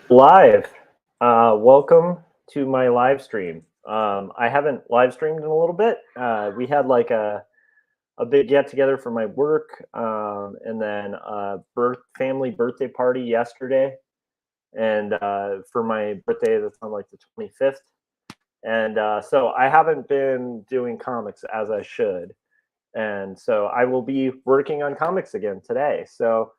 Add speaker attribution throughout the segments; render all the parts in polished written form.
Speaker 1: Live. Welcome to my live stream. I haven't live streamed in a little bit. We had like a big get together for my work, and then family birthday party yesterday, and for my birthday that's on like the 25th. And so I haven't been doing comics as I should, and so I will be working on comics again today. So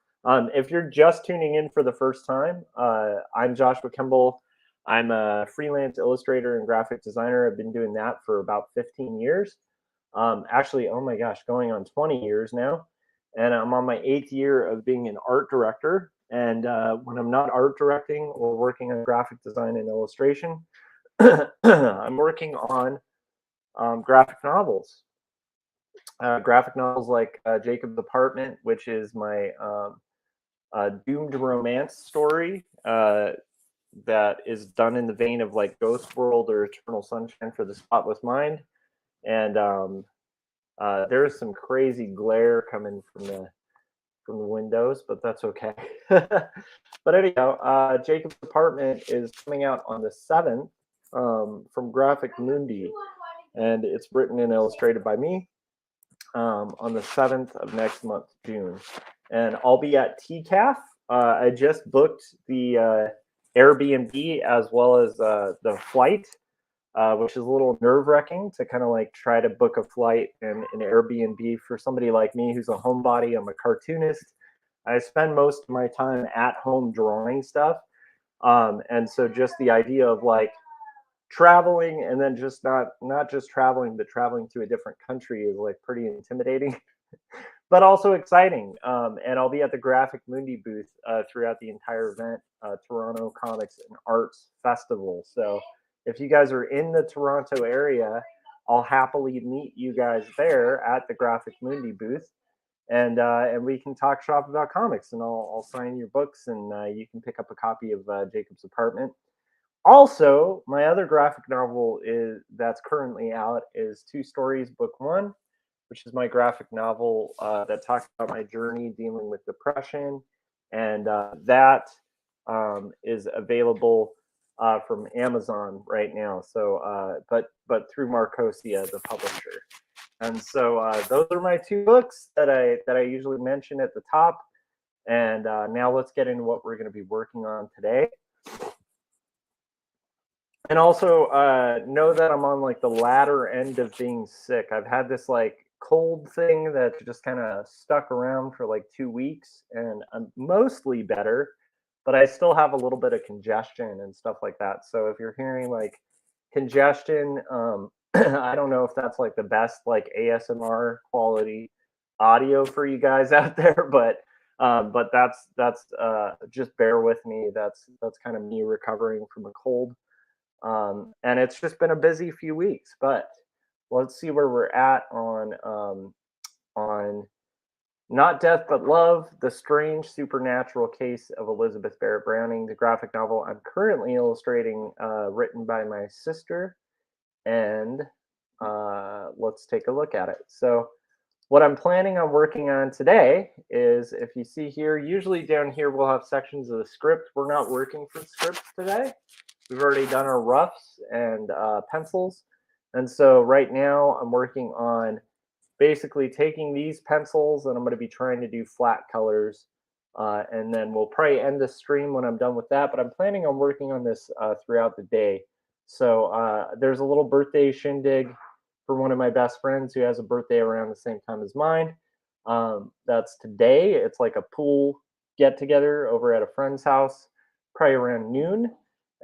Speaker 1: if you're just tuning in for the first time, I'm Joshua Kemble. I'm a freelance illustrator and graphic designer. I've been doing that for about 15 years. Actually, oh my gosh, going on 20 years now. And I'm on my 8th year of being an art director. And when I'm not art directing or working on graphic design and illustration, I'm working on graphic novels. Graphic novels like Jacob's Apartment, which is my doomed romance story that is done in the vein of like Ghost World or Eternal Sunshine for the Spotless Mind. And there's some crazy glare coming from the windows, but that's okay. But anyhow, Jacob's Apartment is coming out on the 7th from Graphic Mundi, and it's written and illustrated by me. On the 7th of next month, June. And I'll be at TCAF. I just booked the Airbnb as well as the flight, which is a little nerve wracking to kind of like try to book a flight and an Airbnb for somebody like me who's a homebody. I'm a cartoonist. I spend most of my time at home drawing stuff. And so just the idea of like traveling and then just not just traveling but traveling to a different country is like pretty intimidating but also exciting. And I'll be at the Graphic Mundi booth throughout the entire event, Toronto Comics and Arts Festival. So if you guys are in the Toronto area, I'll happily meet you guys there at the Graphic Mundi booth, and we can talk shop about comics, and I'll sign your books, and you can pick up a copy of Jacob's Apartment. Also, my other graphic novel that's currently out is Two Stories Book One, which is my graphic novel that talks about my journey dealing with depression, and that is available from Amazon right now. So, but through Marcosia, the publisher. And so those are my two books that I usually mention at the top. And now let's get into what we're going to be working on today. And also know that I'm on like the latter end of being sick. I've had this like cold thing that just kind of stuck around for like 2 weeks, and I'm mostly better, but I still have a little bit of congestion and stuff like that. So if you're hearing like congestion, I don't know if that's like the best like ASMR quality audio for you guys out there, but that's just bear with me. That's kind of me recovering from a cold. And it's just been a busy few weeks, but let's see where we're at on Not Death But Love: The Strange Supernatural Case of Elizabeth Barrett Browning, the graphic novel I'm currently illustrating, written by my sister. And let's take a look at it. So what I'm planning on working on today is, if you see here, usually down here we'll have sections of the script. We're not working for scripts today. We've already done our roughs and pencils. And so right now I'm working on basically taking these pencils, and I'm going to be trying to do flat colors. And then we'll probably end the stream when I'm done with that. But I'm planning on working on this throughout the day. So there's a little birthday shindig for one of my best friends who has a birthday around the same time as mine. That's today. It's like a pool get together over at a friend's house, probably around noon.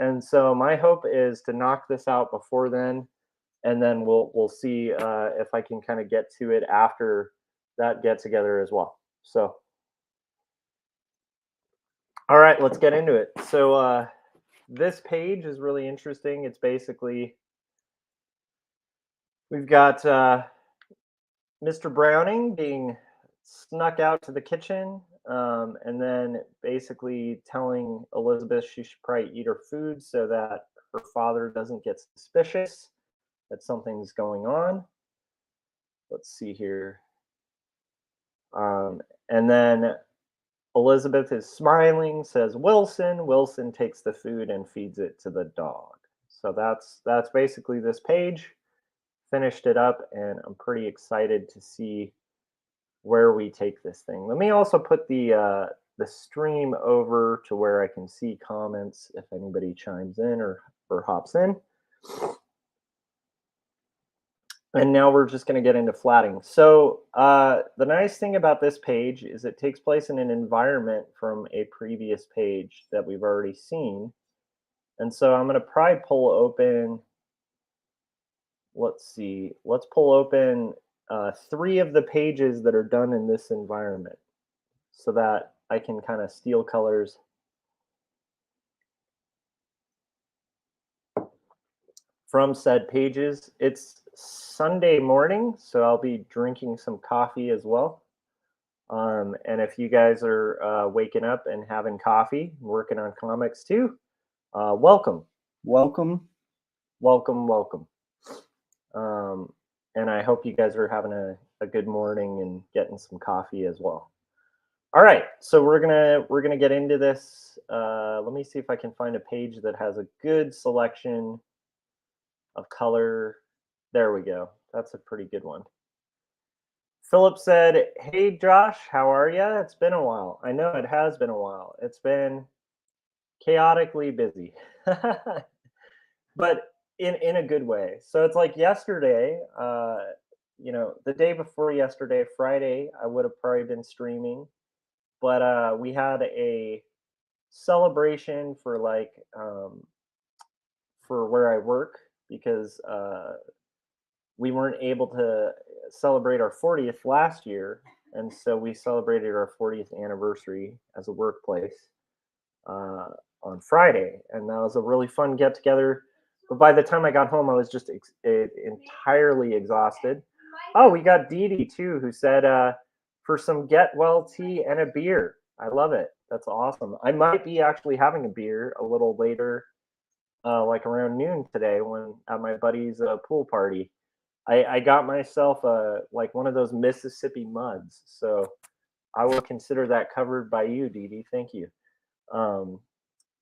Speaker 1: And so my hope is to knock this out before then, and then we'll see if I can kind of get to it after that get together as well. So, all right, let's get into it. So this page is really interesting. It's basically, we've got Mr. Browning being snuck out to the kitchen, and then basically telling Elizabeth she should probably eat her food so that her father doesn't get suspicious that something's going on. Let's see here. And then Elizabeth is smiling, says Wilson. Wilson takes the food and feeds it to the dog. So that's basically this page. Finished it up, and I'm pretty excited to see where we take this thing. Let me also put the stream over to where I can see comments if anybody chimes in or hops in. And now we're just going to get into flatting. So the nice thing about this page is it takes place in an environment from a previous page that we've already seen. And so I'm going to probably pull open, let's see, let's pull open 3 of the pages that are done in this environment so that I can kind of steal colors from said pages. It's Sunday morning, so I'll be drinking some coffee as well. And if you guys are waking up and having coffee, working on comics too, welcome, welcome, welcome, welcome. And I hope you guys are having a good morning and getting some coffee as well. All right, so we're gonna get into this. Let me see if I can find a page that has a good selection of color. There we go. That's a pretty good one. Philip said, "Hey Josh, how are you? It's been a while." I know it has been a while. It's been chaotically busy, but in a good way. So it's like yesterday, the day before yesterday, Friday, I would have probably been streaming, but we had a celebration for for where I work because we weren't able to celebrate our 40th last year, and so we celebrated our 40th anniversary as a workplace on Friday, and that was a really fun get together. But by the time I got home, I was just entirely exhausted. Oh, we got Dee Dee too, who said for some get well tea and a beer. I love it. That's awesome. I might be actually having a beer a little later, like around noon today, when at my buddy's pool party. I got myself like one of those Mississippi muds, so I will consider that covered by you, Dee Dee. Thank you.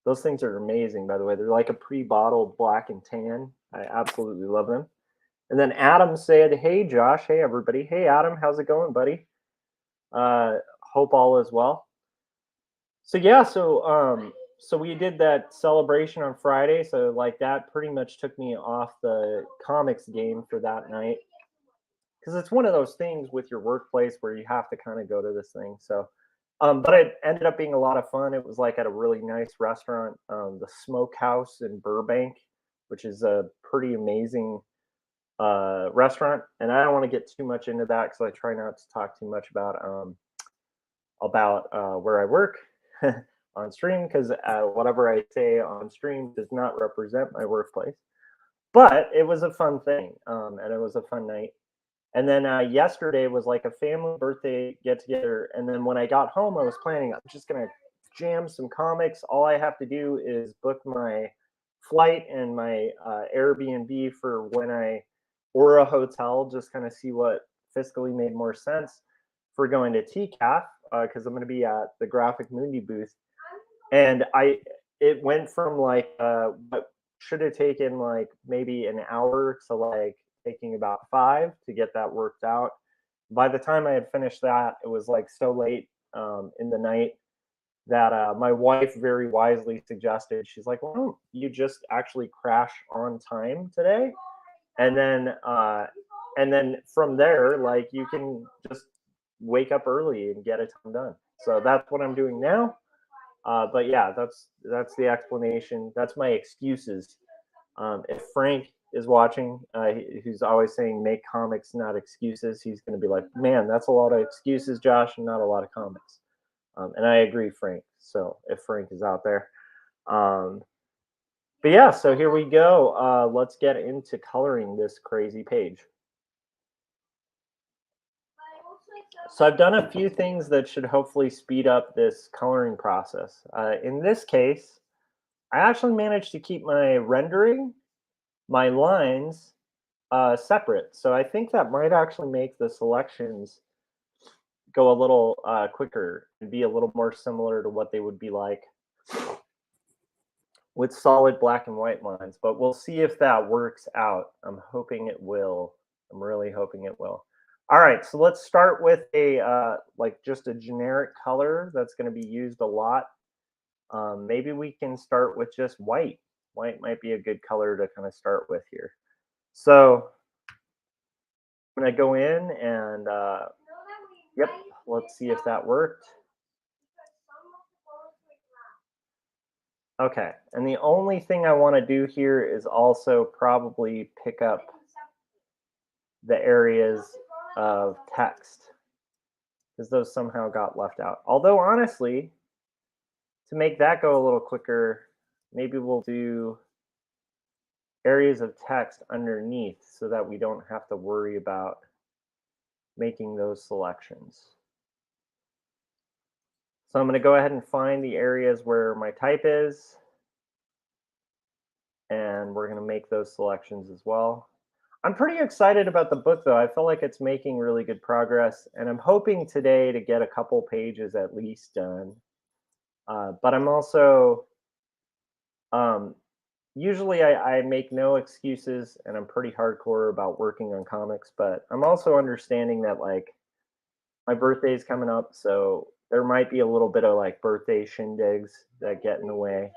Speaker 1: Those things are amazing, by the way. They're like a pre-bottled black and tan. I absolutely love them. And then Adam said, "Hey Josh, hey everybody, hey Adam, how's it going, buddy? Hope all is well." So yeah, so we did that celebration on Friday. So like that pretty much took me off the comics game for that night because it's one of those things with your workplace where you have to kind of go to this thing. So, but it ended up being a lot of fun. It was like at a really nice restaurant, the Smokehouse in Burbank, which is a pretty amazing restaurant. And I don't want to get too much into that because I try not to talk too much about where I work on stream because whatever I say on stream does not represent my workplace. But it was a fun thing, and it was a fun night. And then yesterday was like a family birthday get together. And then when I got home, I was planning, I'm just going to jam some comics. All I have to do is book my flight and my Airbnb for when or a hotel, just kind of see what fiscally made more sense for going to TCAF because I'm going to be at the Graphic Mundi booth. And it went from like what should have taken like maybe an hour to like taking about 5 to get that worked out. By the time I had finished that, it was like so late in the night that my wife very wisely suggested, she's like, "Why don't you just actually crash on time today? And then from there, like you can just wake up early and get it done." So that's what I'm doing now. But yeah, that's the explanation. That's my excuses. If Frank is watching, who's always saying make comics, not excuses, he's going to be like, "Man, that's a lot of excuses, Josh, and not a lot of comics." And I agree, Frank. So if Frank is out there, but yeah, so here we go. Let's get into coloring this crazy page. So I've done a few things that should hopefully speed up this coloring process. In this case, I actually managed to keep my rendering, my lines separate. So I think that might actually make the selections go a little quicker and be a little more similar to what they would be like with solid black and white lines. But we'll see if that works out. I'm hoping it will. I'm really hoping it will. All right, so let's start with a like just a generic color that's going to be used a lot. Maybe we can start with just white. White might be a good color to kind of start with here. So I'm going to go in and yep, let's see if that worked. Okay, and the only thing I want to do here is also probably pick up the areas of text, because those somehow got left out. Although honestly, to make that go a little quicker, maybe we'll do areas of text underneath so that we don't have to worry about making those selections. So I'm going to go ahead and find the areas where my type is, and we're going to make those selections as well. I'm pretty excited about the book, though. I feel like it's making really good progress, and I'm hoping today to get a couple pages at least done. But I'm also, usually I make no excuses, and I'm pretty hardcore about working on comics, but I'm also understanding that, like, my birthday is coming up, so there might be a little bit of, like, birthday shindigs that get in the way.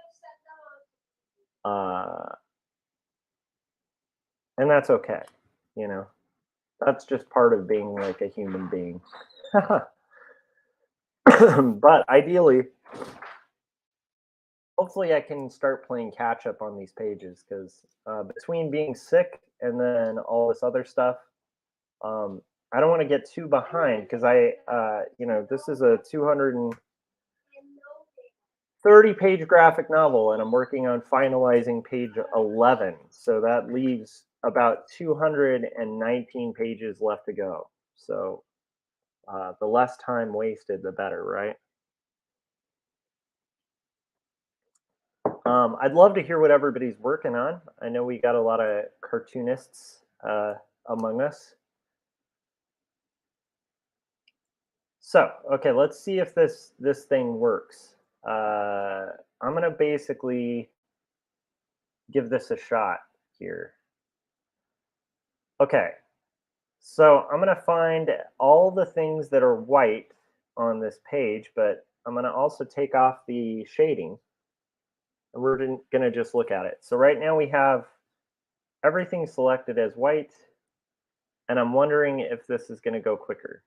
Speaker 1: And that's okay, you know? That's just part of being, like, a human being. But ideally, hopefully I can start playing catch up on these pages, because between being sick and then all this other stuff, I don't want to get too behind, because this is a 230-page graphic novel, and I'm working on finalizing page 11. So that leaves about 219 pages left to go. So the less time wasted, the better, right? I'd love to hear what everybody's working on. I know we got a lot of cartoonists among us. So, okay, let's see if this thing works. I'm gonna basically give this a shot here. Okay, so I'm gonna find all the things that are white on this page, but I'm gonna also take off the shading, and we're gonna just look at it. So right now we have everything selected as white, and I'm wondering if this is gonna go quicker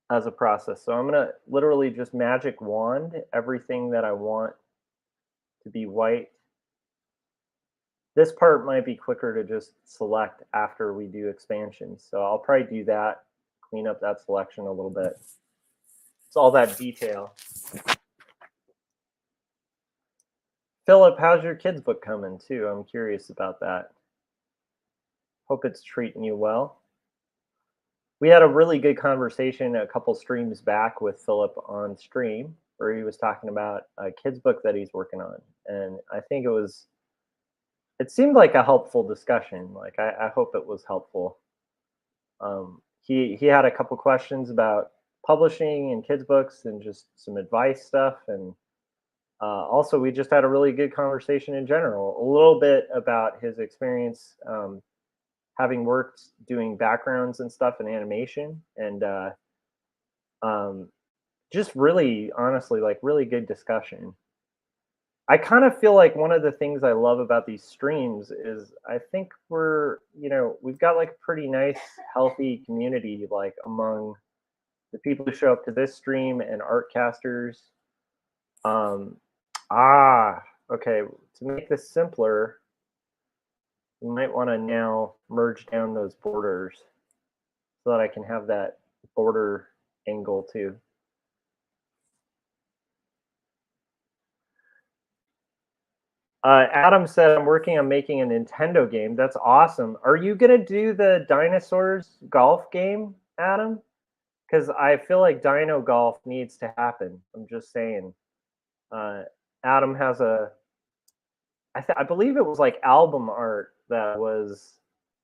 Speaker 1: as a process. So I'm gonna literally just magic wand everything that I want to be white. This part might be quicker to just select after we do expansions. So I'll probably do that, clean up that selection a little bit. It's all that detail. Philip, how's your kids' book coming too? I'm curious about that. Hope it's treating you well. We had a really good conversation a couple streams back with Philip on stream, where he was talking about a kid's book that he's working on. And I think it seemed like a helpful discussion. Like, I hope it was helpful. He had a couple questions about publishing and kids' books and just some advice stuff. And also, we just had a really good conversation in general, a little bit about his experience having worked doing backgrounds and stuff in animation, and just really, honestly, like, really good discussion. I kind of feel like one of the things I love about these streams is I think we've got like a pretty nice, healthy community, like among the people who show up to this stream and Artcasters. Okay, to make this simpler, you might want to now merge down those borders so that I can have that border angle too. Adam said, I'm working on making a Nintendo game. That's awesome. Are you going to do the dinosaurs golf game, Adam? Because I feel like Dino Golf needs to happen. I'm just saying. Adam has I believe it was like album art that was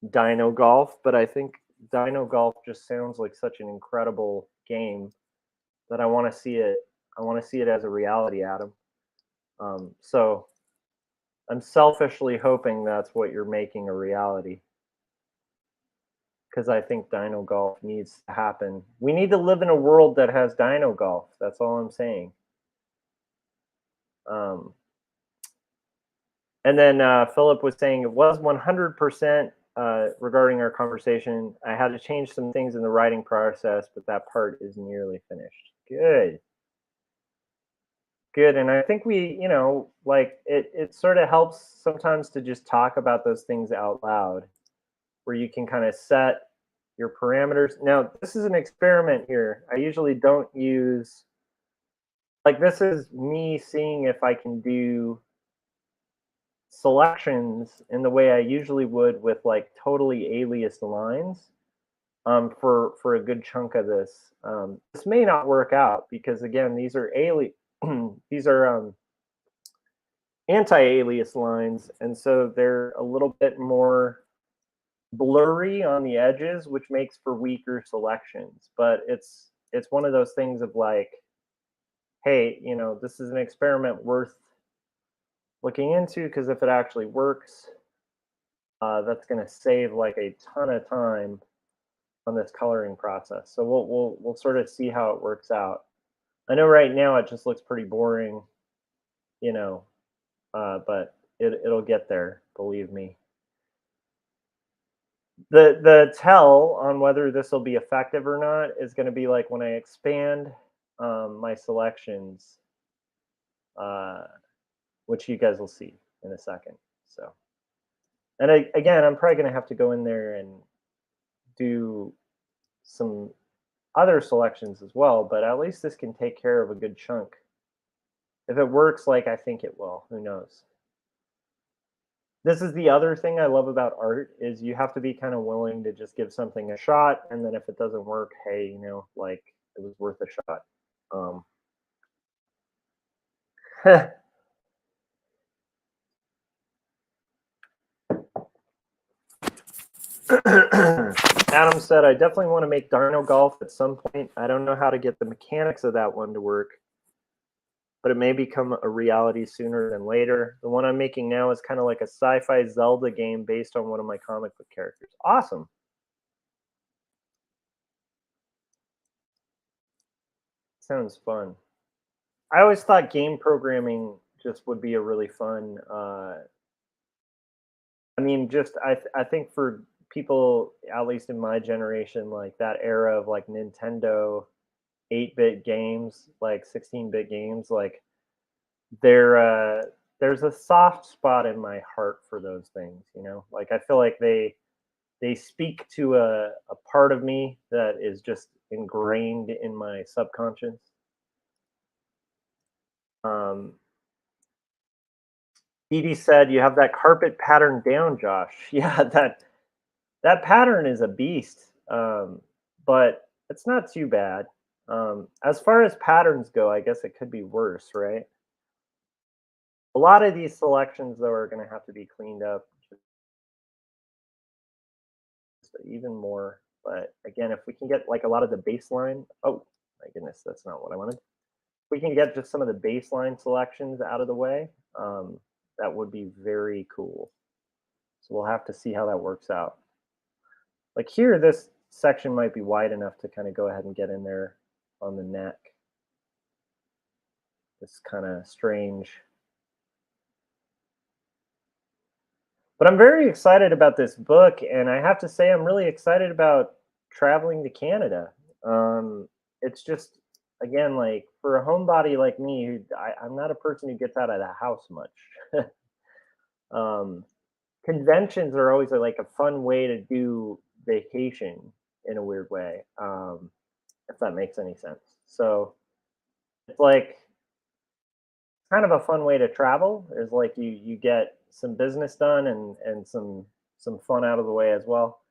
Speaker 1: Dino Golf, but I think Dino Golf just sounds like such an incredible game that I want to see it. I want to see it as a reality, Adam. So I'm selfishly hoping that's what you're making a reality because I think Dino Golf needs to happen. We need to live in a world that has Dino Golf. That's all I'm saying. Um, and then Philip was saying it was 100% regarding our conversation. I had to change some things in the writing process, but that part is nearly finished. Good. Good. And I think we, like it sort of helps sometimes to just talk about those things out loud where you can kind of set your parameters. Now, this is an experiment here. I usually don't use, like, this is me seeing if I can do selections in the way I usually would with like totally aliased lines for a good chunk of this. This may not work out because again, these are these are anti-alias lines, and so they're a little bit more blurry on the edges, which makes for weaker selections. But it's one of those things of like, hey, this is an experiment worth looking into because if it actually works, that's going to save like a ton of time on this coloring process. So we'll sort of see how it works out. I know right now it just looks pretty boring, you know, but it'll get there, believe me. The tell on whether this will be effective or not is going to be like when I expand my selections, uh, which you guys will see in a second. So, and again, I'm probably going to have to go in there and do some other selections as well, but at least this can take care of a good chunk. If it works like I think it will, who knows? This is the other thing I love about art is you have to be kind of willing to just give something a shot, and then if it doesn't work, hey, like it was worth a shot. Adam said, I definitely want to make Dino Golf at some point. I don't know how to get the mechanics of that one to work, but it may become a reality sooner than later. The one I'm making now is kind of like a sci-fi Zelda game based on one of my comic book characters. Awesome. Sounds fun. I always thought game programming just would be a really fun. I mean, just I think for people, at least in my generation, like that era of like Nintendo 8-bit games, like 16-bit games, like there there's a soft spot in my heart for those things. Like I feel like they speak to a part of me that is just ingrained in my subconscious. Um, Edie said, "You have that carpet pattern down, Josh." Yeah, that pattern is a beast, but it's not too bad. As far as patterns go, I guess it could be worse, right? A lot of these selections, though, are going to have to be cleaned up just even more. But again, if we can get like a lot of the baseline, oh my goodness, that's not what I wanted. If we can get just some of the baseline selections out of the way, that would be very cool. So we'll have to see how that works out. Like here, this section might be wide enough to kind of go ahead and get in there on the neck. It's kind of strange. But I'm very excited about this book, and I have to say I'm really excited about traveling to Canada. It's just, again, like for a homebody like me, I'm not a person who gets out of the house much. um, Conventions are always like a fun way to do vacation in a weird way, if that makes any sense. So it's like kind of a fun way to travel. Is like you get some business done and some fun out of the way as well.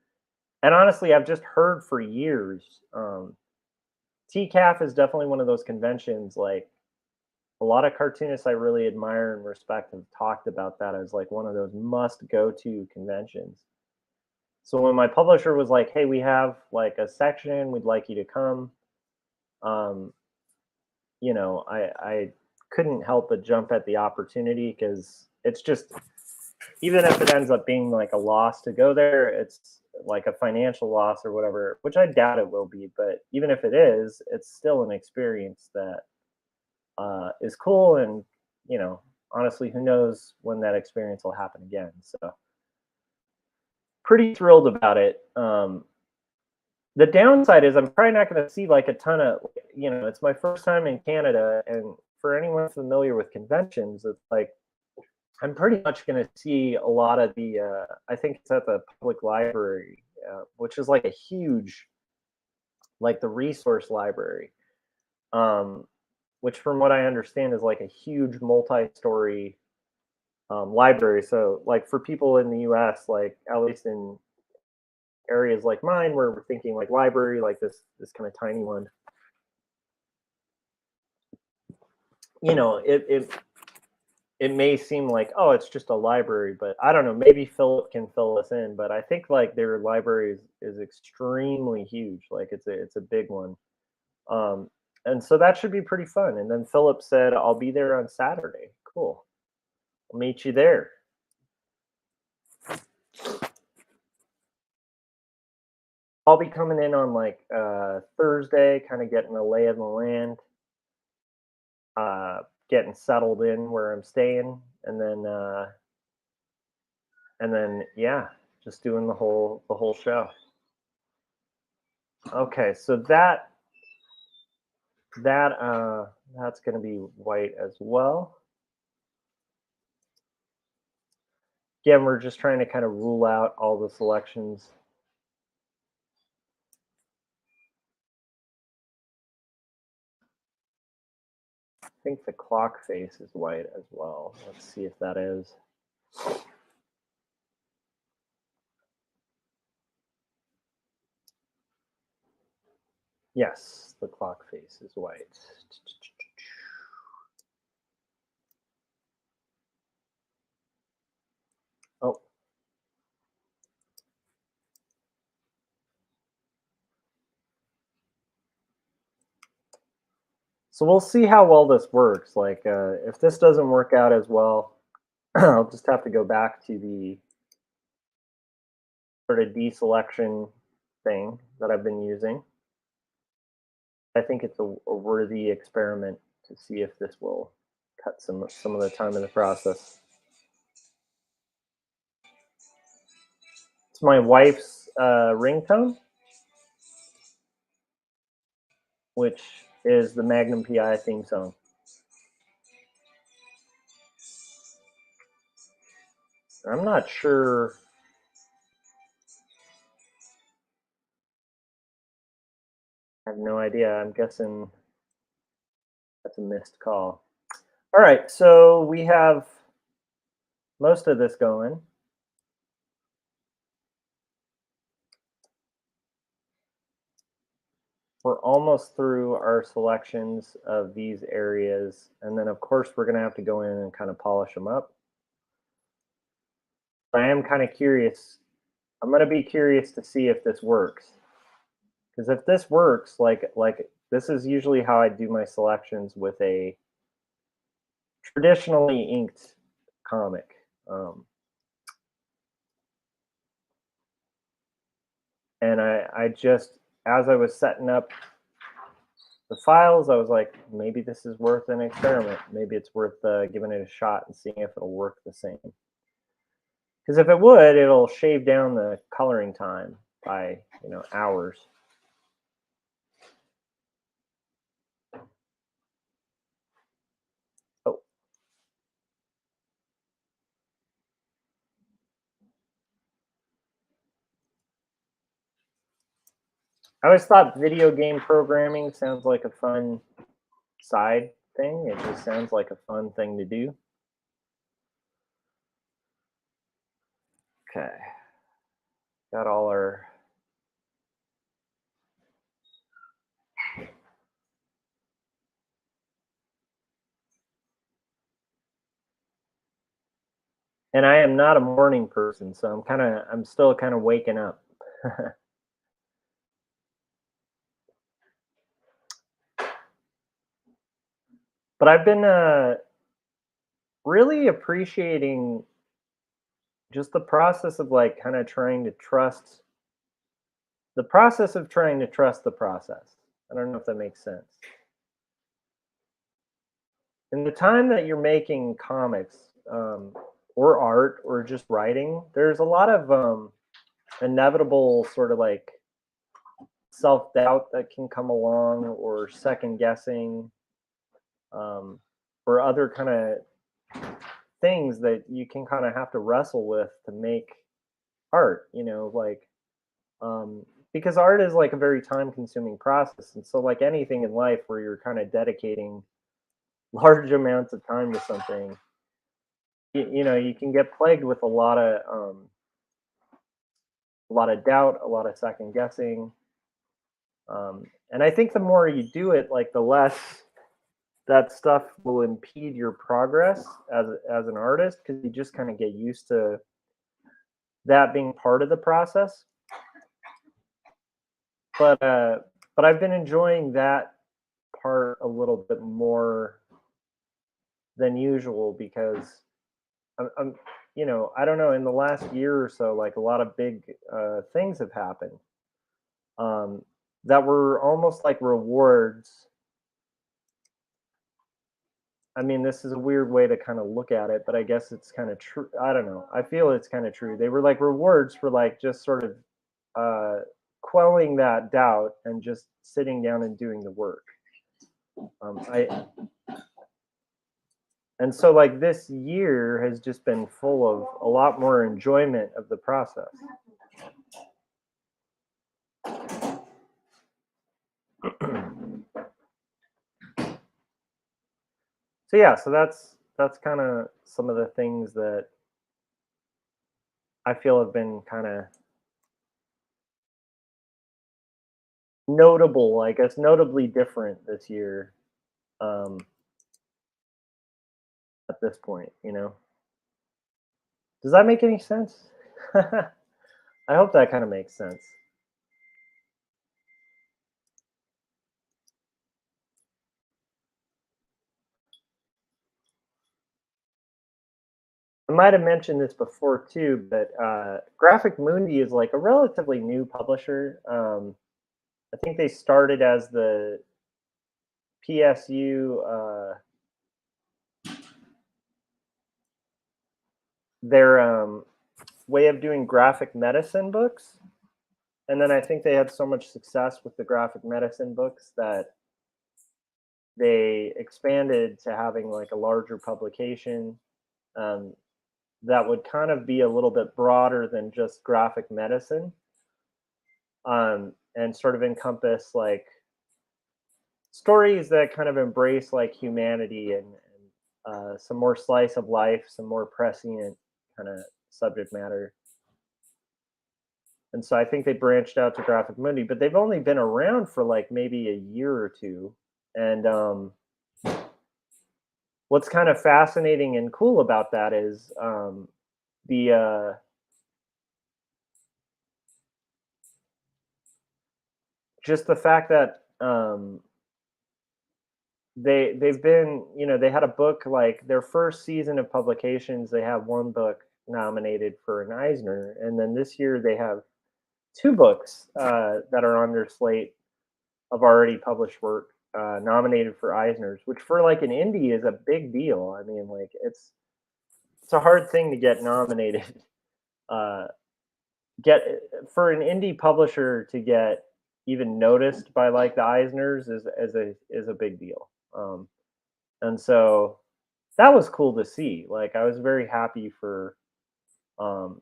Speaker 1: And honestly, I've just heard for years. TCAF is definitely one of those conventions. Like a lot of cartoonists I really admire and respect have talked about that as like one of those must go to conventions. So when my publisher was like, "Hey, we have like a section, we'd like you to come," um, I couldn't help but jump at the opportunity because it's just, even if it ends up being like a loss to go there, it's like a financial loss or whatever, which I doubt it will be. But even if it is, it's still an experience that is cool. And, honestly, who knows when that experience will happen again. So pretty thrilled about it. The downside is I'm probably not going to see like a ton of, it's my first time in Canada. And for anyone familiar with conventions, it's like, I'm pretty much going to see a lot of the, I think it's at the public library, which is like a huge, like the resource library, um, which from what I understand is like a huge multi-story library. So like for people in the US, like at least in areas like mine where we're thinking like library, like this kind of tiny one, it may seem like, oh, it's just a library, but I don't know, maybe Philip can fill us in, but I think like their library is extremely huge. Like it's a big one. Um, and so that should be pretty fun. And then Philip said, I'll be there on Saturday. Cool. I'll meet you there. I'll be coming in on like Thursday, kind of getting a lay of the land, getting settled in where I'm staying, and then yeah, just doing the whole show. Okay, so that's going to be white as well. Again, we're just trying to kind of rule out all the selections. I think the clock face is white as well. Let's see if that is. Yes, the clock face is white. Oh. So we'll see how well this works. Like, if this doesn't work out as well, I'll just have to go back to the sort of deselection thing that I've been using. I think it's a worthy experiment to see if this will cut some of the time in the process. It's my wife's ringtone, which is the Magnum PI theme song. I'm not sure. I have no idea. I'm guessing that's a missed call. All right, so we have most of this going. We're almost through our selections of these areas. And then, of course, we're going to have to go in and kind of polish them up. I am kind of curious. I'm going to be curious to see if this works. Because if this works, like this is usually how I do my selections with a traditionally inked comic. And I just, as I was setting up the files, I was like, maybe this is worth an experiment. Maybe it's worth giving it a shot and seeing if it'll work the same. Because if it would, it'll shave down the coloring time by hours. Oh. I always thought video game programming sounds like a fun side thing. It just sounds like a fun thing to do. Okay. Got all our And I am not a morning person, so I'm still kind of waking up. But I've been really appreciating just the process of like kind of trying to trust the process of trying to trust the process. I don't know if that makes sense. In the time that you're making comics, or art or just writing, there's a lot of inevitable sort of like self doubt that can come along, or second guessing, um, or other kind of things that you can kind of have to wrestle with to make art. Like, um, because art is like a very time consuming process, and so like anything in life where you're kind of dedicating large amounts of time to something, you can get plagued with a lot of doubt, a lot of second guessing. And I think the more you do it, like the less that stuff will impede your progress as an artist, because you just kind of get used to that being part of the process. But I've been enjoying that part a little bit more than usual, because I'm I don't know, in the last year or so, like a lot of big things have happened, um, that were almost like rewards. I mean, this is a weird way to kind of look at it, but I guess it's kind of true. I don't know. I feel it's kind of true. They were like rewards for like just sort of uh, quelling that doubt and just sitting down and doing the work. I And so like this year has just been full of a lot more enjoyment of the process. So yeah, so that's kind of some of the things that I feel have been kind of notable, I guess, notably different this year, um, at this point. Does that make any sense? I hope that kind of makes sense. I might have mentioned this before too, but Graphic Mundi is like a relatively new publisher. I think they started as the PSU, their way of doing graphic medicine books. And then I think they had so much success with the graphic medicine books that they expanded to having like a larger publication, um, that would kind of be a little bit broader than just graphic medicine, and sort of encompass like stories that kind of embrace like humanity, and some more slice of life, some more prescient kind of subject matter. And so I think they branched out to Graphic Mundi, but they've only been around for like maybe a year or two. And what's kind of fascinating and cool about that is, the just the fact that they've been, they had a book, like their first season of publications, they have one book nominated for an Eisner, and then this year they have two books that are on their slate of already published work, nominated for Eisners, which for like an indie is a big deal. I mean, like it's a hard thing to get nominated. Uh, get For an indie publisher to get even noticed by like the Eisners is a big deal. And so that was cool to see. Like I was very happy um,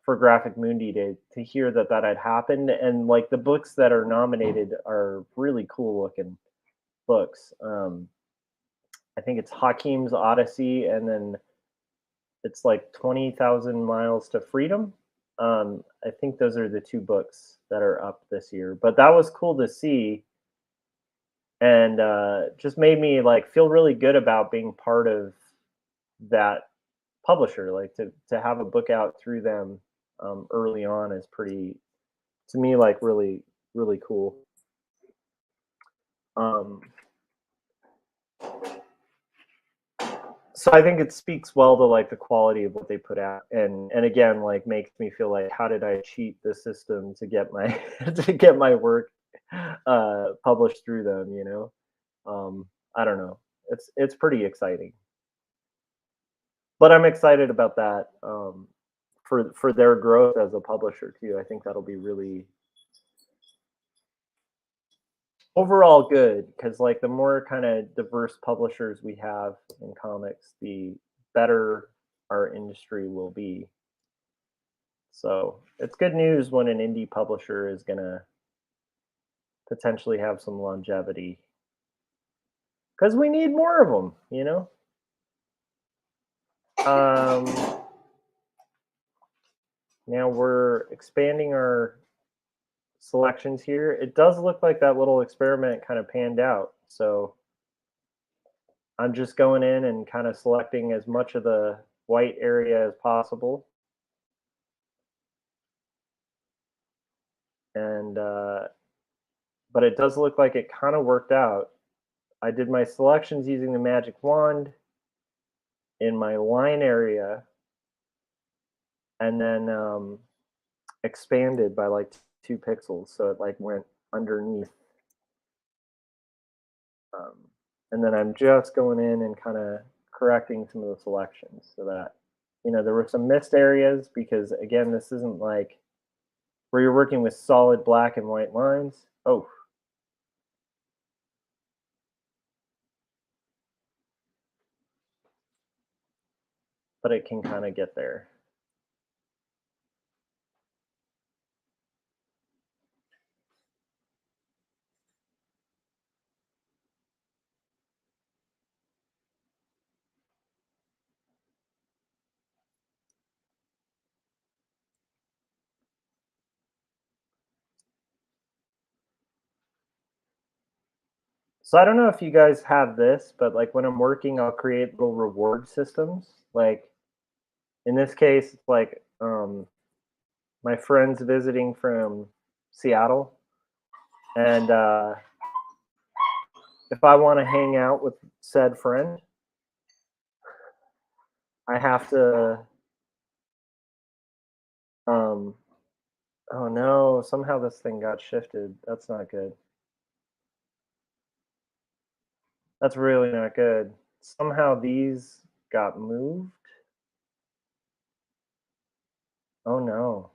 Speaker 1: for Graphic Mundi to hear that that had happened, and like the books that are nominated are really cool looking books. I think it's Hakim's Odyssey, and then it's like 20,000 Miles to Freedom. I think those are the two books that are up this year. But that was cool to see, and just made me like feel really good about being part of that publisher. Like to have a book out through them early on is pretty, to me, like really cool. Um, so I think it speaks well to like the quality of what they put out, and again, like makes me feel like, how did I cheat the system to get my to get my work published through them? You know, I don't know. It's pretty exciting, but I'm excited about that for their growth as a publisher too. I think that'll be really overall good, because like the more kind of diverse publishers we have in comics, the better our industry will be. So it's good news when an indie publisher is gonna potentially have some longevity, because we need more of them, you know. um, Now we're expanding our selections here. It does look like that little experiment kind of panned out, so I'm just going in and kind of selecting as much of the white area as possible. And but it does look like it kind of worked out. I did my selections using the magic wand in my line area, and then expanded by like 2 pixels, so it like went underneath. Um, and then I'm just going in and kind of correcting some of the selections so that, you know, there were some missed areas, because again, this isn't like where you're working with solid black and white lines. Oh, but it can kind of get there. So I don't know if you guys have this, but like when I'm working, I'll create little reward systems. Like in this case, it's like my friend's visiting from Seattle, and if I want to hang out with said friend, I have to. Um, oh no! Somehow this thing got shifted. That's not good. That's really not good. Somehow these got moved. Oh no.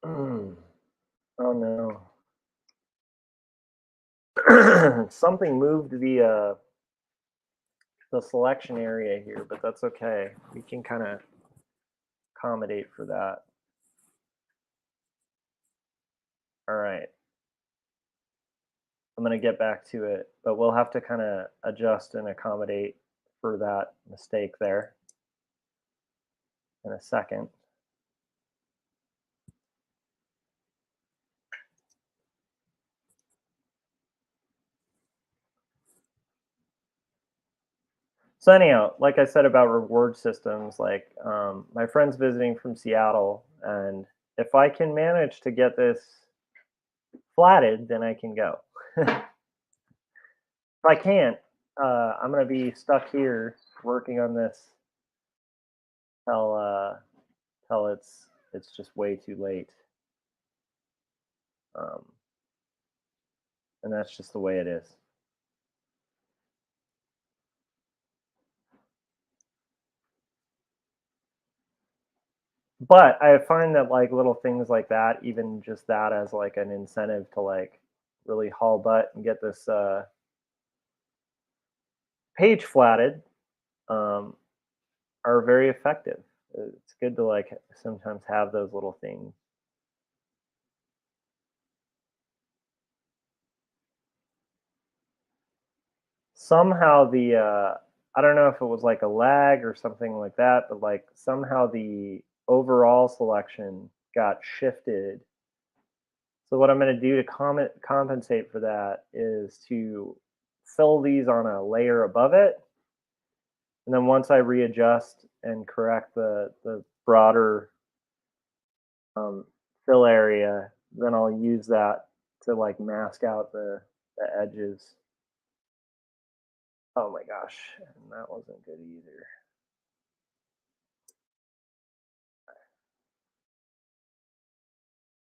Speaker 1: Oh no. Something moved the selection area here, but that's okay. We can kind of accommodate for that. All right. I'm going to get back to it, but we'll have to kind of adjust and accommodate for that mistake there in a second. So anyhow, like I said about reward systems, like my friend's visiting from Seattle, and if I can manage to get this flatted, then I can go. If I can't, I'm gonna be stuck here working on this till till it's just way too late, um, and that's just the way it is. But I find that like little things like that, even just that as like an incentive to like really haul butt and get this page flatted, um, are very effective. It's good to like sometimes have those little things. Somehow the I don't know if it was like a lag or something like that, but like somehow the overall selection got shifted. So what I'm going to do to compensate for that is to fill these on a layer above it, And then once I readjust and correct the broader fill area, then I'll use that to like mask out the edges. Oh my gosh, and that wasn't good either.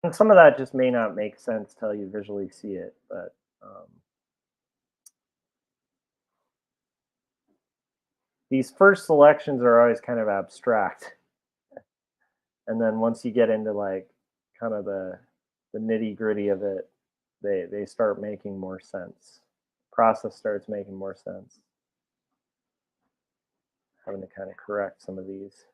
Speaker 1: And some of that just may not make sense till you visually see it, but these first selections are always kind of abstract, and then once you get into like kind of the nitty gritty of it, they start making more sense. Process starts making more sense. Having to kind of correct some of these.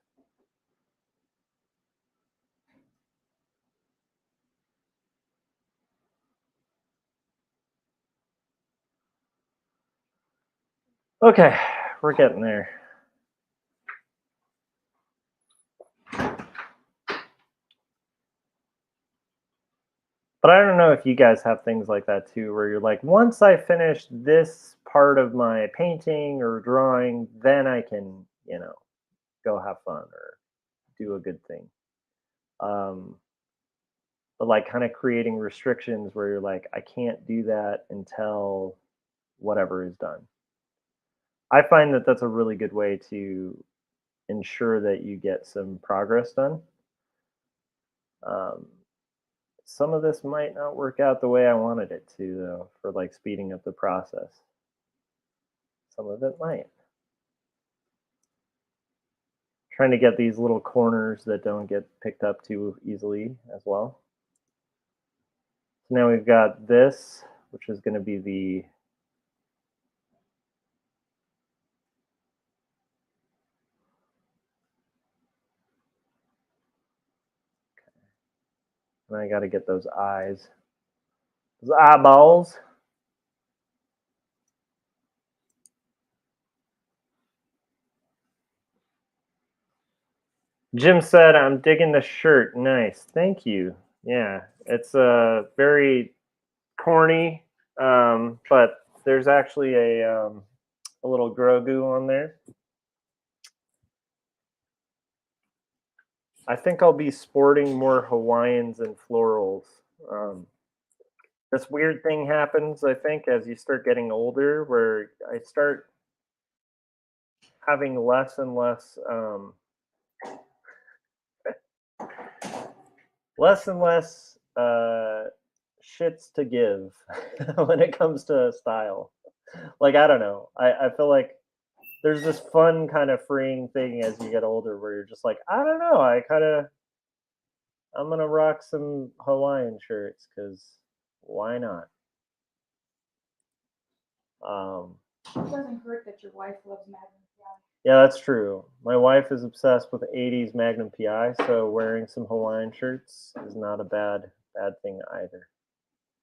Speaker 1: Okay, we're getting there. But I don't know if you guys have things like that too, where you're like, once I finish this part of my painting or drawing, then I can, go have fun or do a good thing. Um, but like kind of creating restrictions where you're like, I can't do that until whatever is done. I find that that's a really good way to ensure that you get some progress done. Um, some of this might not work out the way I wanted it to, though, for like speeding up the process. Some of it might. Trying to get these little corners that don't get picked up too easily as well. So now we've got this, which is going to be the and I got to get those eyes, those eyeballs. Jim said, "I'm digging the shirt. Nice, thank you. Yeah, it's very corny, but there's actually a little Grogu on there. I think I'll be sporting more Hawaiians and florals. Um, this weird thing happens, I think, as you start getting older, where I start having less and less shits to give when it comes to style. Like I don't know. I feel like there's this fun kind of freeing thing as you get older where you're just like, I don't know, I'm gonna rock some Hawaiian shirts because why not?
Speaker 2: It doesn't hurt that your wife loves Magnum PI.
Speaker 1: Yeah, that's true. My wife is obsessed with 80s Magnum PI, so wearing some Hawaiian shirts is not a bad thing either.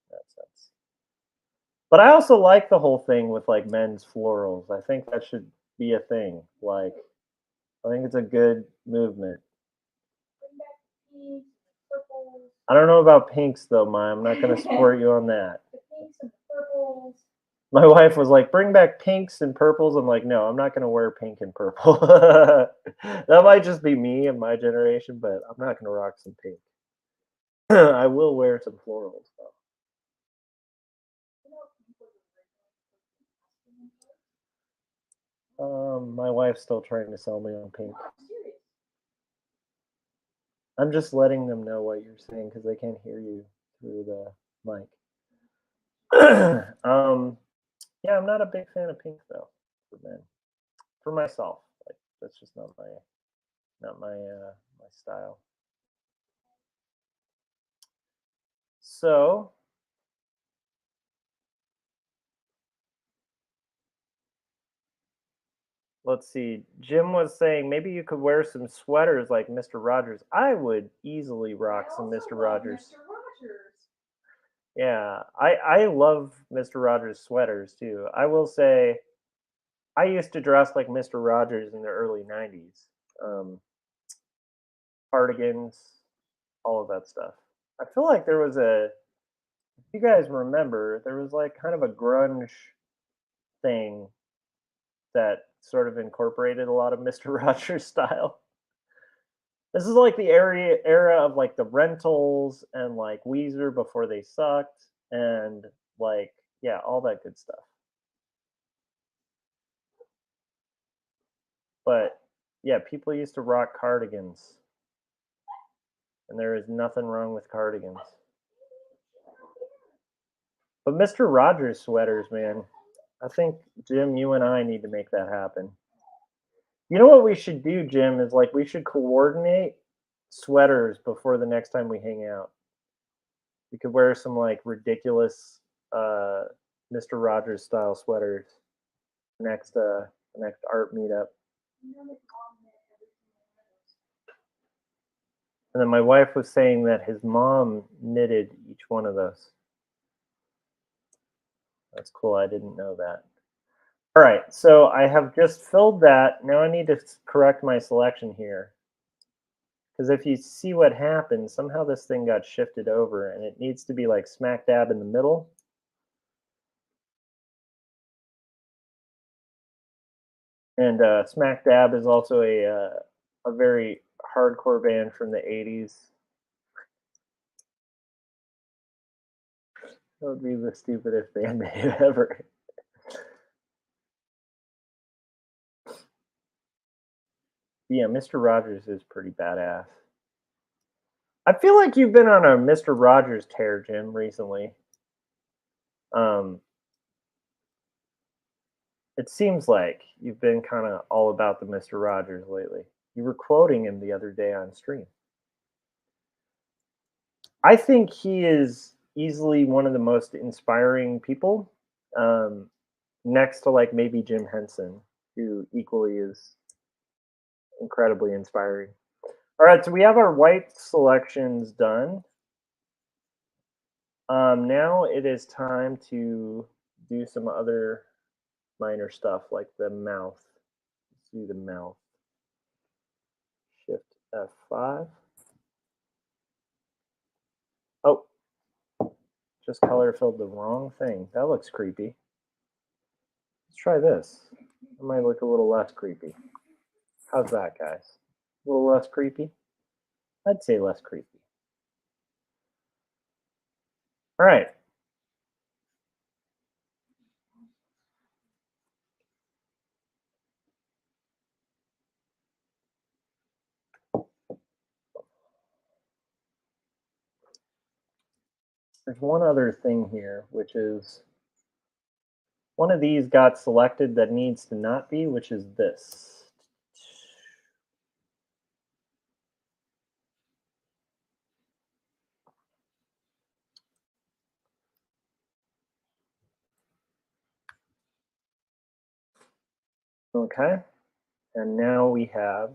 Speaker 1: In that sense. But I also like the whole thing with like men's florals. I think that should be a thing. Like I think it's a good movement.
Speaker 2: Bring back pinks, purples.
Speaker 1: I don't know about pinks though, Maya. I'm not gonna support you on that.
Speaker 2: The pinks and the purples.
Speaker 1: My wife was like, "Bring back pinks and purples." I'm like, "No, I'm not gonna wear pink and purple." That might just be me and my generation, but I'm not gonna rock some pink. I will wear some florals though.
Speaker 2: You know, pink was
Speaker 1: My wife's still trying to sell me on pink.
Speaker 2: no, I'm serious.
Speaker 1: I'm just letting them know what you're saying because they can't hear you through the mic. Yeah, I'm not a big fan of pink though for men. For myself, like that's just not my style. So let's see. Jim was saying maybe you could wear some sweaters like Mr. Rogers. I would easily rock some Mr. Rogers.
Speaker 2: Mr. Rogers.
Speaker 1: Yeah, I love Mr. Rogers sweaters too. I will say I used to dress like Mr. Rogers in the early '90s. Cardigans, all of that stuff. I feel like there was if you guys remember, there was like kind of a grunge thing that sort of incorporated a lot of Mr. Rogers style. This is like the era of like the Rentals and like Weezer before they sucked, and like, yeah, all that good stuff. But yeah, people used to rock cardigans, and there is nothing wrong with cardigans. But Mr. Rogers sweaters, man, I think Jim, you and I need to make that happen. You know what we should do, Jim, is like we should coordinate sweaters before the next time we hang out. We could wear some like ridiculous Mr. Rogers style sweaters next next art meetup. And then my wife was saying that his mom knitted each one of those. That's cool. I didn't know that. All right, so I have just filled that. Now I need to correct my selection here. Because if you see what happened, somehow this thing got shifted over, and it needs to be like smack dab in the middle. And Smack Dab is also a very hardcore band from the 80s. That would be the stupidest band name ever. Yeah, Mr. Rogers is pretty badass. I feel like you've been on a Mr. Rogers tear, Jim, recently. It seems like you've been kind of all about the Mr. Rogers lately. You were quoting him the other day on stream. I think he is easily one of the most inspiring people, next to like maybe Jim Henson, who equally is incredibly inspiring. All right, so we have our white selections done. Now it is time to do some other minor stuff like the mouth. Let's do the mouth. Shift F5. Oh, just color filled the wrong thing. That looks creepy. Let's try this. It might look a little less creepy. How's that, guys? A little less creepy? I'd say less creepy. All right. There's one other thing here, which is one of these got selected that needs to not be, which is this. Okay. And now we have,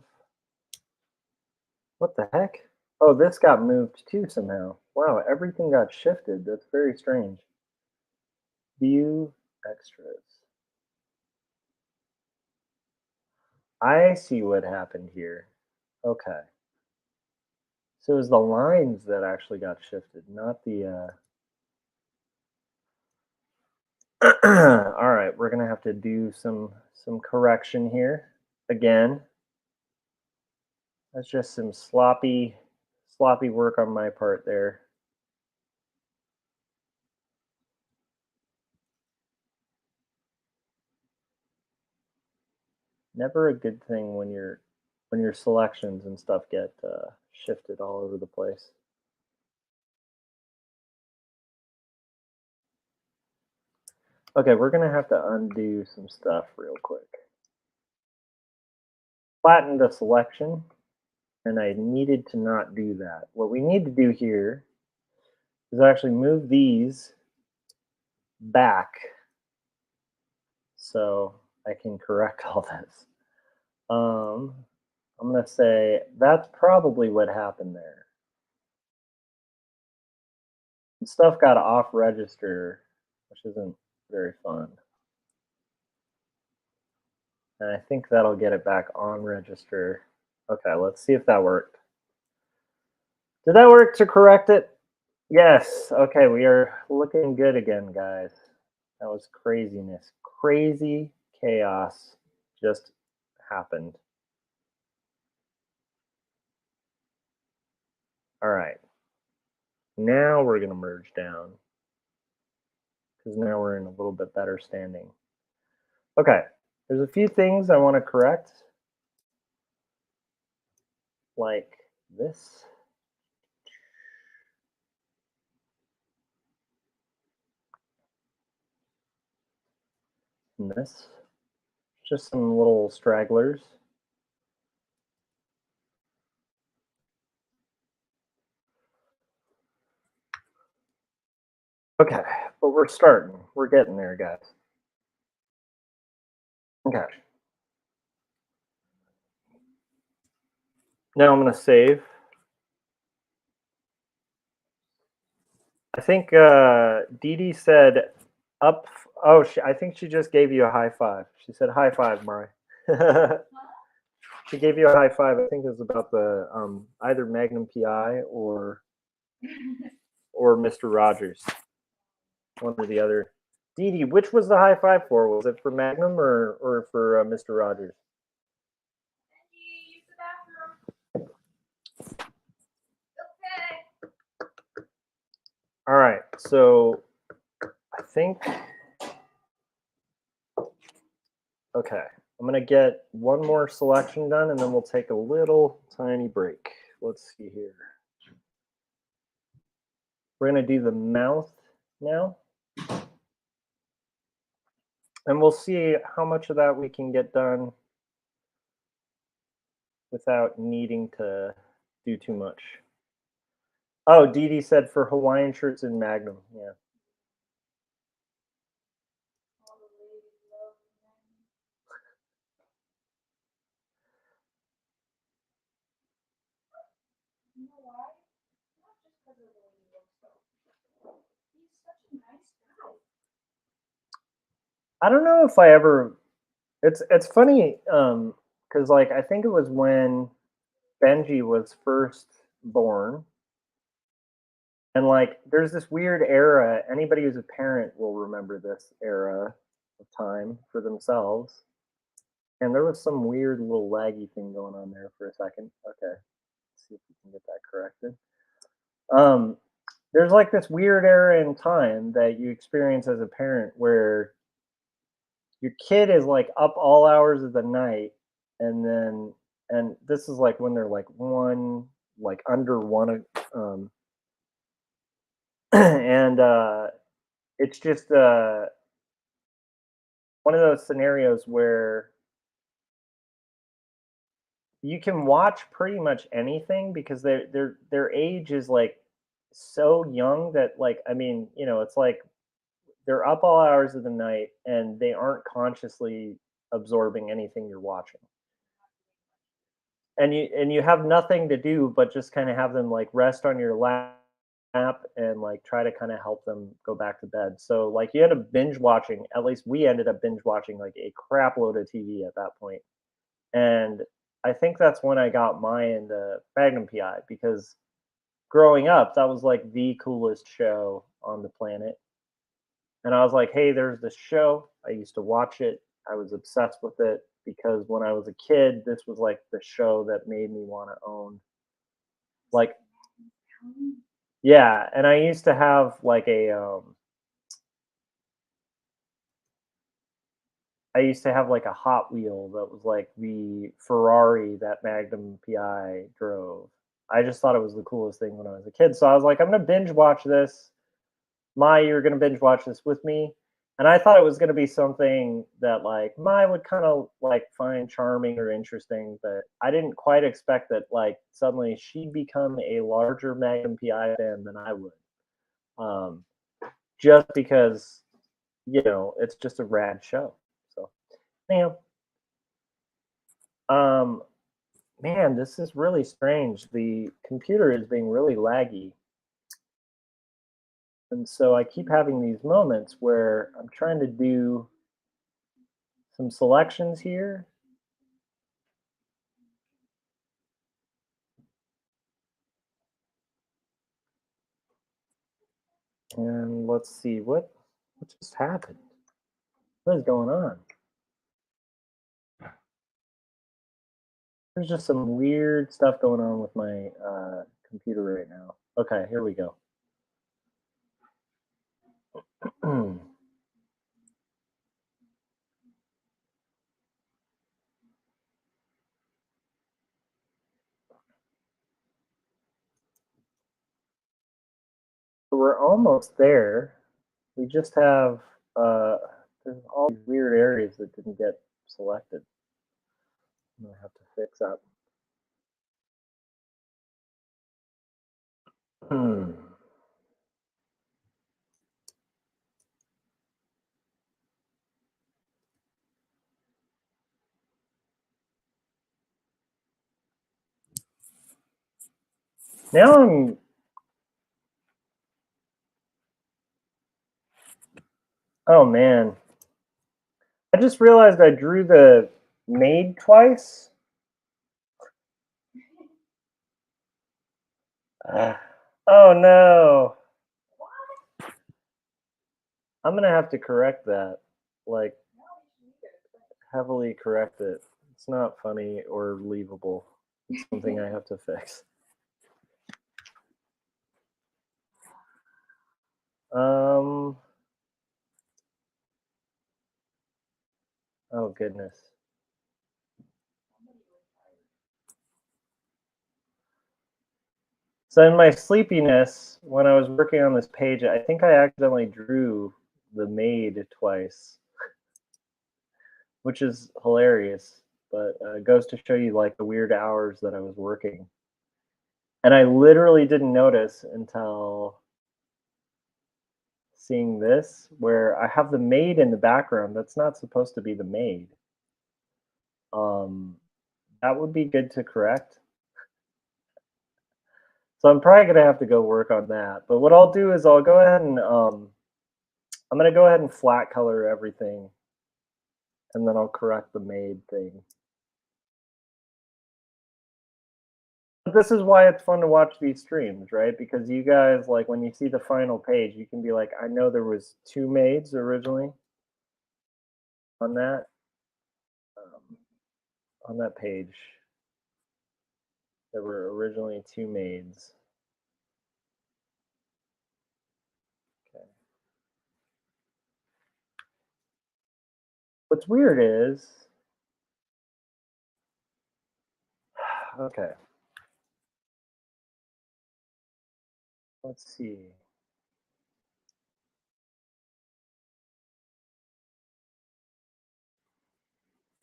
Speaker 1: what the heck? Oh, this got moved too somehow. Wow, everything got shifted. That's very strange. View extras. I see what happened here. Okay. So it was the lines that actually got shifted, not the all right, we're gonna have to do some correction here again. That's just some sloppy work on my part there. Never a good thing when your selections and stuff get shifted all over the place. Okay, we're gonna have to undo some stuff real quick. Flattened a selection, and I needed to not do that. What we need to do here is actually move these back so I can correct all this. I'm gonna say that's probably what happened there. Stuff got off register, which isn't very fun. And I think that'll get it back on register. Okay, let's see if that worked. Did that work to correct it? Yes. Okay, we are looking good again, guys. That was craziness. Crazy chaos just happened. All right. Now we're going to merge down because now we're in a little bit better standing. Okay. There's a few things I want to correct, like this. And this. Just some little stragglers. Okay, but we're starting. We're getting there, guys. Okay. Now I'm going to save. I think Dee Dee said up. Oh, I think she just gave you a high five. She said high five, Mari. She gave you a high five. I think it was about the either Magnum PI or Mr. Rogers, one or the other. Dee Dee, which was the high five for? Was it for Magnum or for Mr. Rogers?
Speaker 2: Use the bathroom. Okay.
Speaker 1: All right, so I think. Okay, I'm gonna get one more selection done, and then we'll take a little tiny break. Let's see here. We're gonna do the mouth now. And we'll see how much of that we can get done without needing to do too much. Oh, Dee Dee said for Hawaiian shirts in Magnum. Yeah.
Speaker 2: All the ladies love them. You know why? Not just because of the way he looks, though. He's such a nice guy.
Speaker 1: I don't know if I ever. It's funny because like I think it was when Benji was first born, and like there's this weird era. Anybody who's a parent will remember this era of time for themselves. And there was some weird little laggy thing going on there for a second. Okay, let's see if we can get that corrected. There's like this weird era in time that you experience as a parent where your kid is like up all hours of the night, and this is like when they're like one, like under one, and it's just one of those scenarios where you can watch pretty much anything because their age is like so young that like I mean it's like they're up all hours of the night and they aren't consciously absorbing anything you're watching, and you have nothing to do but just kind of have them like rest on your lap and like try to kind of help them go back to bed. So like you had a binge watching, at least we ended up binge watching like a crap load of TV at that point. And I think that's when I got my into Magnum PI because growing up, that was like the coolest show on the planet. And I was like, hey, there's this show. I used to watch it. I was obsessed with it because when I was a kid, this was like the show that made me want to own. Like, yeah. And I used to have like I used to have like a Hot Wheel that was like the Ferrari that Magnum PI drove. I just thought it was the coolest thing when I was a kid. So I was like, I'm gonna binge watch this. Mai, you're gonna binge watch this with me. And I thought it was gonna be something that like Mai would kind of like find charming or interesting, but I didn't quite expect that like suddenly she'd become a larger Magnum PI fan than I would. Um, just because it's just a rad show. So anyhow, um, man, this is really strange. The computer is being really laggy. And so I keep having these moments where I'm trying to do some selections here. And let's see what just happened. What is going on? There's just some weird stuff going on with my computer right now. Okay, here we go. We're almost there. We just have there's all these weird areas that didn't get selected. I'm gonna have to fix that. Now I'm. Oh man. I just realized I drew the maid twice. Oh no. I'm gonna have to correct that. Like, heavily correct it. It's not funny or believable. It's something I have to fix. Oh goodness. So in my sleepiness, when I was working on this page, I think I accidentally drew the maid twice, which is hilarious, but it goes to show you like the weird hours that I was working. And I literally didn't notice until seeing this, where I have the maid in the background. That's not supposed to be the maid. That would be good to correct. So I'm probably gonna have to go work on that. But what I'll do is I'll go ahead and I'm gonna go ahead and flat color everything, and then I'll correct the maid thing. But this is why it's fun to watch these streams, right? Because you guys, like, when you see the final page, you can be like, I know there was 2 maids originally on that page. There were originally 2 maids. Okay. What's weird is, okay. Let's see.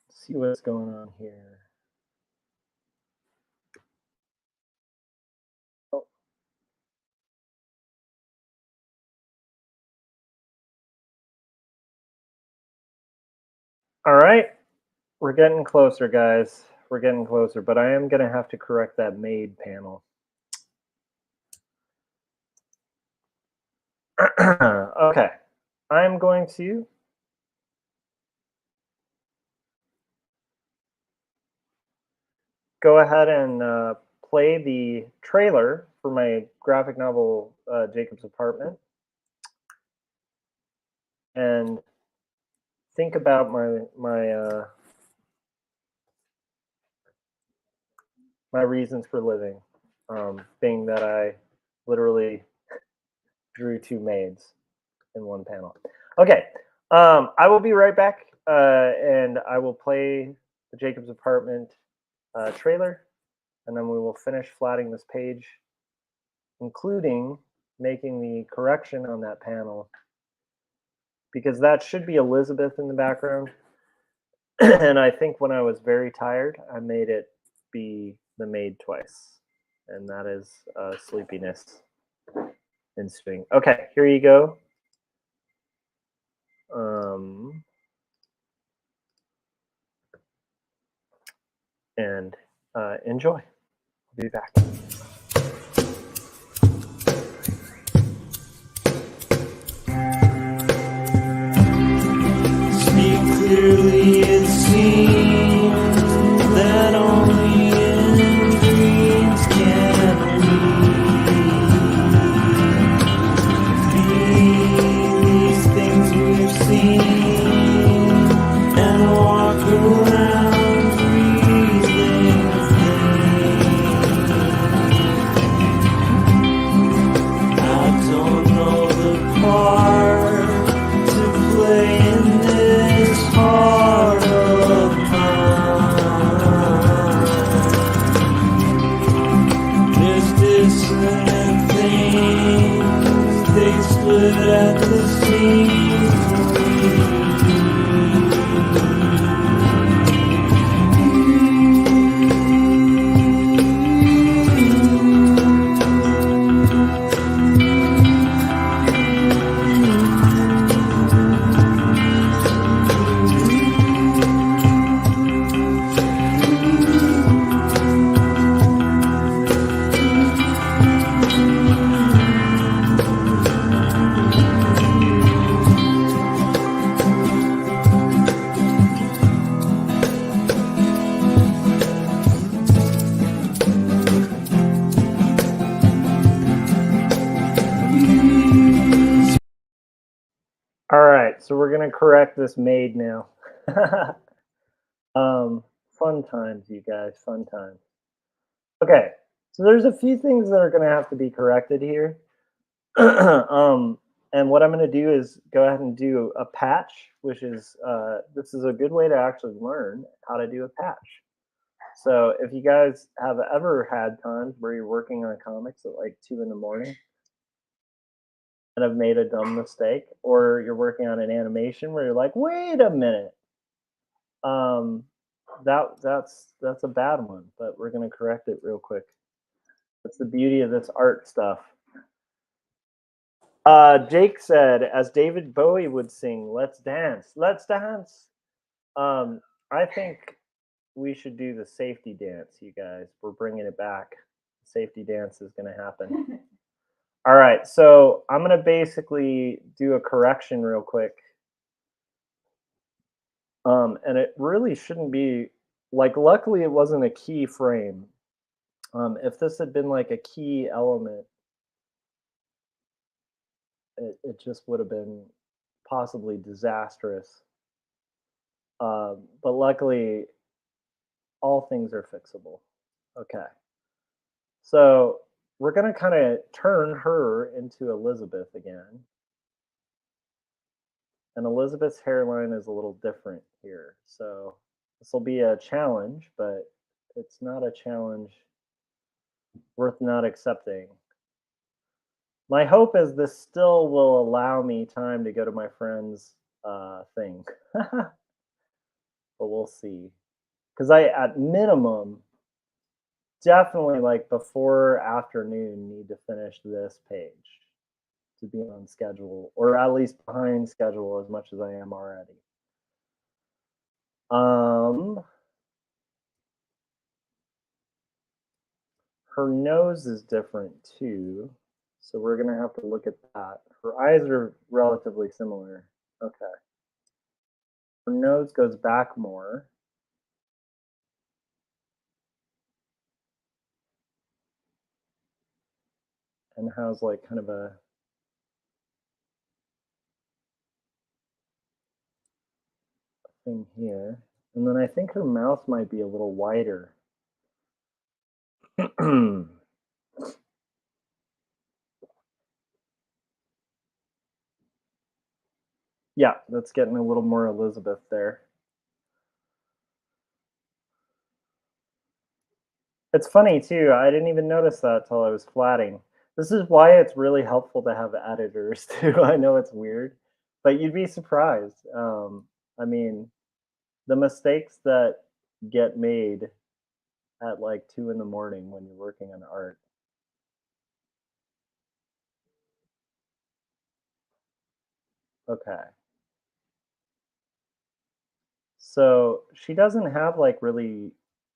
Speaker 1: Let's see what's going on here. Oh. All right, we're getting closer, guys. We're getting closer, but I am gonna have to correct that maid panel. Okay, I'm going to go ahead and play the trailer for my graphic novel, Jacob's Apartment, and think about my reasons for living, being that I literally drew 2 maids in one panel. Okay, I will be right back, and I will play the Jacob's Apartment trailer, and then we will finish flatting this page, including making the correction on that panel, because that should be Elizabeth in the background. And I think when I was very tired, I made it be the maid twice, and that is sleepiness ensuing. Okay, here you go. And enjoy. I'll be back.
Speaker 3: Speak clearly, it seems that only in dreams can we be these things we've seen and walk around breathing
Speaker 1: All right, so we're gonna correct this maid now. Fun times, you guys, fun times. Okay, so there's a few things that are gonna have to be corrected here. And what I'm gonna do is go ahead and do a patch, which is this is a good way to actually learn how to do a patch. So if you guys have ever had times where you're working on comics at like 2 in the morning and have made a dumb mistake, or you're working on an animation where you're like, wait a minute, um, that's a bad one, but we're gonna correct it real quick. That's the beauty of this art stuff. Jake said, as David Bowie would sing, "Let's dance, let's dance." I think we should do the safety dance, you guys. We're bringing it back. Safety dance is gonna happen. All right, so I'm gonna basically do a correction real quick. And it really shouldn't be like. Luckily, it wasn't a key frame. If this had been like a key element, it just would have been possibly disastrous. But luckily, all things are fixable. Okay, so we're gonna kind of turn her into Elizabeth again. And Elizabeth's hairline is a little different here. So this will be a challenge, but it's not a challenge worth not accepting. My hope is this still will allow me time to go to my friend's thing. But we'll see. Because I, at minimum, definitely like before afternoon, need to finish this page to be on schedule, or at least behind schedule as much as I am already. Her nose is different too, so we're gonna have to look at that. Her eyes are relatively similar. Okay. Her nose goes back more. And has like kind of a thing here. And then I think her mouth might be a little wider. Yeah, that's getting a little more Elizabeth there. It's funny too. I didn't even notice that till I was flatting. This is why it's really helpful to have editors too. I know it's weird, but you'd be surprised. I mean, the mistakes that get made at like 2 in the morning when you're working on art. Okay. So she doesn't have like really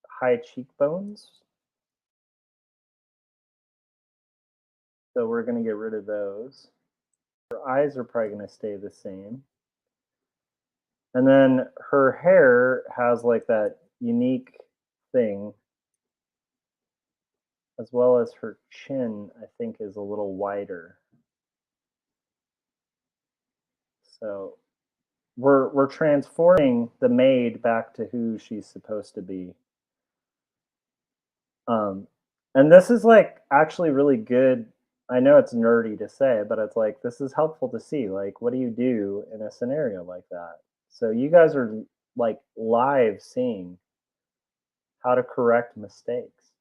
Speaker 1: high cheekbones. So we're going to get rid of those. Her eyes are probably going to stay the same. And then her hair has like that unique thing, as well as her chin, I think, is a little wider. So we're transforming the maid back to who she's supposed to be. And this is like actually really good. I know it's nerdy to say, but it's like this is helpful to see. Like, what do you do in a scenario like that? So you guys are like live seeing how to correct mistakes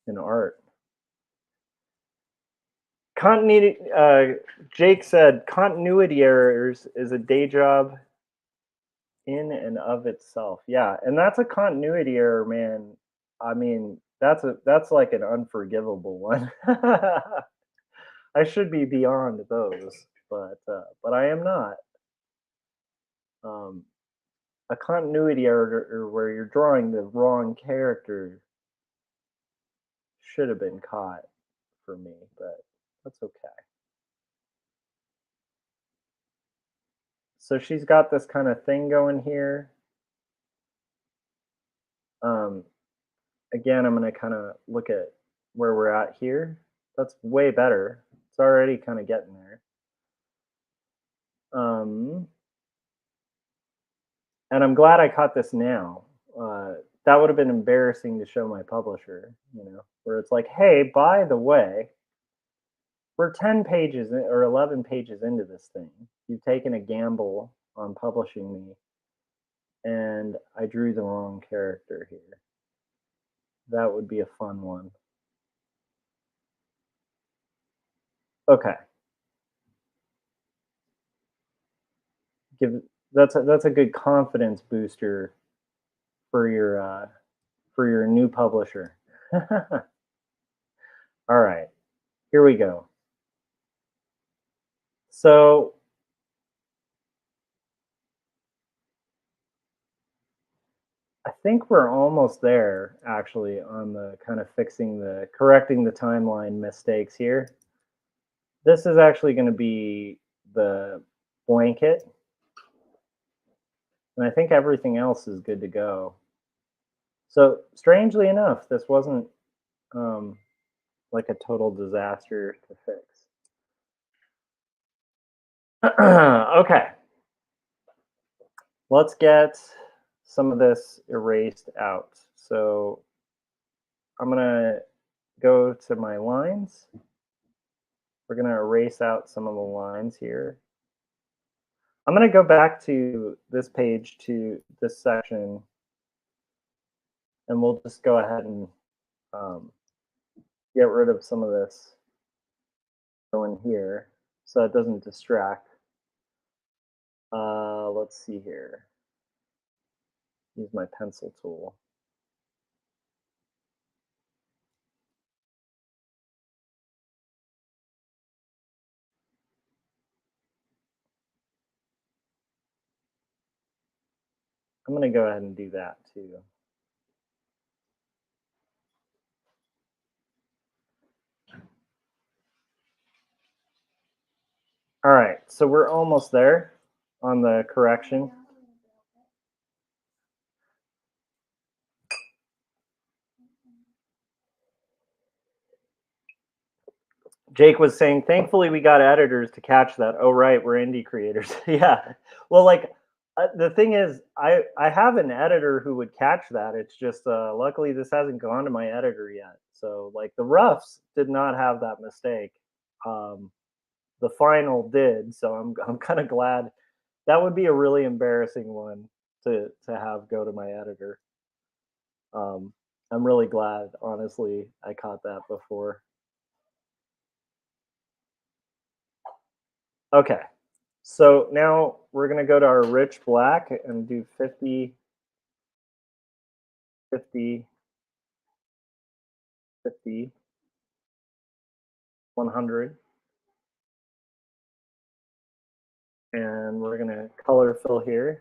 Speaker 1: in art. Continuity. Jake said continuity errors is a day job in and of itself. Yeah, and that's a continuity error, man. I mean, that's like an unforgivable one. I should be beyond those, but I am not. A continuity error where you're drawing the wrong character should have been caught for me, but that's okay. So she's got this kind of thing going here. Again, I'm going to kind of look at where we're at here. That's way better. It's already kind of getting there. And I'm glad I caught this now. That would have been embarrassing to show my publisher, where it's like, hey, by the way, we're 10 pages or 11 pages into this thing. You've taken a gamble on publishing me, and I drew the wrong character here. That would be a fun one. Okay. That's a good confidence booster for your new publisher. All right, here we go. So I think we're almost there, actually, on the kind of correcting the timeline mistakes here. This is actually going to be the blanket. And I think everything else is good to go. So strangely enough, this wasn't like a total disaster to fix. Okay. Let's get some of this erased out. So I'm going to go to my lines. We're going to erase out some of the lines here. I'm going to go back to this page, to this section, and we'll just go ahead and get rid of some of this going here so it doesn't distract. Let's see here. Use my pencil tool. I'm going to go ahead and do that too. All right, so we're almost there on the correction. Jake was saying, thankfully we got editors to catch that. Oh, right, we're indie creators. Yeah. Well, like, the thing is, I have an editor who would catch that. It's just, luckily this hasn't gone to my editor yet. So, like, the roughs did not have that mistake. The final did. So I'm kind of glad. That would be a really embarrassing one to have go to my editor. I'm really glad, honestly, I caught that before. Okay, so now we're going to go to our rich black and do 50, 50, 50, 100. And we're going to color fill here.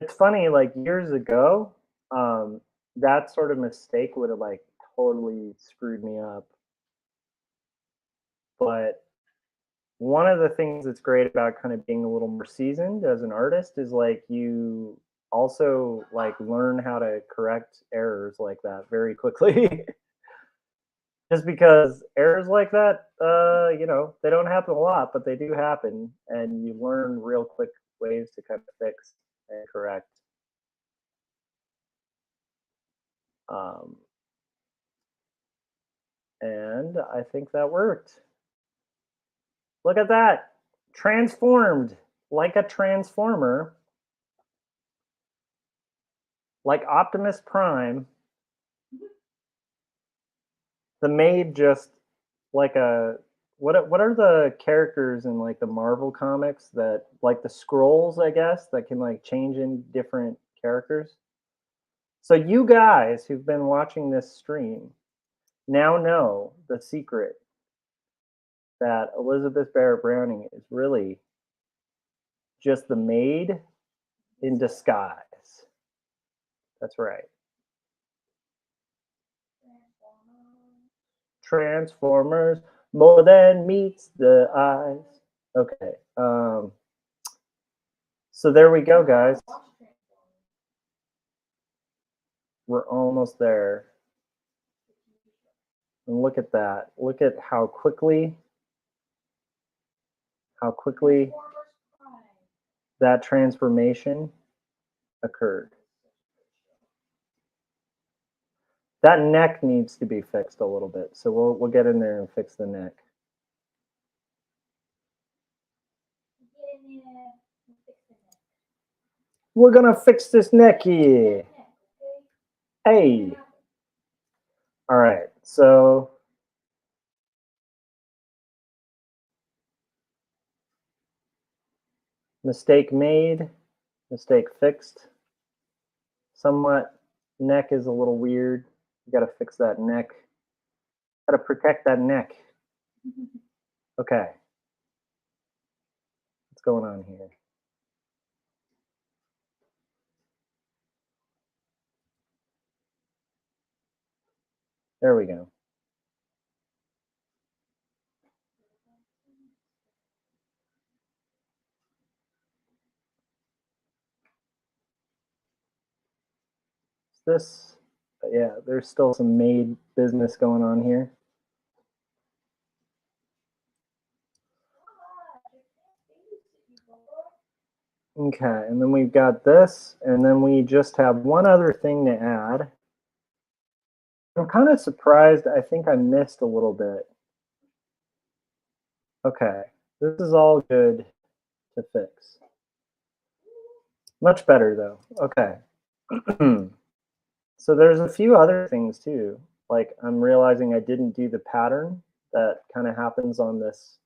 Speaker 1: It's funny, like years ago, that sort of mistake would have like totally screwed me up. But one of the things that's great about kind of being a little more seasoned as an artist is like you also like learn how to correct errors like that very quickly. Just because errors like that, they don't happen a lot, but they do happen, and you learn real quick ways to kind of fix and correct. And I think that worked. Look at that. Transformed like a transformer, like Optimus Prime. The Maid just like a what are the characters in like the Marvel comics that like the scrolls, I guess, that can like change in different characters? So you guys who've been watching this stream now know the secret that Elizabeth Barrett Browning is really just the Maid in disguise. That's right. Transformers, more than meets the eyes. Okay. So there we go, guys. We're almost there. And look at that. Look at how quickly how quickly that transformation occurred. That neck needs to be fixed a little bit, so we'll get in there and fix the neck. We're gonna fix this necky. Hey. All right, so mistake made, mistake fixed. Somewhat, neck is a little weird. You gotta fix that neck. Gotta protect that neck. Okay. What's going on here? There we go. This, yeah, there's still some maid business going on here. Okay, and then we've got this, and then we just have one other thing to add. I'm kind of surprised. I think I missed a little bit. Okay, this is all good to fix. Much better though. Okay. So there's a few other things too. Like I'm realizing I didn't do the pattern that kind of happens on this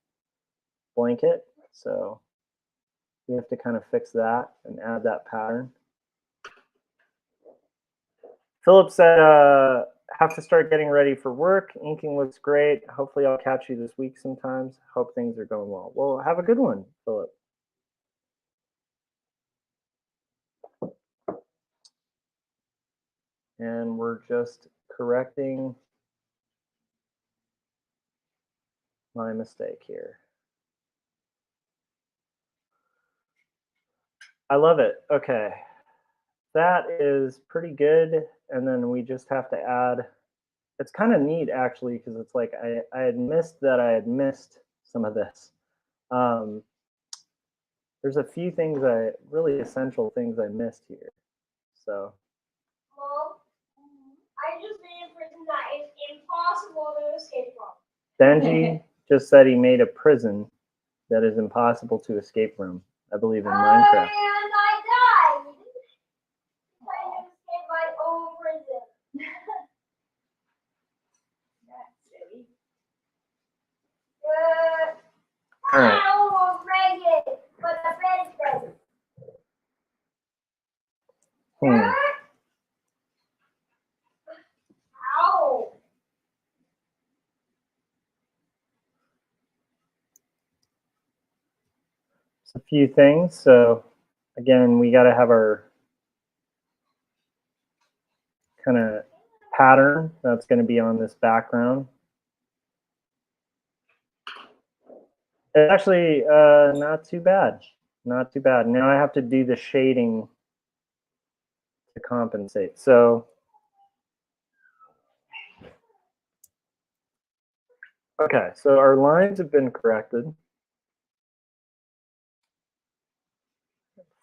Speaker 1: blanket. So we have to kind of fix that and add that pattern. Philip said, have to start getting ready for work. Inking looks great. Hopefully I'll catch you this week sometimes. Hope things are going well. Well, have a good one, Philip. And we're just correcting my mistake here. I love it. Okay. That is pretty good. And then we just have to add, it's kind of neat actually, because it's like I had missed that I had missed some of this. There's a few things really essential things I missed here. So.
Speaker 2: Mom, I just made a prison that is impossible to escape from.
Speaker 1: Benji just said he made a prison that is impossible to escape from. I believe in Minecraft.
Speaker 2: And I died. Trying to escape my own prison. That's silly.
Speaker 1: All right.
Speaker 2: I almost made it, but the bed is dead. Ow.
Speaker 1: A few things. So again, we got to have our kind of pattern that's going to be on this background. It's actually not too bad. Not too bad. Now I have to do the shading to compensate. So okay, so our lines have been corrected.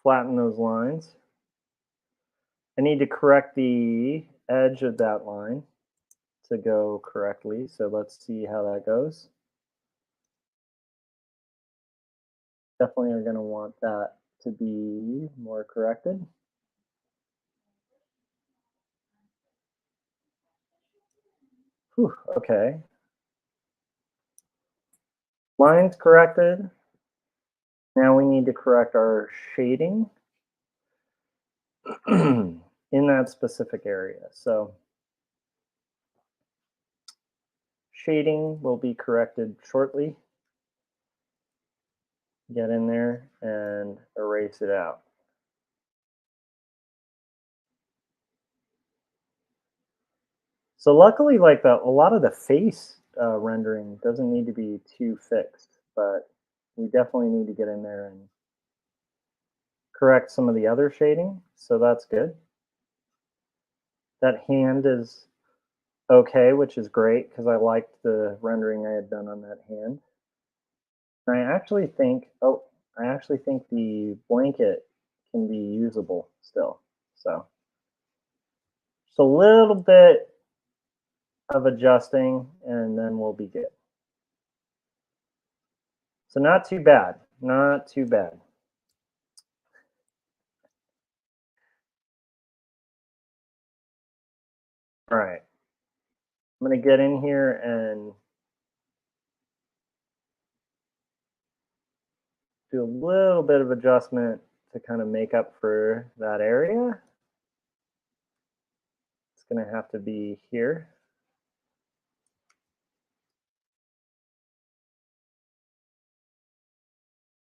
Speaker 1: Flatten those lines. I need to correct the edge of that line to go correctly. So let's see how that goes. Definitely are going to want that to be more corrected. Whew, okay. Lines corrected. Now we need to correct our shading in that specific area. So shading will be corrected shortly. Get in there and erase it out. So luckily, like a lot of the face rendering doesn't need to be too fixed, but we definitely need to get in there and correct some of the other shading. So that's good. That hand is okay, which is great because I liked the rendering I had done on that hand. I actually think, the blanket can be usable still. So just a little bit of adjusting and then we'll be good. So not too bad, not too bad. All right, I'm gonna get in here and do a little bit of adjustment to kind of make up for that area. It's gonna have to be here.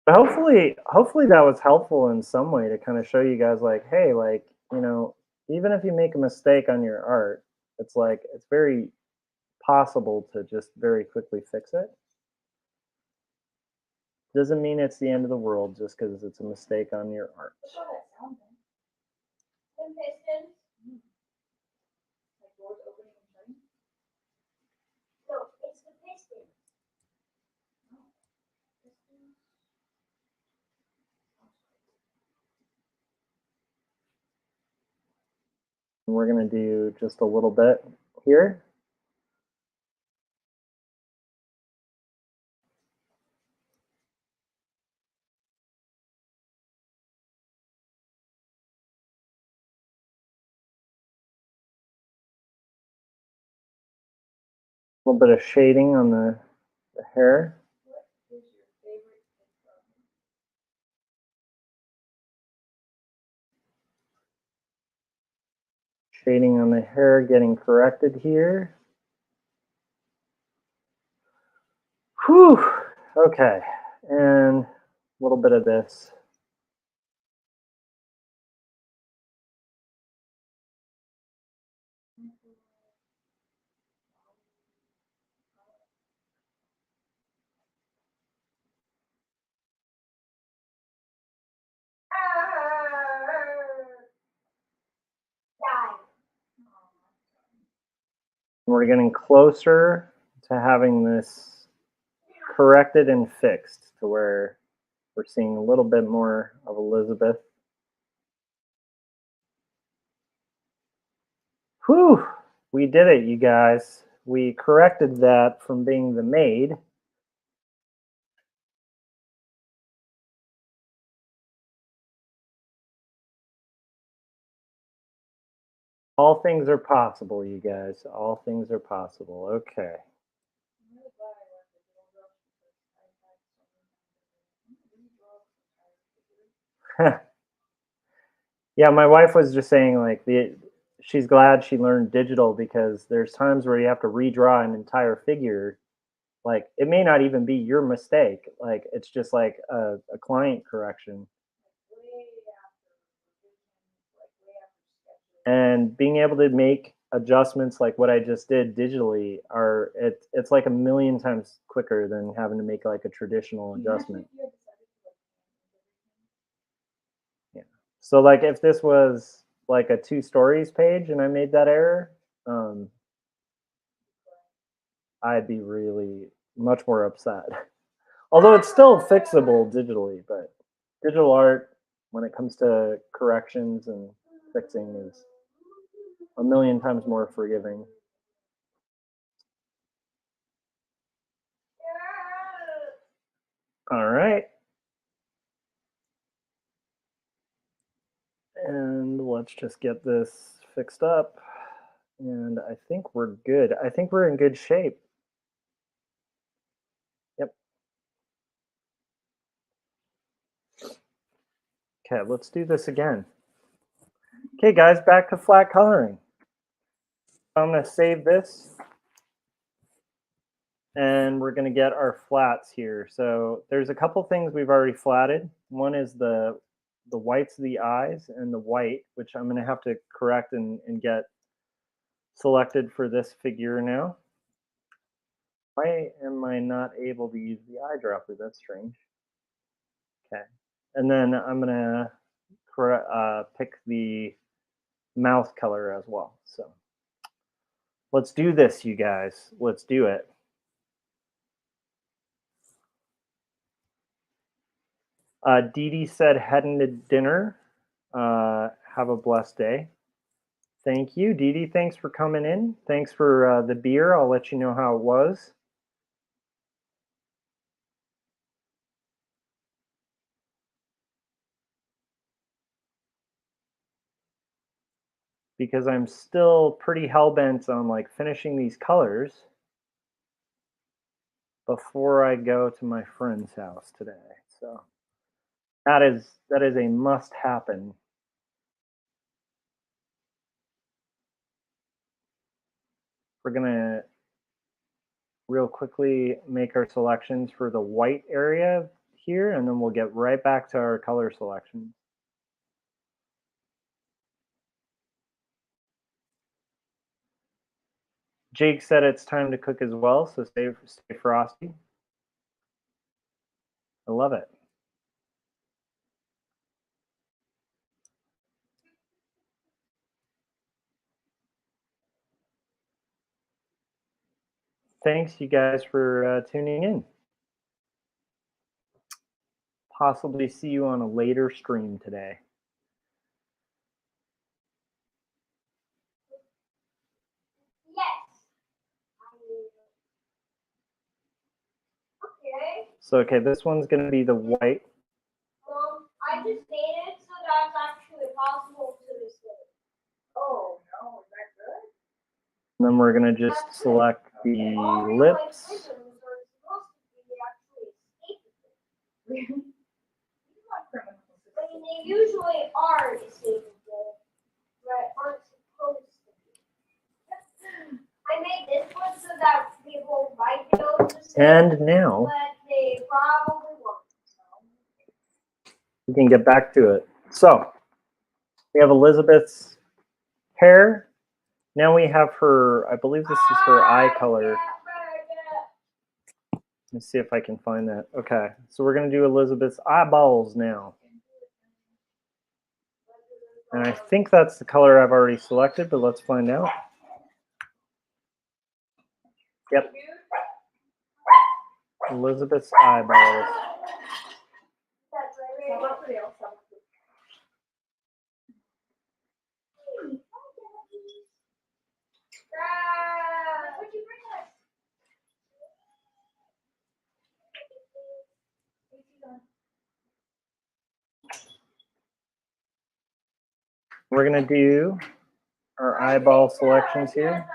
Speaker 1: But hopefully that was helpful in some way to kind of show you guys like, hey, like, you know, even if you make a mistake on your art, it's like it's very possible to just very quickly fix it. Doesn't mean it's the end of the world just because it's a mistake on your art.
Speaker 2: What's all that sound then? Them pistons? Like doors opening and shutting? No, it's the pistons. No. Pistons.
Speaker 1: And we're gonna do just a little bit here. A little bit of shading on the hair.
Speaker 2: What is your favorite pistol?
Speaker 1: Shading on the hair getting corrected here. Whew. Okay, and a little bit of this. We're getting closer to having this corrected and fixed to where we're seeing a little bit more of Elizabeth. Whew, we did it, you guys. We corrected that from being the maid. All things are possible, you guys. All things are possible. Okay.
Speaker 2: I'm really glad I learned the digital brush because I've had so many times that I'm redraw figures.
Speaker 1: Yeah, my wife was just saying like she's glad she learned digital because there's times where you have to redraw an entire figure. Like it may not even be your mistake. Like it's just like a client correction.
Speaker 2: Way after revisions, like way after sketches.
Speaker 1: And being able to make adjustments like what I just did digitally it's like a million times quicker than having to make like a traditional adjustment. Yeah. So like if this was like a 2 stories page and I made that error, I'd be really much more upset. Although it's still fixable digitally, but digital art, when it comes to corrections and fixing, is a million times more forgiving. All right. And let's just get this fixed up. And I think we're good. I think we're in good shape. Yep. Okay, let's do this again. Okay, guys, back to flat coloring. I'm going to save this. And we're going to get our flats here. So there's a couple things we've already flatted. One is the whites of the eyes and the white, which I'm going to have to correct and get selected for this figure now. Why am I not able to use the eyedropper? That's strange. Okay. And then I'm going to pick the mouth color as well. So let's do this, you guys. Let's do it. Dee Dee said heading to dinner. Have a blessed day. Thank you, Dee Dee. Thanks for coming in. Thanks for the beer. I'll let you know how it was. Because I'm still pretty hell-bent on like finishing these colors before I go to my friend's house today. So that is a must happen. We're gonna real quickly make our selections for the white area here, and then we'll get right back to our color selection. Jake said it's time to cook as well, so stay frosty. I love it. Thanks, you guys, for tuning in. Possibly see you on a later stream today.
Speaker 2: Yes. Okay.
Speaker 1: So, okay, this one's going to be the white.
Speaker 2: I just made it so that it's actually possible to this day. Oh, no, is that good?
Speaker 1: And then we're going to just select the lips.
Speaker 2: I mean, they usually are escapable, but aren't supposed to be. I made this one so that people might be able to see,
Speaker 1: And now
Speaker 2: but they probably won't.
Speaker 1: we can get back to it. So we have Elizabeth's hair. Now we have her, I believe this is her eye color. Let's see if I can find that. Okay, so we're going to do Elizabeth's eyeballs now. And I think that's the color I've already selected, but let's find out. Yep. Elizabeth's eyeballs. We're going to do our eyeball selections here.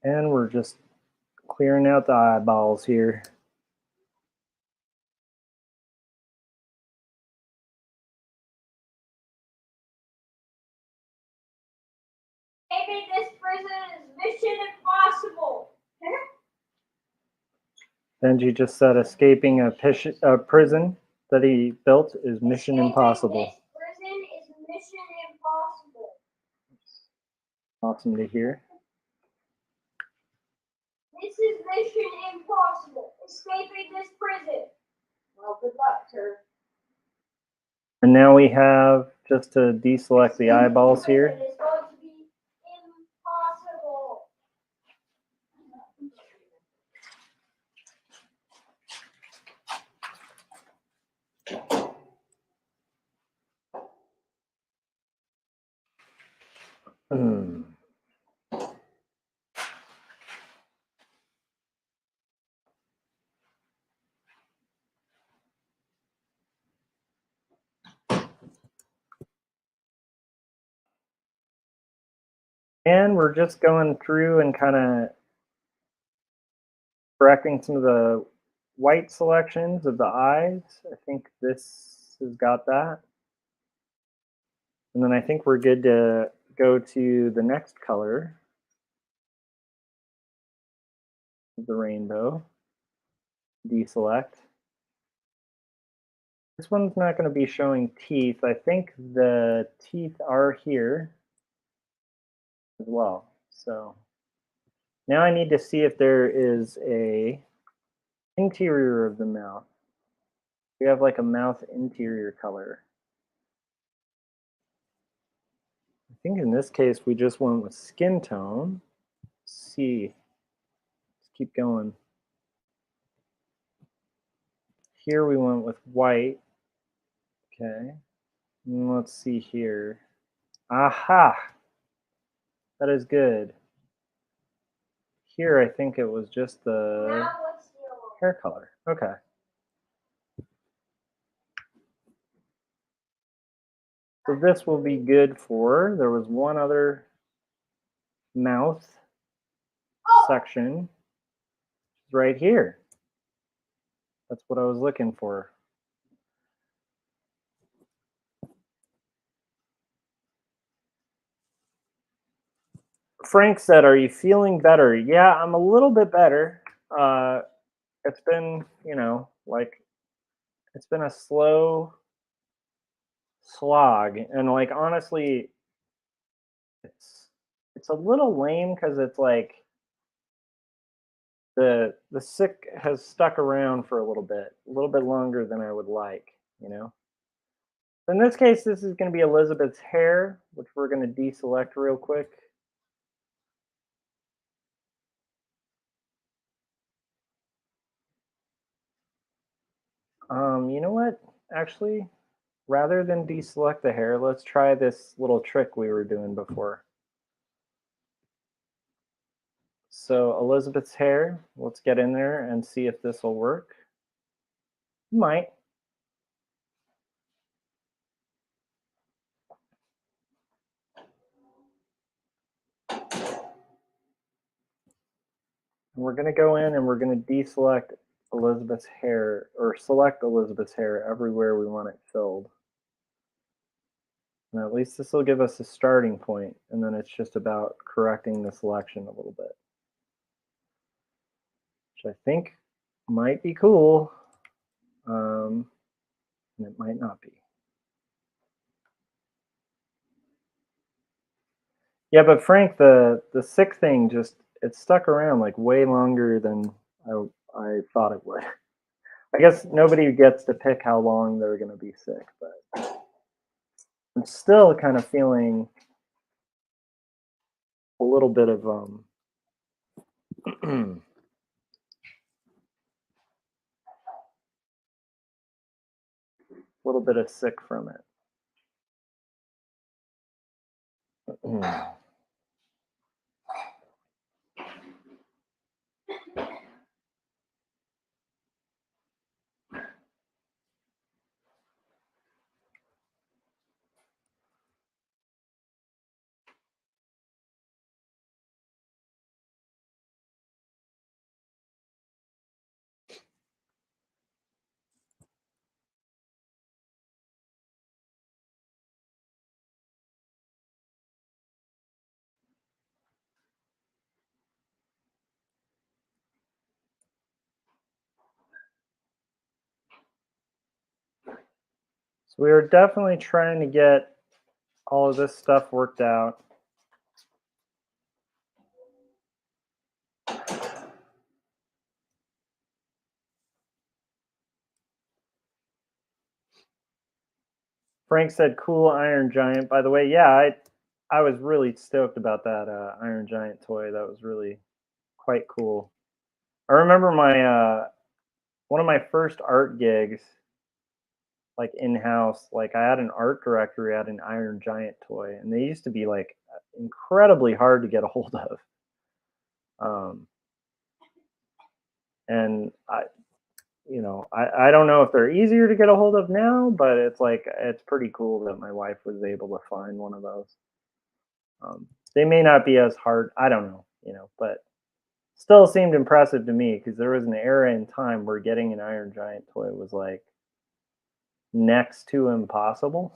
Speaker 1: And we're just clearing out the eyeballs here.
Speaker 2: Maybe this prison is Mission Impossible.
Speaker 1: Benji just said escaping a prison that he built is Mission Impossible.
Speaker 2: This prison is Mission Impossible.
Speaker 1: Awesome to hear.
Speaker 2: This is Mission Impossible. Escaping this prison. Well, good luck, sir.
Speaker 1: And now we have, just to deselect the eyeballs here.
Speaker 2: It's going to be impossible.
Speaker 1: And we're just going through and kind of correcting some of the white selections of the eyes. I think this has got that. And then I think we're good to go to the next color. of the rainbow. Deselect. This one's not going to be showing teeth. I think the teeth are here as well. So now I need to see if there is a interior of the mouth. We have like a mouth interior color. I think in this case we just went with skin tone. Let's see. Let's keep going. Here we went with white. Okay. And let's see here. Aha! That is good. Here I think it was just the
Speaker 2: Now what's yellow?
Speaker 1: hair color. Okay. So this will be good for, there was one other mouth section right here. That's what I was looking for. Frank said, are you feeling better? Yeah, I'm a little bit better. It's been, you know, like, it's been a slow slog. And like, honestly, it's a little lame because it's like the sick has stuck around for a little bit longer than I would like, you know. In this case, this is going to be Elizabeth's hair, which we're going to deselect real quick. You know what? Actually, rather than deselect the hair, let's try this little trick we were doing before. So Elizabeth's hair, let's get in there and see if this will work. It might. And we're going to go in and we're going to deselect Elizabeth's hair, or select Elizabeth's hair everywhere we want it filled. And at least this will give us a starting point, and then it's just about correcting the selection a little bit, which I think might be cool, and it might not be. Yeah, but Frank, the sick thing just, it stuck around like way longer than I thought it would. I guess nobody gets to pick how long they're going to be sick, but I'm still kind of feeling a little bit of a little bit of sick from it. So we are definitely trying to get all of this stuff worked out. Frank said, cool Iron Giant. By the way, yeah, I was really stoked about that Iron Giant toy. That was really quite cool. I remember my one of my first art gigs, like in-house, like I had an art director who had an Iron Giant toy, and they used to be like incredibly hard to get a hold of. And I don't know if they're easier to get a hold of now, but it's like, it's pretty cool that my wife was able to find one of those. They may not be as hard, I don't know, but still seemed impressive to me, because there was an era in time where getting an Iron Giant toy was like next to impossible.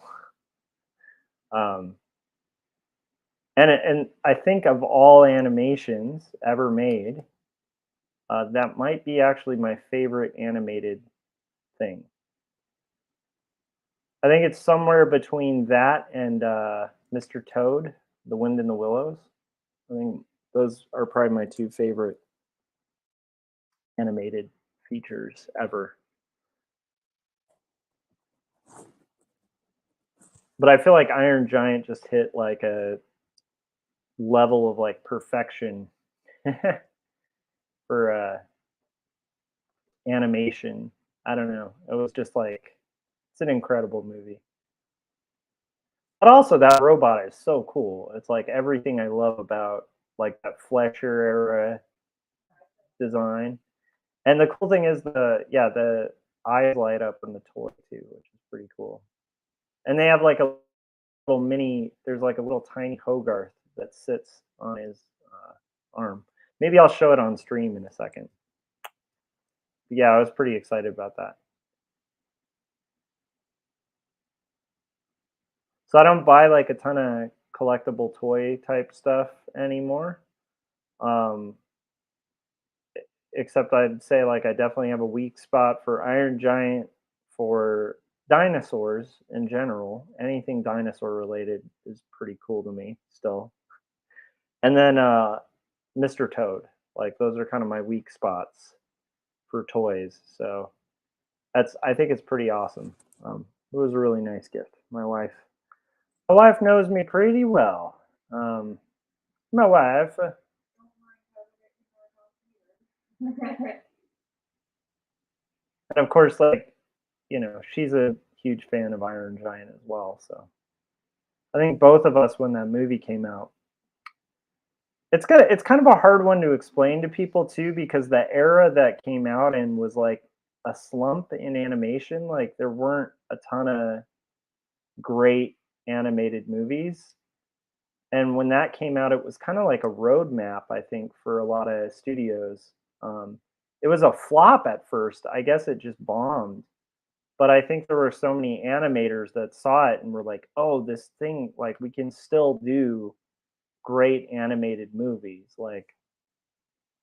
Speaker 1: And I think of all animations ever made, That might be actually my favorite animated thing. I think it's somewhere between that and Mr. Toad, The Wind in the Willows. I think those are probably my two favorite animated features ever. But I feel like Iron Giant just hit like a level of like perfection for animation. I don't know. It was just like it's an incredible movie. But also that robot is so cool. It's like everything I love about like that Fletcher era design. And the cool thing is the eyes light up in the toy too, which is pretty cool. And they have like a little mini. There's like a little tiny Hogarth that sits on his arm. Maybe I'll show it on stream in a second. But yeah, I was pretty excited about that. So I don't buy like a ton of collectible toy type stuff anymore. Um, except I'd say like I definitely have a weak spot for Iron Giant, for dinosaurs in general. Anything dinosaur related is pretty cool to me still. And then Mr. Toad. Like those are kind of my weak spots for toys. So I think it's pretty awesome. It was a really nice gift. My wife knows me pretty well. My wife. And of course, like, she's a huge fan of Iron Giant as well. So I think both of us, when that movie came out, it's kind of a hard one to explain to people too, because the era that came out in was like a slump in animation. Like there weren't a ton of great animated movies. And when that came out, it was kind of like a roadmap, I think, for a lot of studios. It was a flop at first. I guess it just bombed. But I think there were so many animators that saw it and were like, "Oh, this thing, like we can still do great animated movies." Like,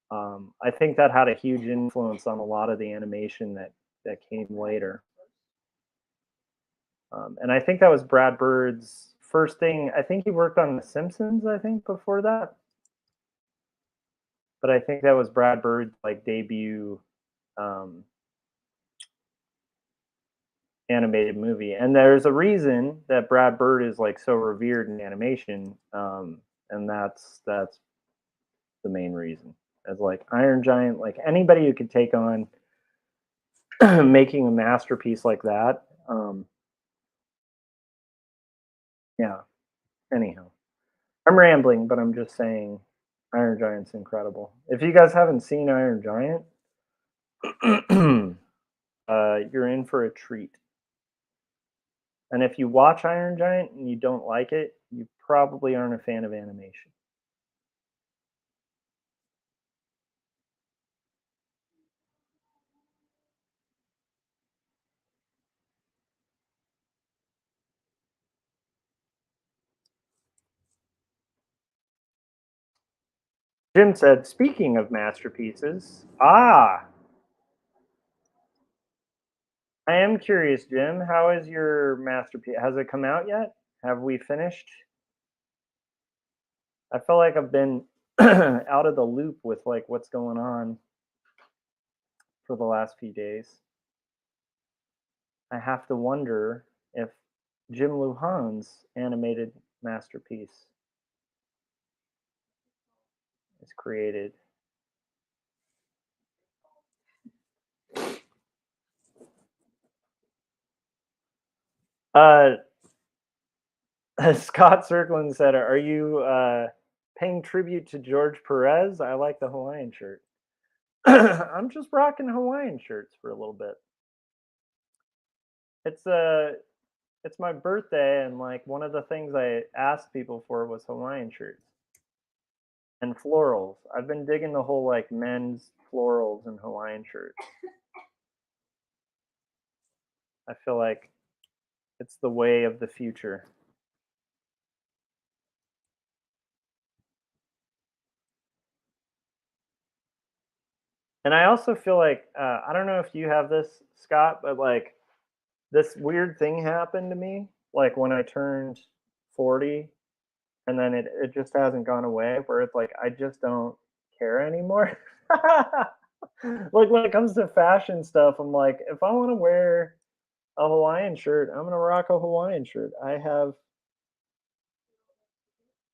Speaker 1: I think that had a huge influence on a lot of the animation that came later. And I think that was Brad Bird's first thing. I think he worked on The Simpsons, I think, before that. But I think that was Brad Bird's like debut um, animated movie. And there's a reason that Brad Bird is like so revered in animation, and that's the main reason. As like Iron Giant, like anybody who could take on making a masterpiece like that. Yeah. Anyhow, I'm rambling, but I'm just saying Iron Giant's incredible. If you guys haven't seen Iron Giant, you're in for a treat. And if you watch Iron Giant and you don't like it, you probably aren't a fan of animation. Jim said, speaking of masterpieces, I am curious, Jim, how is your masterpiece? Has it come out yet? Have we finished? I feel like I've been out of the loop with like what's going on for the last few days. I have to wonder if Jim Luhan's animated masterpiece is created. Uh, Scott Circlin said, "Are you paying tribute to George Perez? I like the Hawaiian shirt." I'm just rocking Hawaiian shirts for a little bit. It's my birthday, and like one of the things I asked people for was Hawaiian shirts and florals. I've been digging the whole like men's florals and Hawaiian shirts. I feel like it's the way of the future. And I also feel like I don't know if you have this, Scott, but like this weird thing happened to me, like when I turned 40, and then it just hasn't gone away. Where it's like I just don't care anymore. Like when it comes to fashion stuff, I'm like, if I want to wear a Hawaiian shirt, I'm gonna rock a Hawaiian shirt.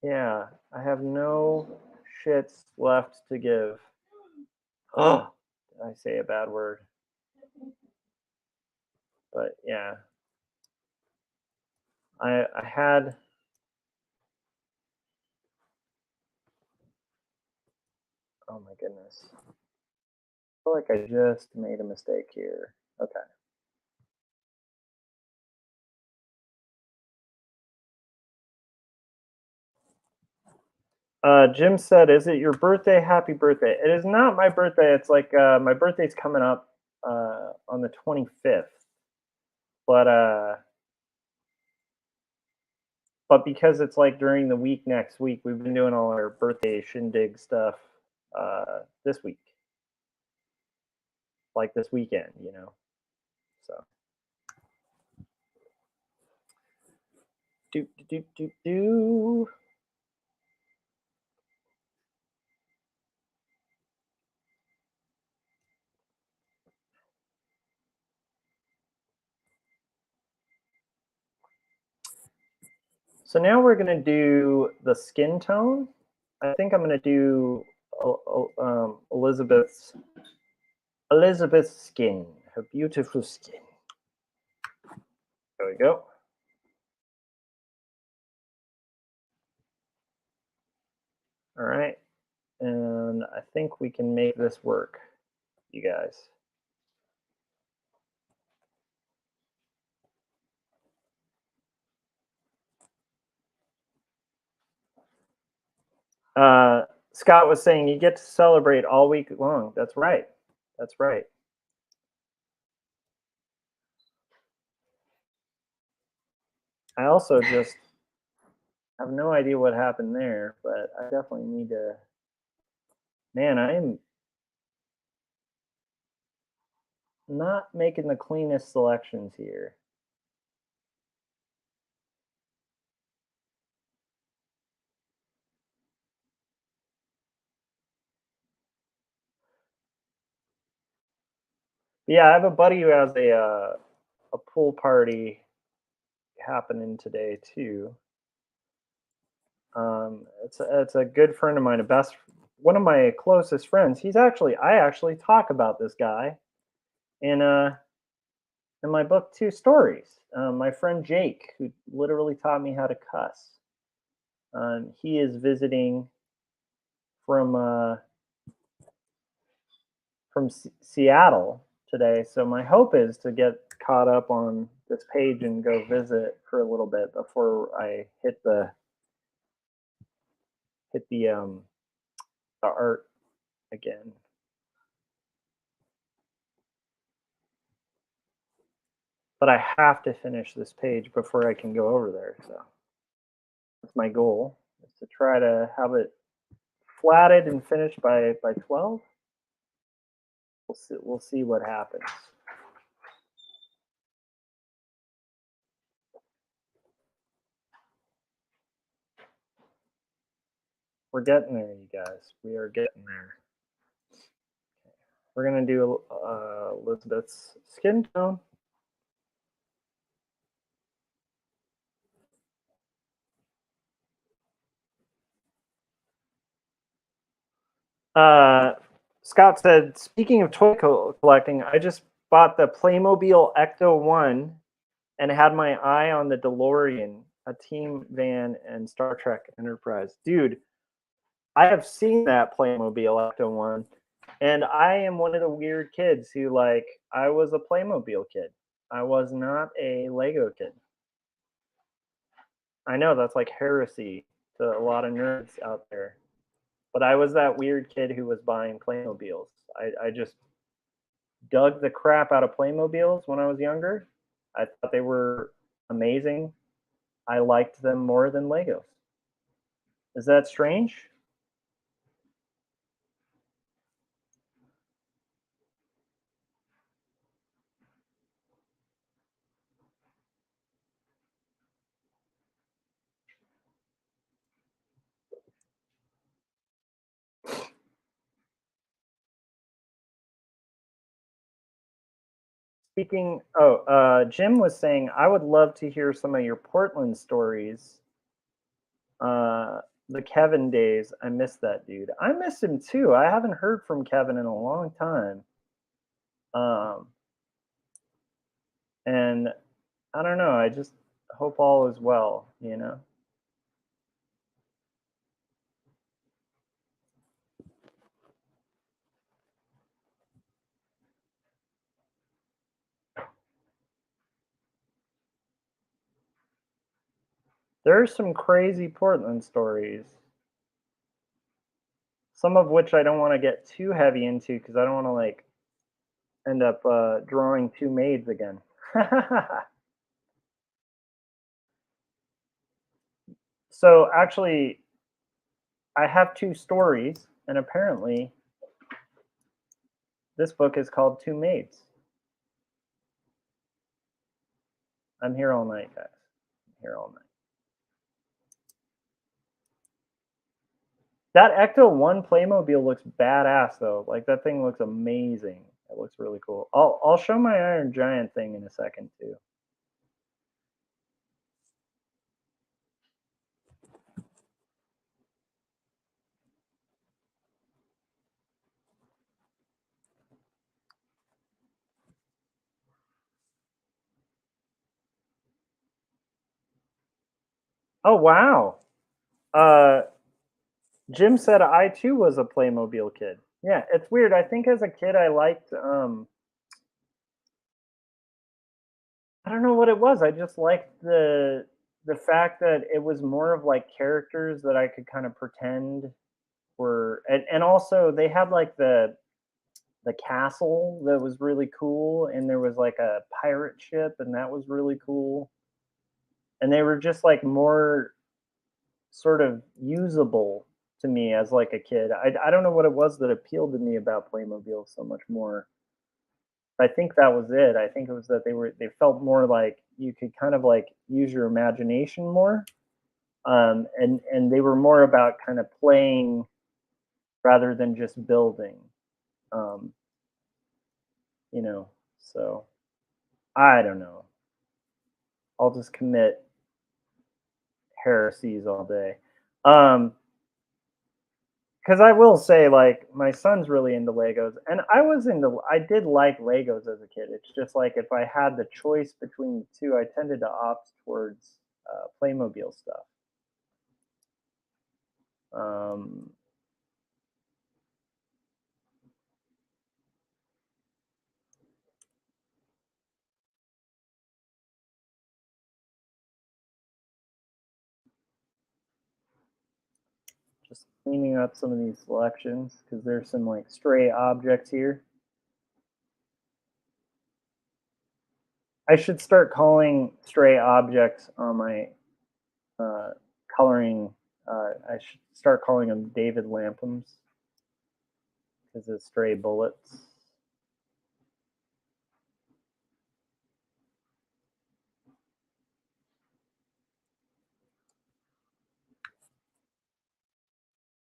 Speaker 1: Yeah, I have no shits left to give. Oh, did I say a bad word? But yeah, I had. Oh my goodness. I feel like I just made a mistake here. Okay. Jim said, "Is it your birthday? Happy birthday!" It is not my birthday. It's like my birthday's coming up on the 25th, but because it's like during the week next week, we've been doing all our birthday shindig stuff this week, like this weekend, you know. So do do do do. So now we're gonna do the skin tone. I think I'm gonna do Elizabeth's skin, her beautiful skin. There we go. All right, and I think we can make this work, you guys. Scott was saying you get to celebrate all week long. That's right. That's right. I also just have no idea what happened there, but I definitely need to. Man, I am not making the cleanest selections here. Yeah, I have a buddy who has a pool party happening today too. It's a good friend of mine, one of my closest friends. I actually talk about this guy in my book Two Stories. My friend Jake, who literally taught me how to cuss. He is visiting from Seattle today, so my hope is to get caught up on this page and go visit for a little bit before I hit the art again. But I have to finish this page before I can go over there. So that's my goal, is to try to have it flatted and finished by 12. We'll see what happens. We're getting there, you guys. We are getting there. We're gonna do Elizabeth's skin tone. Scott said, speaking of toy collecting, I just bought the Playmobil Ecto 1 and had my eye on the DeLorean, a team van, and Star Trek Enterprise. Dude, I have seen that Playmobil Ecto 1, and I am one of the weird kids who, like, I was a Playmobil kid. I was not a Lego kid. I know that's like heresy to a lot of nerds out there. But I was that weird kid who was buying Playmobiles. I just dug the crap out of Playmobiles when I was younger. I thought they were amazing. I liked them more than Legos. Is that strange? Speaking, Jim was saying, I would love to hear some of your Portland stories. The Kevin days, I miss that dude. I miss him too. I haven't heard from Kevin in a long time. And I don't know. I just hope all is well, you know? There's some crazy Portland stories. Some of which I don't want to get too heavy into because I don't want to like end up drawing two maids again. So actually, I have two stories, and apparently, this book is called Two Maids. I'm here all night, guys. I'm here all night. That Ecto 1 Playmobil looks badass though. Like that thing looks amazing. It looks really cool. I'll show my Iron Giant thing in a second too. Oh wow. Jim said I too was a Playmobil kid. Yeah, it's weird. I think as a kid I liked I don't know what it was. I just liked the fact that it was more of like characters that I could kind of pretend were, and also they had like the castle that was really cool, and there was like a pirate ship and that was really cool. And they were just like more sort of usable to me as like a kid. I don't know what it was that appealed to me about Playmobil so much more. I think that was it. I think it was that they felt more like you could kind of like use your imagination more, and they were more about kind of playing rather than just building, um, you know. So I don't know. I'll just commit heresies all day. Because I will say, like, my son's really into Legos, and I did like Legos as a kid. It's just like if I had the choice between the two, I tended to opt towards Playmobil stuff. Um, just cleaning up some of these selections because there's some like stray objects here. I should start calling stray objects on my coloring. I should start calling them David Lampums because of stray bullets.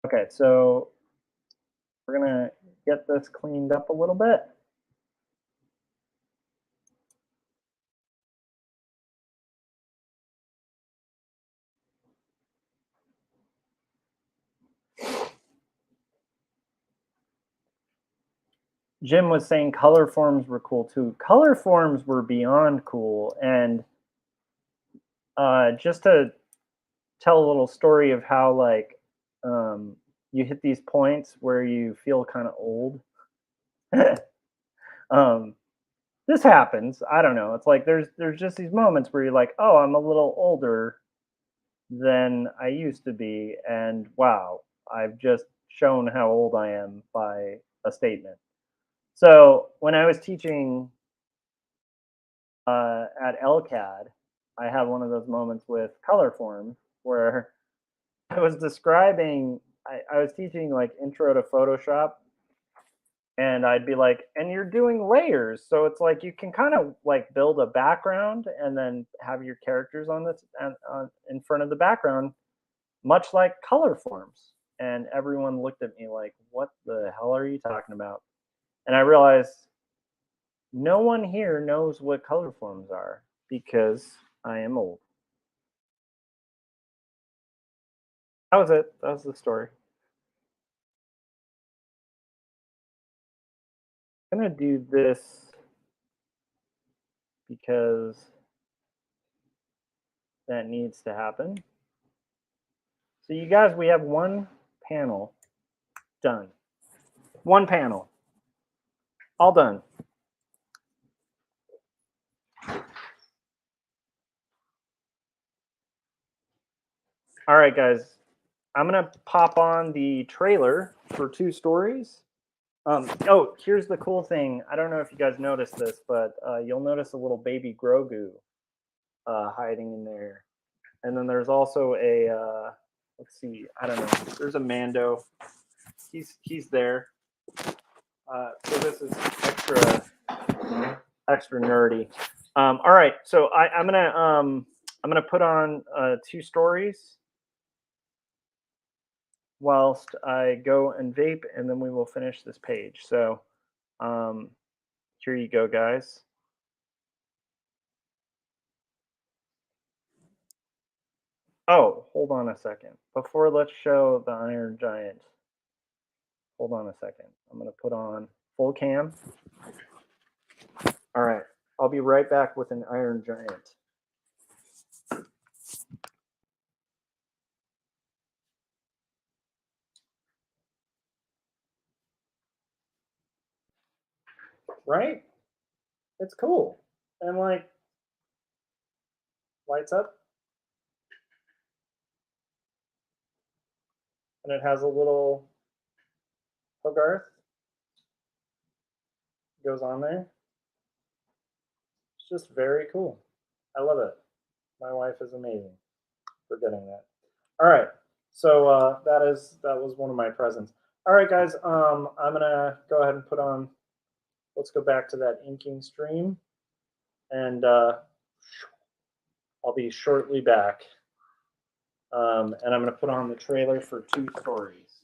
Speaker 1: Okay, so we're gonna get this cleaned up a little bit. Jim was saying color forms were cool too. Color forms were beyond cool, and just to tell a little story of how like you hit these points where you feel kind of old. um, this happens. I don't know. It's like there's just these moments where you're like, oh, I'm a little older than I used to be, and wow, I've just shown how old I am by a statement. So when I was teaching at LCAD, I had one of those moments with color forms where I was describing. I was teaching like intro to Photoshop, and I'd be like, and you're doing layers, so it's like you can kind of like build a background and then have your characters on this and in front of the background, much like color forms. And everyone looked at me like, what the hell are you talking about? And I realized No one here knows what color forms are because I am old. That was it. That was the story. I'm going to do this because that needs to happen. So you guys, we have one panel done. One panel. All done. All right, guys. I'm going to pop on the trailer for 2 stories. Oh, here's the cool thing. I don't know if you guys noticed this, but you'll notice a little baby Grogu hiding in there. And then there's also a, let's see, I don't know. There's a Mando. He's there. So this is extra nerdy. All right, so I'm gonna put on 2 stories whilst I go and vape, and then we will finish this page. So here you go, guys. Oh, hold on a second. Before let's show the Iron Giant. Hold on a second. I'm gonna put on full cam. All right, I'll be right back with an Iron Giant. Right? It's cool. And like lights up. And it has a little Hogarth. Goes on there. It's just very cool. I love it. My wife is amazing for getting that. All right. So that was one of my presents. All right, guys. I'm gonna go ahead and put on. Let's go back to that inking stream, and I'll be shortly back. And I'm gonna put on the trailer for 2 stories.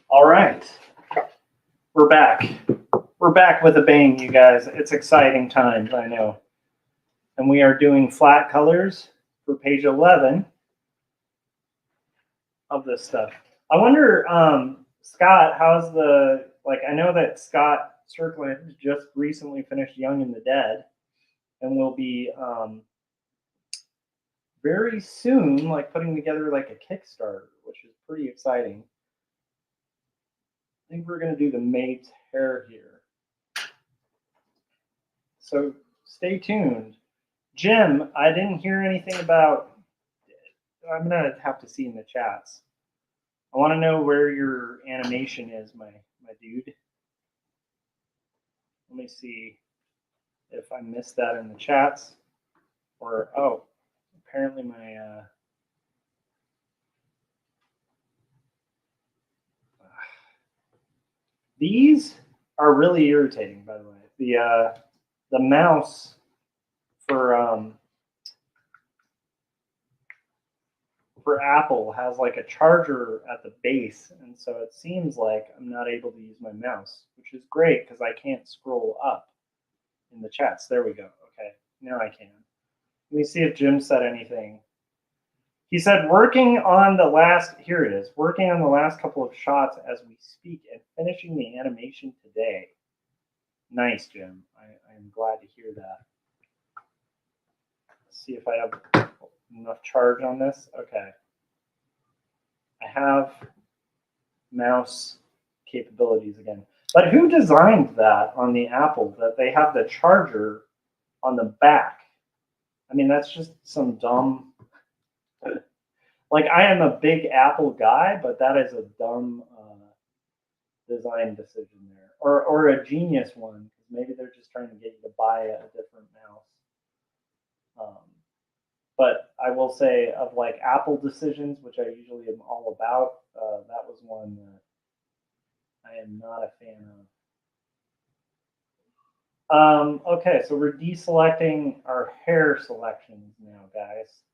Speaker 1: All right, we're back. We're back with a bang, you guys. It's exciting times, I know. And we are doing flat colors for page 11 of this stuff. I wonder, Scott, how's the, like, I know that Scott Strickland just recently finished Young and the Dead and will be very soon, like, putting together, like, a Kickstarter, which is pretty exciting. I think we're going to do the Maids hair here. So stay tuned. Jim, I didn't hear anything about, I'm going to have to see in the chats. I want to know where your animation is, my dude. Let me see if I missed that in the chats. Or, oh, apparently my, these are really irritating, by the way. The mouse for for Apple has like a charger at the base, and so it seems like I'm not able to use my mouse, which is great because I can't scroll up in the chats. There we go. Okay, now I can. Let me see if Jim said anything. He said, working on the last, here it is, working on the last couple of shots as we speak and finishing the animation today. Nice, Jim. I'm glad to hear that. Let's see if I have enough charge on this. Okay. I have mouse capabilities again. But who designed that on the Apple, that they have the charger on the back? I mean, that's just some dumb... Like, I am a big Apple guy, but that is a dumb design decision there. Or a genius one. Maybe they're just trying to get you to buy a different mouse. But I will say, of like Apple decisions, which I usually am all about, that was one that I am not a fan of. Okay, so we're deselecting our hair selections now, guys.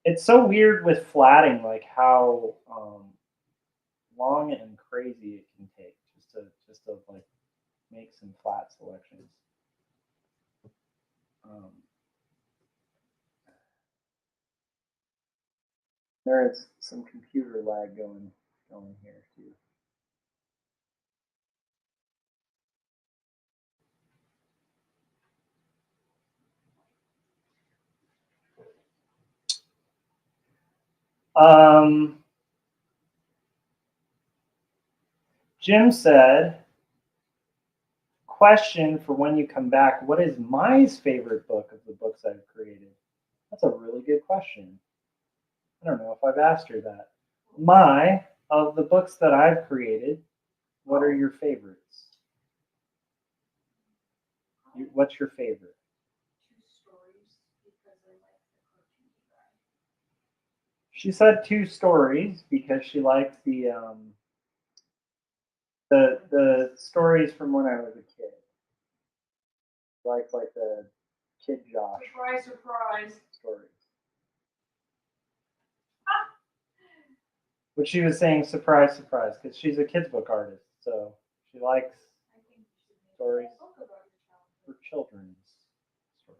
Speaker 1: It's so weird with flatting, like how long and crazy it can take just to like make some flat selections. There is some computer lag going here too. Jim said, question for when you come back, what is Mai's favorite book of the books I've created? That's a really good question. I don't know if I've asked her that. Mai, of the books that I've created, what are your favorites? What's your favorite?
Speaker 2: 2 stories because I like the cartoon guy.
Speaker 1: She said 2 stories because she likes the stories from when I was a kid. Like the Kid Josh
Speaker 2: Surprise, surprise.
Speaker 1: stories. But she was saying surprise, surprise, because she's a kids book artist, so she likes
Speaker 2: I think you should make
Speaker 1: stories
Speaker 2: a book about your childhood.
Speaker 1: for children's stories.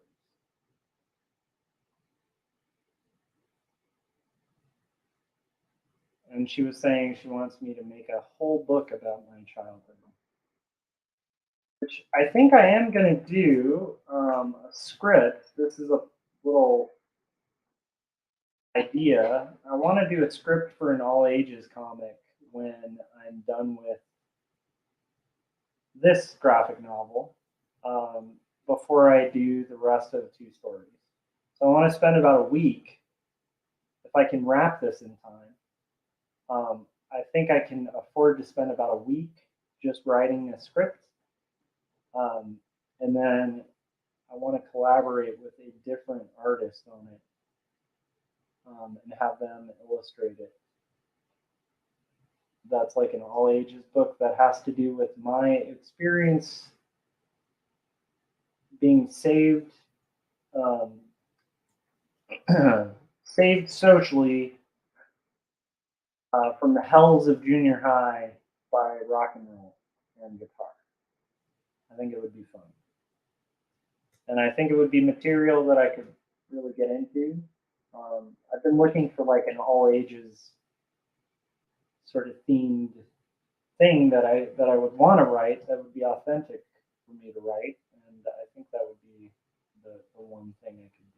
Speaker 1: And she was saying she wants me to make a whole book about my childhood. Which I think I am going to do a script. This is a little idea. I want to do a script for an all ages comic when I'm done with this graphic novel before I do the rest of 2 stories. So I want to spend about a week, if I can wrap this in time. I think I can afford to spend about a week just writing a script. And then I want to collaborate with a different artist on it and have them illustrate it. That's like an all ages book that has to do with my experience being saved, saved socially from the hells of junior high by rock and roll and guitar. I think it would be fun. And I think it would be material that I could really get into. I've been looking for like an all ages sort of themed thing that I would want to write that would be authentic for me to write, and I think that would be the one thing I could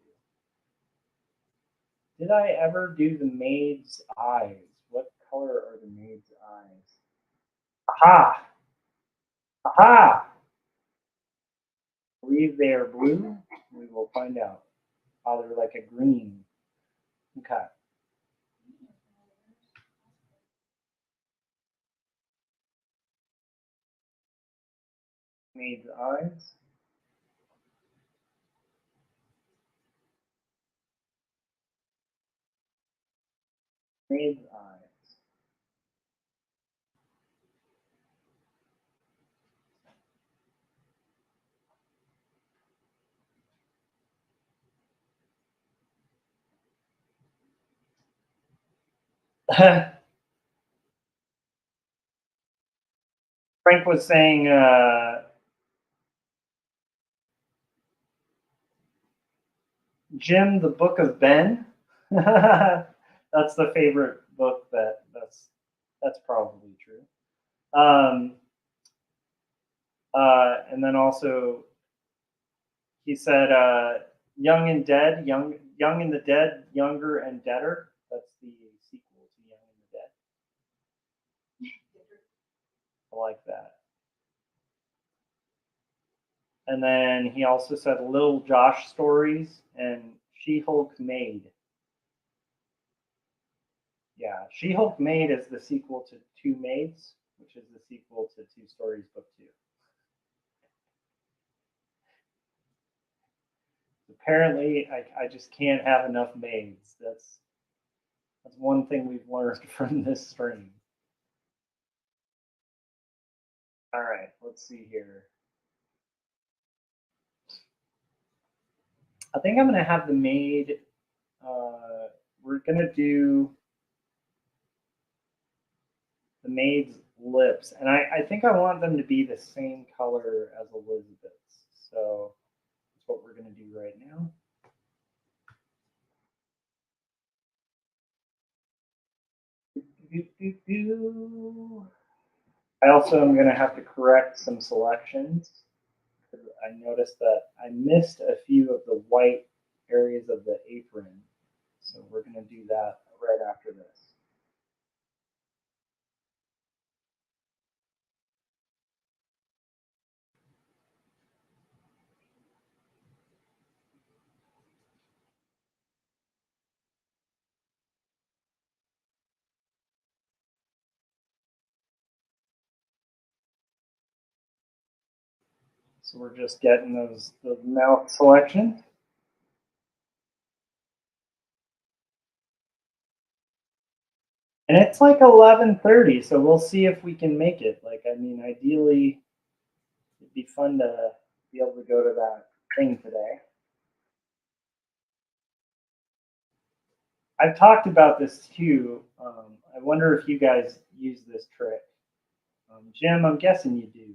Speaker 1: do. Did I ever do the maid's eyes? What color are the maid's eyes? Aha! Aha! I believe they are blue. We will find out. Oh, they're like a green. Okay. Maid's eyes. Maid's eyes. Frank was saying Jim, the Book of Ben. That's the favorite book that's probably true. And then also he said Young and Dead, Young and the Dead, Younger and Deader. That's the sequel to Young and the Dead. I like that. And then he also said Little Josh Stories and She-Hulk Maid. Yeah, She-Hulk Maid is the sequel to Two Maids, which is the sequel to Two Stories Book 2. Apparently, I just can't have enough maids. That's one thing we've learned from this stream. All right, let's see here. I think I'm going to have the maid. We're going to do the maid's lips. And I think I want them to be the same color as Elizabeth's. So that's what we're going to do right now. I also am going to have to correct some selections. I noticed that I missed a few of the white areas of the apron. So we're going to do that right after this. So we're just getting the mouth selection. And it's like 11:30, so we'll see if we can make it. Like, I mean, ideally, it'd be fun to be able to go to that thing today. I've talked about this too. I wonder if you guys use this trick. Jim, I'm guessing you do.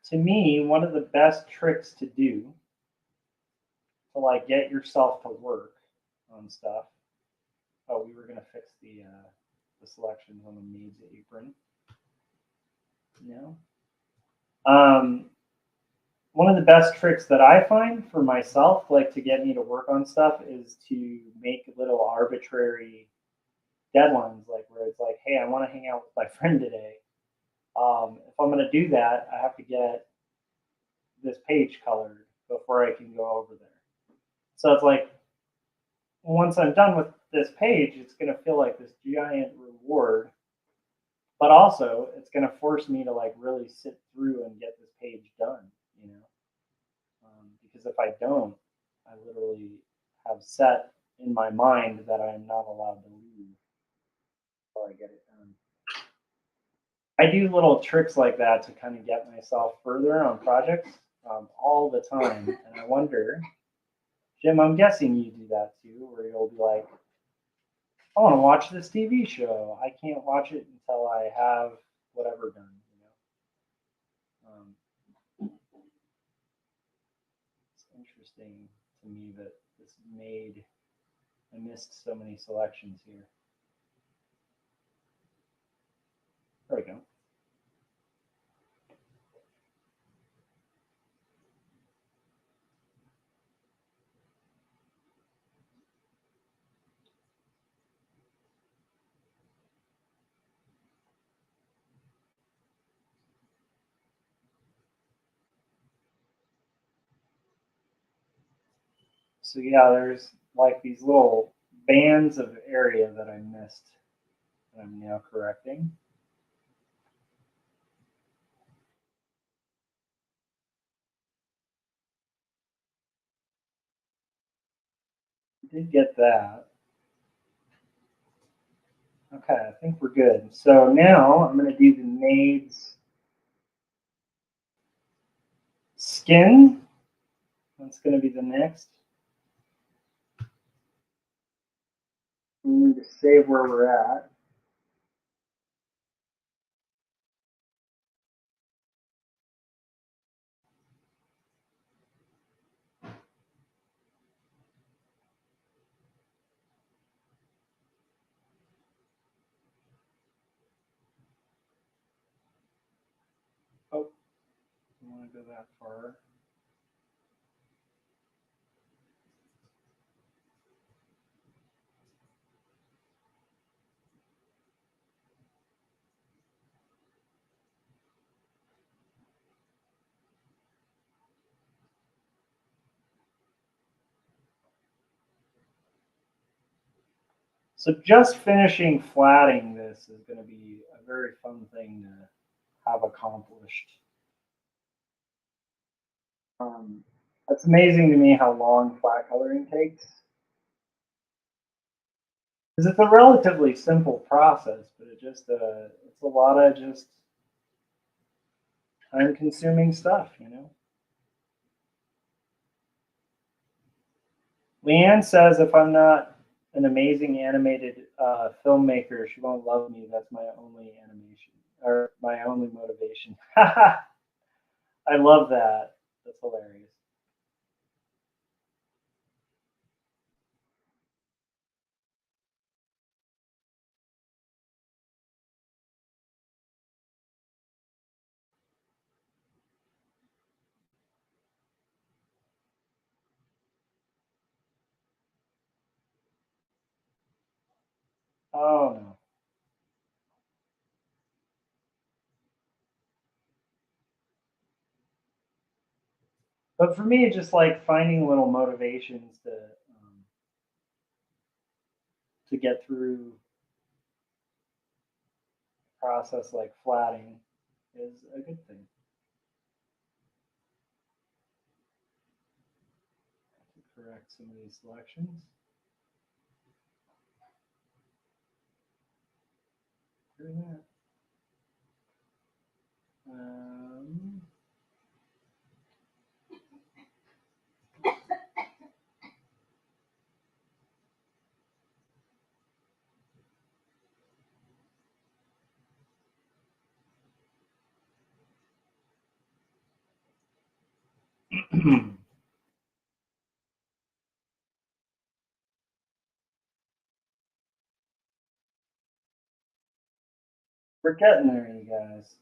Speaker 1: To me, one of the best tricks to do to like get yourself to work on stuff. Oh, we were gonna fix the selections on the Maids apron. No. One of the best tricks that I find for myself, like to get me to work on stuff, is to make little arbitrary deadlines, like where it's like, hey, I want to hang out with my friend today. If I'm going to do that, I have to get this page colored before I can go over there. So it's like, once I'm done with this page, it's going to feel like this giant reward, but also it's going to force me to like really sit through and get this page done, you know? Because if I don't, I literally have set in my mind that I am not allowed to leave until I get it done. I do little tricks like that to kind of get myself further on projects all the time. And I wonder, Jim, I'm guessing you do that too, where you'll be like, I want to watch this TV show. I can't watch it until I have whatever done, you know? It's interesting to me that this made, I missed so many selections here. There we go. So yeah, there's like these little bands of area that I missed that I'm now correcting. Did get that. Okay, I think we're good. So now I'm going to do the Maids skin. That's going to be the next. We need to save where we're at. Oh, I don't want to go that far. So just finishing flatting this is going to be a very fun thing to have accomplished. It's amazing to me how long flat coloring takes. Because it's a relatively simple process, but it's a lot of just time-consuming stuff, you know. Leanne says if I'm not an amazing animated filmmaker, she won't love me. That's my only animation or my only motivation. I love that. That's hilarious. Oh no. But for me, it's just like finding little motivations to get through a process like flatting is a good thing. Correct some of these selections. Do that. We're getting there, you guys.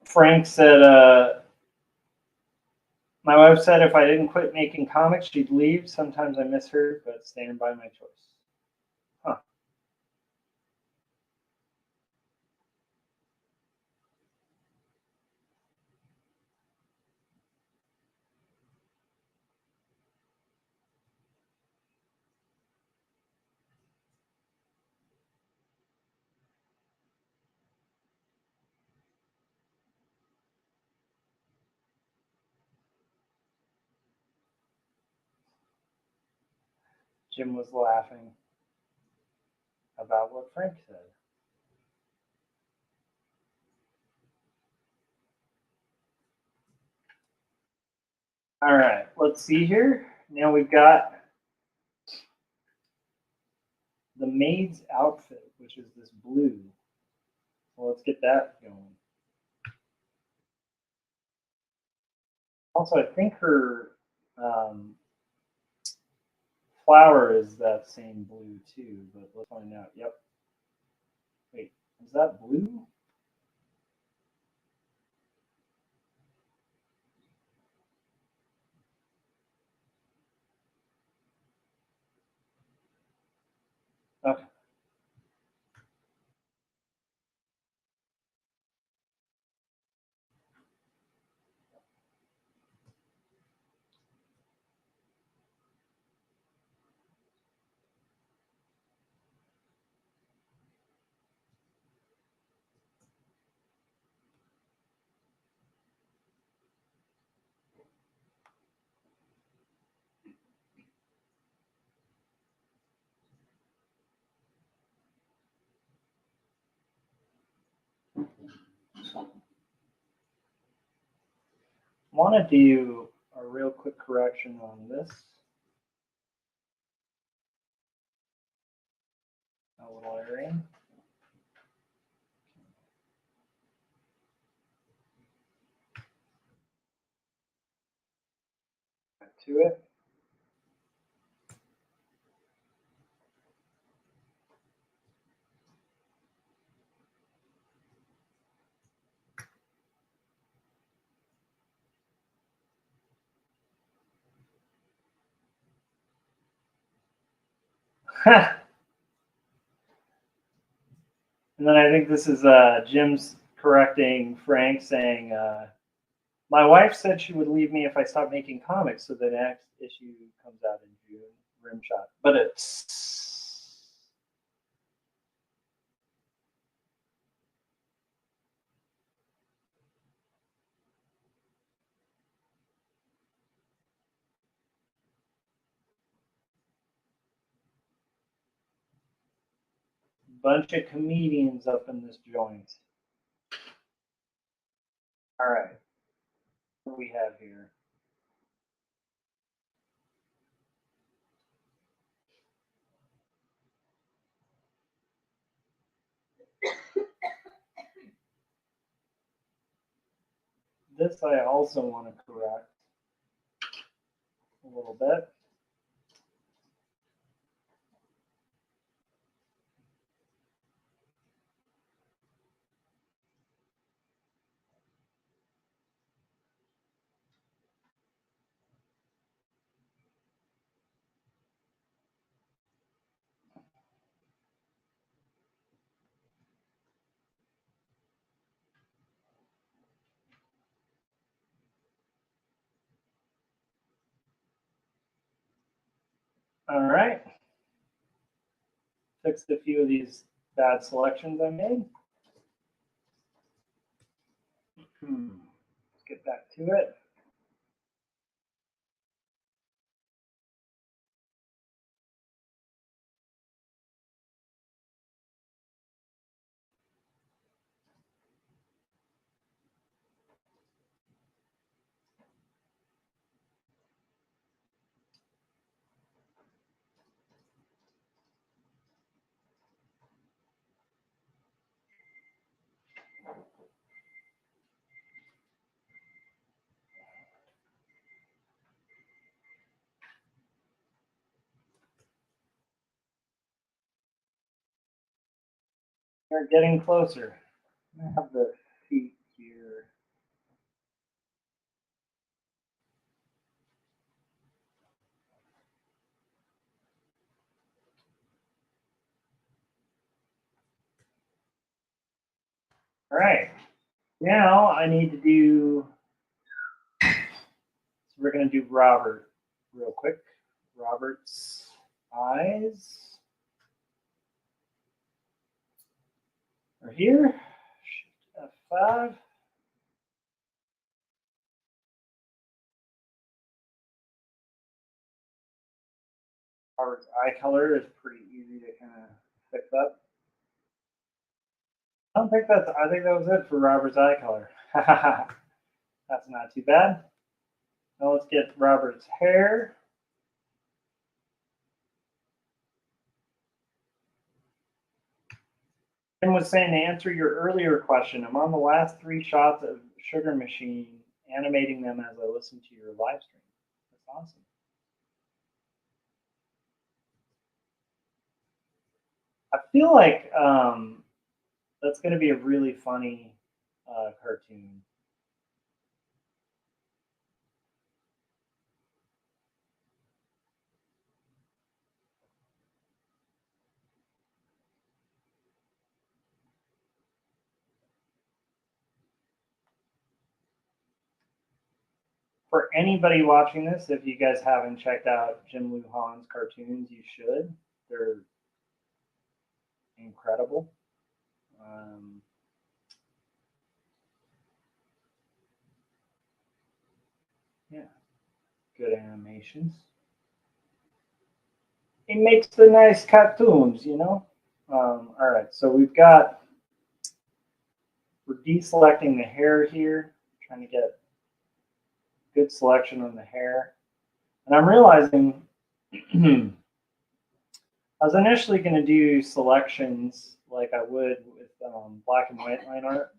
Speaker 1: Frank said, my wife said if I didn't quit making comics, she'd leave. Sometimes I miss her, but stand by my choice. Huh. Jim was laughing about what Frank said. All right, let's see here. Now we've got the Maids outfit, which is this blue. So let's get that going. Also, I think her flower is that same blue too, but let's find out. Yep. Wait, is that blue? Okay. I want to do a real quick correction on this. A little area. Back to it. And then I think this is Jim's correcting Frank, saying, my wife said she would leave me if I stopped making comics, so the next issue comes out in June, Rimshot. But it's... bunch of comedians up in this joint. All right. What do we have here? This I also want to correct a little bit. All right. Fixed a few of these bad selections I made. Let's get back to it. We're getting closer. I have the feet here. All right. Now I need to do, so we're going to do Robert real quick. Robert's eyes are here. F5. Robert's eye color is pretty easy to kind of fix up. I think that was it for Robert's eye color. That's not too bad. Now let's get Robert's hair. Tim was saying, to answer your earlier question, I'm on the last 3 shots of Sugar Machine, animating them as I listen to your live stream. That's awesome. I feel like that's going to be a really funny cartoon. for anybody watching this, if you guys haven't checked out Jim Luhan's cartoons, you should. They're incredible. Yeah, good animations. He makes the nice cartoons, you know. All right, so we're deselecting the hair here, trying to get good selection on the hair. And I'm realizing I was initially going to do selections like I would with black and white line art,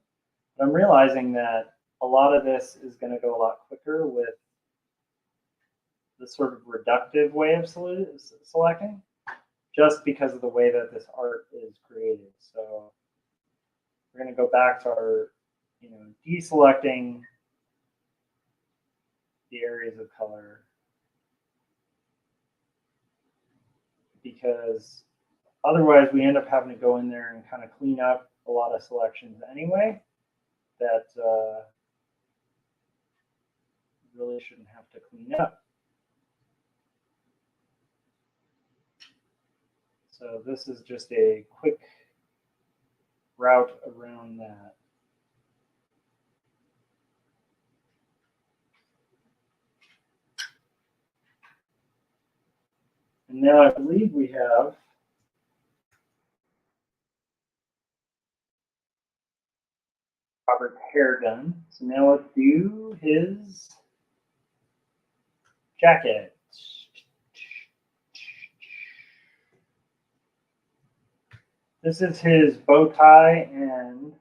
Speaker 1: but I'm realizing that a lot of this is going to go a lot quicker with the sort of reductive way of selecting, just because of the way that this art is created. So we're going to go back to our, deselecting the areas of color, because otherwise we end up having to go in there and kind of clean up a lot of selections anyway that really shouldn't have to clean up. So this is just a quick route around that. And now I believe we have Robert's hair done. So now let's do his jacket. This is his bow tie and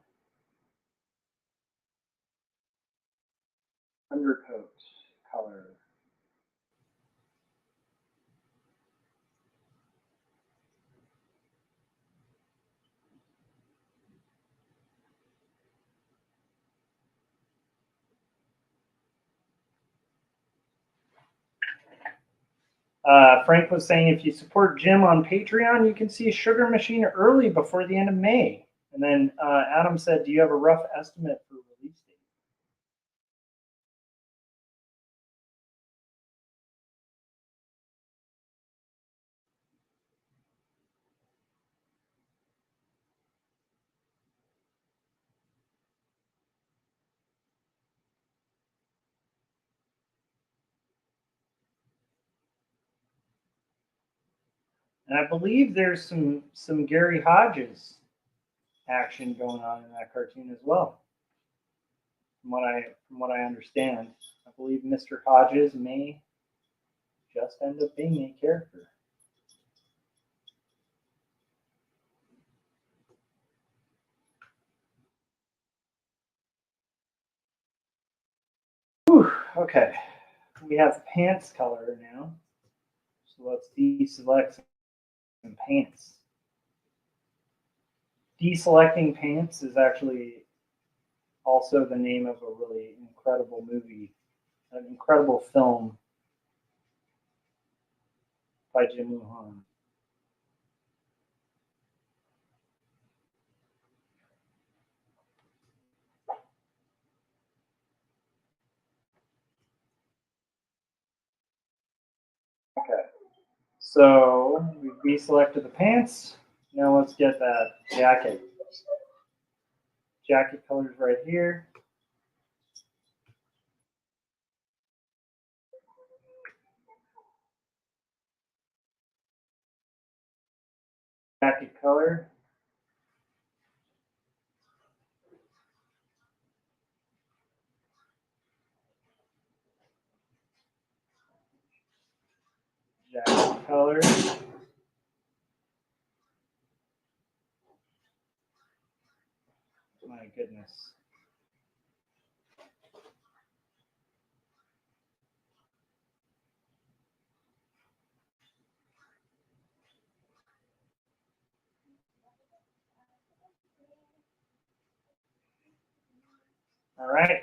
Speaker 1: undercoat color. Frank was saying if you support Jim on Patreon, you can see Sugar Machine early before the end of May. And then Adam said, do you have a rough estimate for release date? And I believe there's some Gary Hodges action going on in that cartoon as well. From what I understand, I believe Mr. Hodges may just end up being a character. Whew, okay, we have pants color now. So let's deselect some pants. Deselecting pants is actually also the name of a really incredible movie, an incredible film by Jim Luhan. Okay, so we deselected the pants. Now let's get that jacket. Jacket colors right here. Jacket color. Jacket color. My goodness. All right.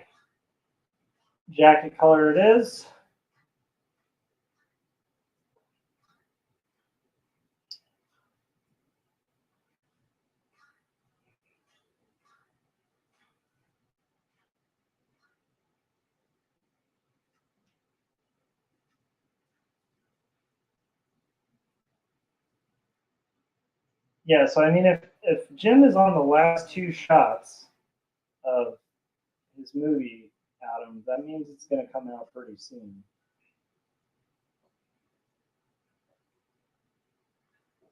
Speaker 1: Jacket color it is. Yeah, so I mean, if Jim is on the last two shots of his movie, Adam, that means it's going to come out pretty soon.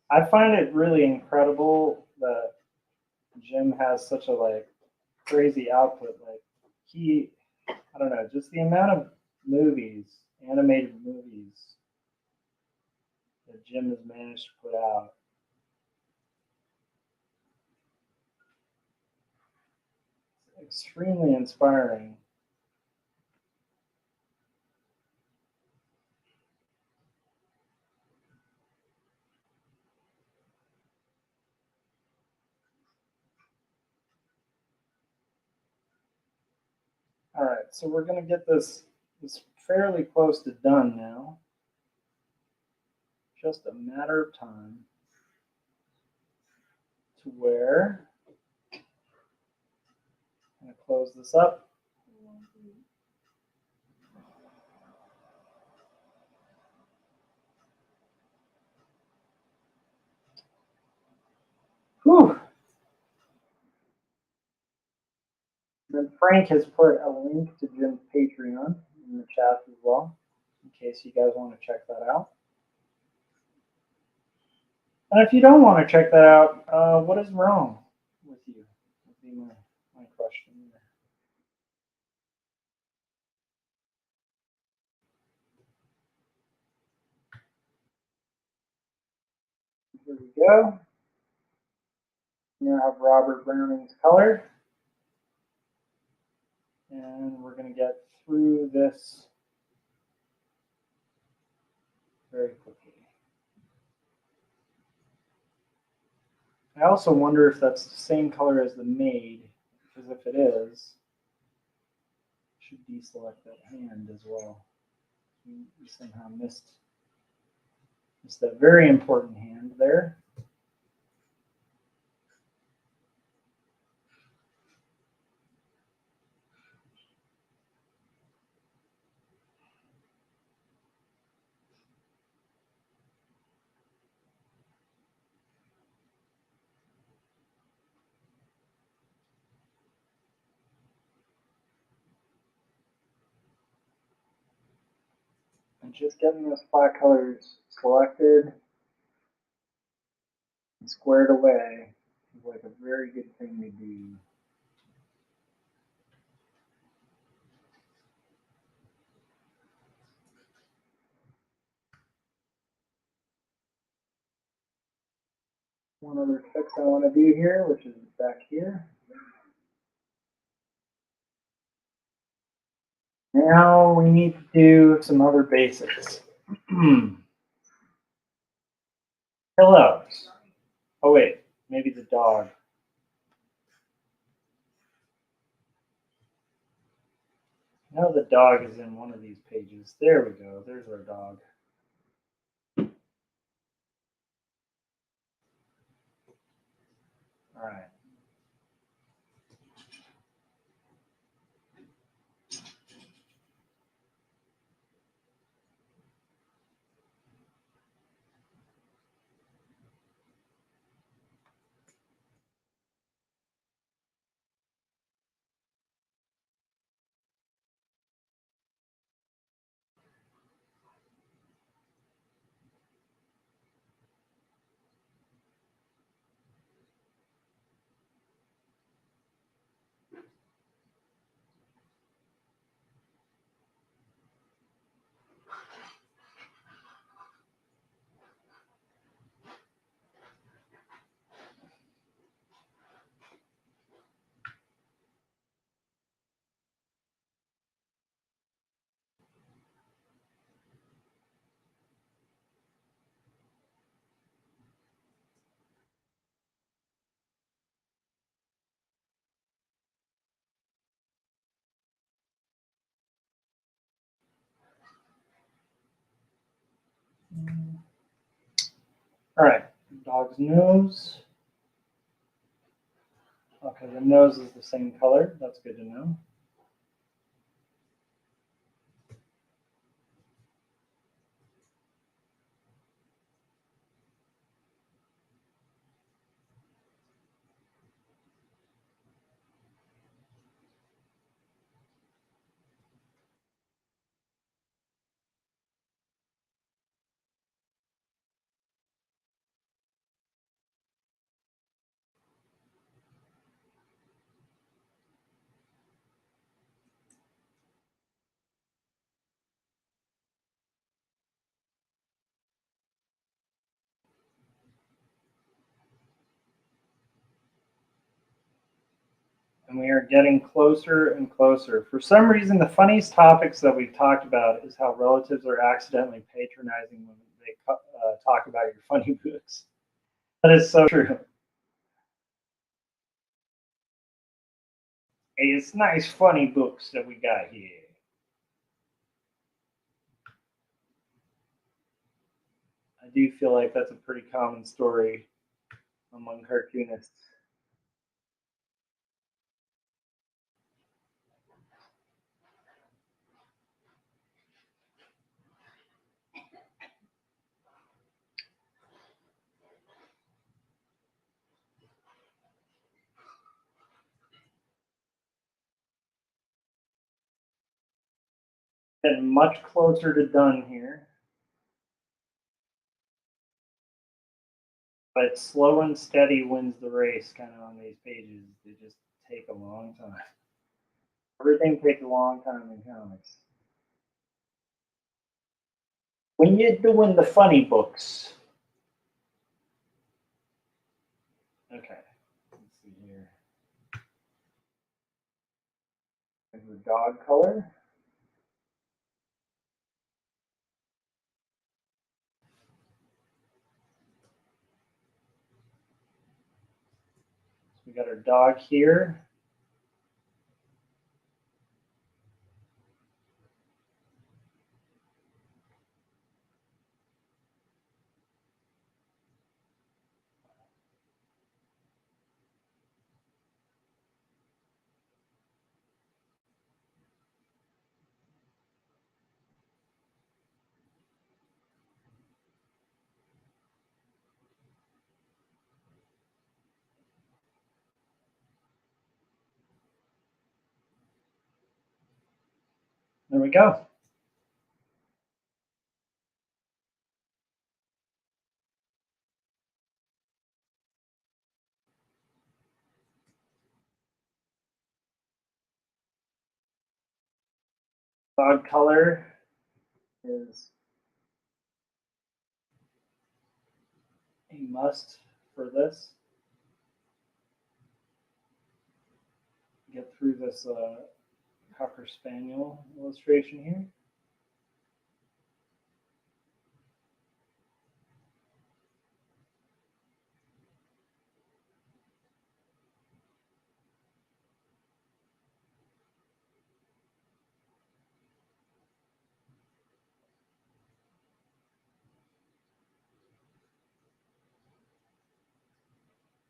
Speaker 1: I find it really incredible that Jim has such a like crazy output. Like I don't know, just the amount of movies, animated movies that Jim has managed to put out. It's extremely inspiring. All right, so we're gonna get this fairly close to done now. Just a matter of time to where I'm gonna close this up. Whew. And then Frank has put a link to Jim's Patreon in the chat as well, in case you guys want to check that out. And if you don't want to check that out, what is wrong with you? Would be my question. Here we go. Now have Robert Browning's color. And we're going to get through this very quickly. I also wonder if that's the same color as the Maid, because if it is, I should deselect that hand as well. We somehow missed that very important hand there. And just getting those 5 colors selected and squared away is like a very good thing to do. One other fix I want to do here, which is back here. Now we need to do some other basics. Pillows. Oh wait, maybe the dog. Now the dog is in one of these pages. There we go. There's our dog. All right. All right. Dog's nose. Okay, the nose is the same color. That's good to know. And we are getting closer and closer. For some reason, the funniest topics that we've talked about is how relatives are accidentally patronizing when they talk about your funny books. That is so true. Hey, it's nice funny books that we got here. I do feel like that's a pretty common story among cartoonists. Getting much closer to done here. But slow and steady wins the race kind of on these pages. They just take a long time. Everything takes a long time in comics. When you're doing the funny books. Okay, let's see here. There's the dog color. So we got our dog here. There we go. Dog color is a must for this. Get through this Cocker Spaniel illustration here.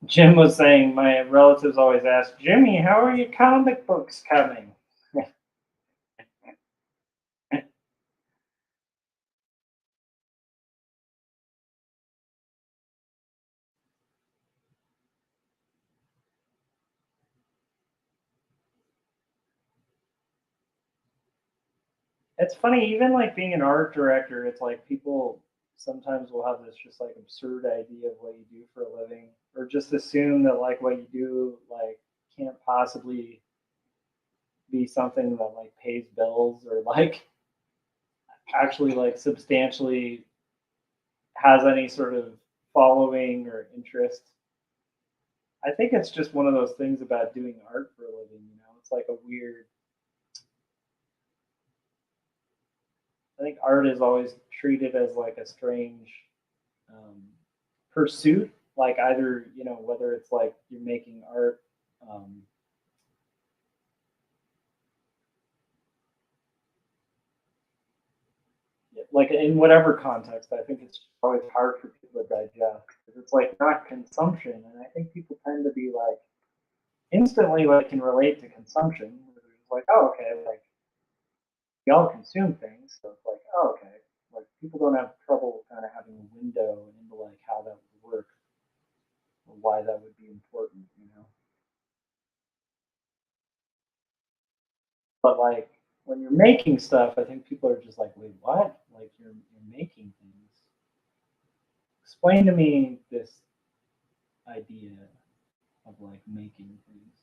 Speaker 1: Jim was saying, my relatives always ask, Jimmy, how are your comic books coming? It's funny, even like being an art director, it's like people sometimes will have this just like absurd idea of what you do for a living, or just assume that like what you do like can't possibly be something that like pays bills or like actually like substantially has any sort of following or interest. I think it's just one of those things about doing art for a living, you know. It's like a weird, I think art is always treated as like a strange pursuit, like either, you know, whether it's like you're making art like in whatever context. I think it's always hard for people to digest because it's like not consumption, and I think people tend to be like instantly like can relate to consumption. It's like, oh, okay, like we all consume things, so it's like, oh, okay, like people don't have trouble kind of having a window into like how that would work or why that would be important, you know. But like when you're making stuff, I think people are just like, wait, what? Like you're making things. Explain to me this idea of like making things.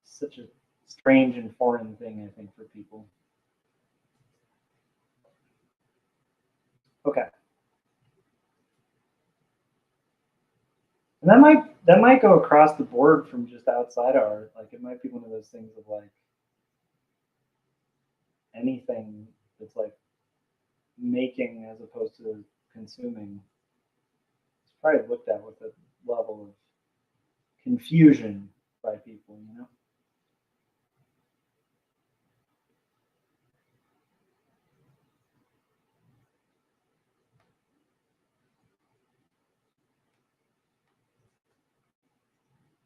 Speaker 1: It's such a strange and foreign thing, I think, for people. Okay. And that might
Speaker 4: that might go across the board from just outside art. Like it might be one of those things of like anything that's like making as opposed to consuming. It's probably looked at with a level of confusion by people, you know?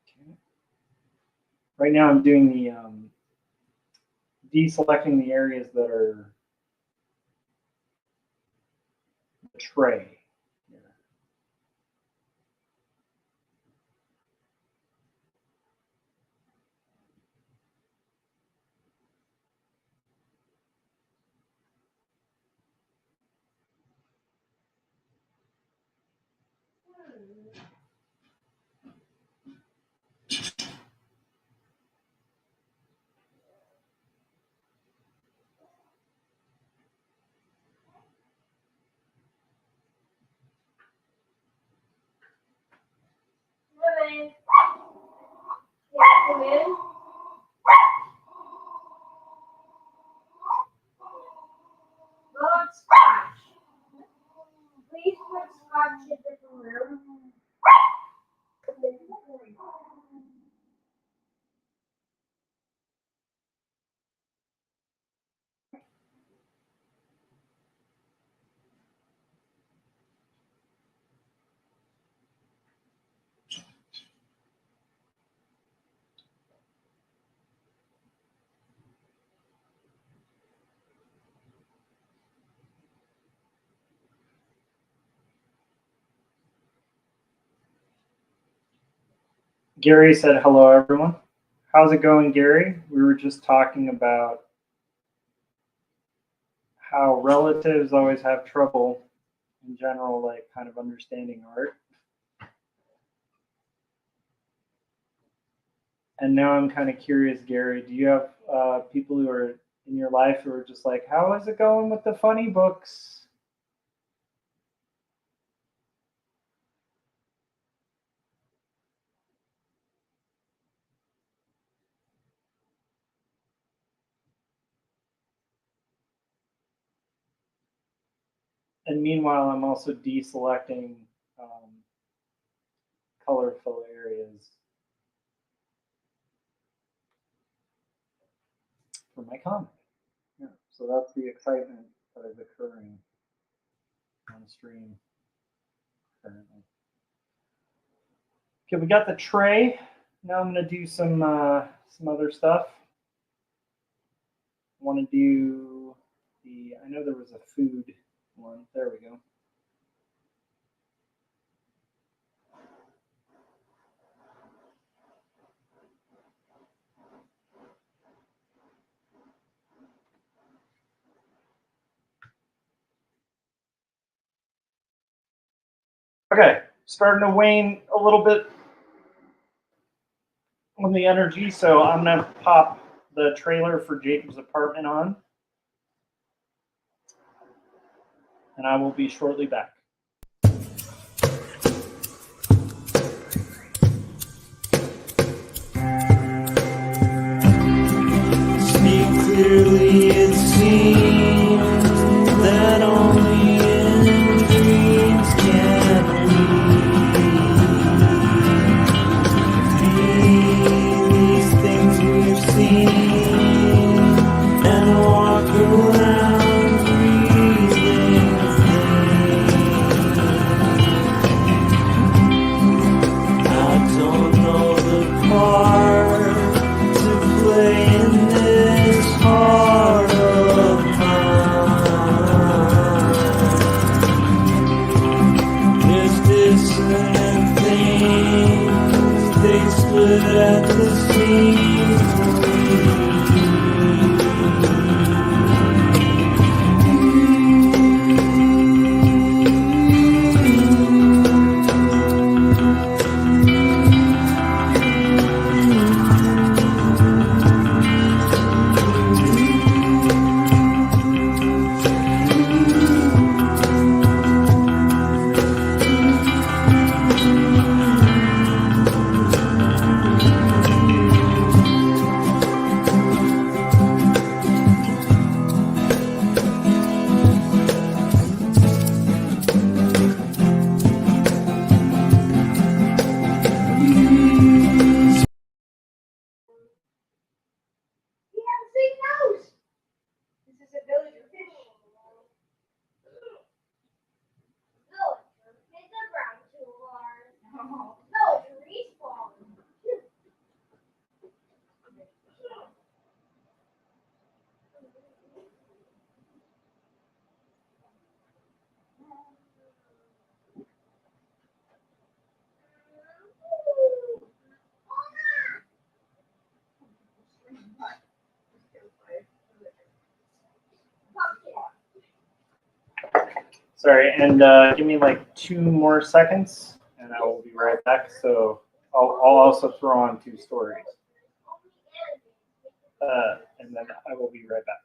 Speaker 4: Okay. Right now I'm doing the deselecting the areas that are the tray. Here.
Speaker 2: Come in. Yeah, come in. Lord Scotch. Please put Scotch in the room.
Speaker 4: Gary said, hello, everyone. How's it going, Gary? We were just talking about how relatives always have trouble in general, like kind of understanding art. And now I'm kind of curious, Gary, do you have people who are in your life who are just like, how is it going with the funny books? And meanwhile, I'm also deselecting color fill areas for my comic. Yeah, so that's the excitement that is occurring on stream currently. Okay, we got the tray. Now I'm going to do some other stuff. I want to do the, I know there was a food one. There we go. Okay, starting to wane a little bit on the energy, so I'm going to pop the trailer for Jacob's apartment on, and I will be shortly back.
Speaker 3: Speak clearly, it seems that only in dreams can we be these things we've seen and walk around breathing I don't know the part to play in this heart of mine. There's dissonant things, they split at the seams.
Speaker 4: Sorry, and give me like 2 more seconds, and I will be right back. So I'll also throw on 2 stories, and then I will be right back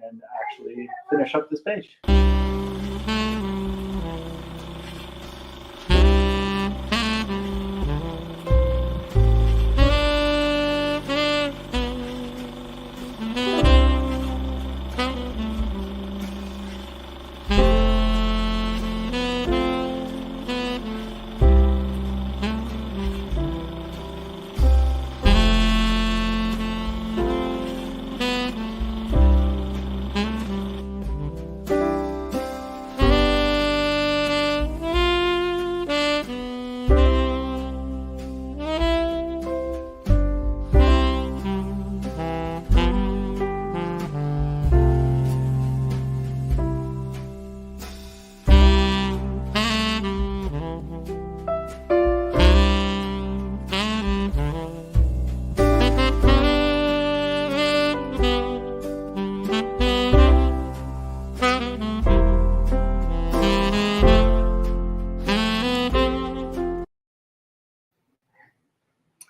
Speaker 4: and actually finish up this page.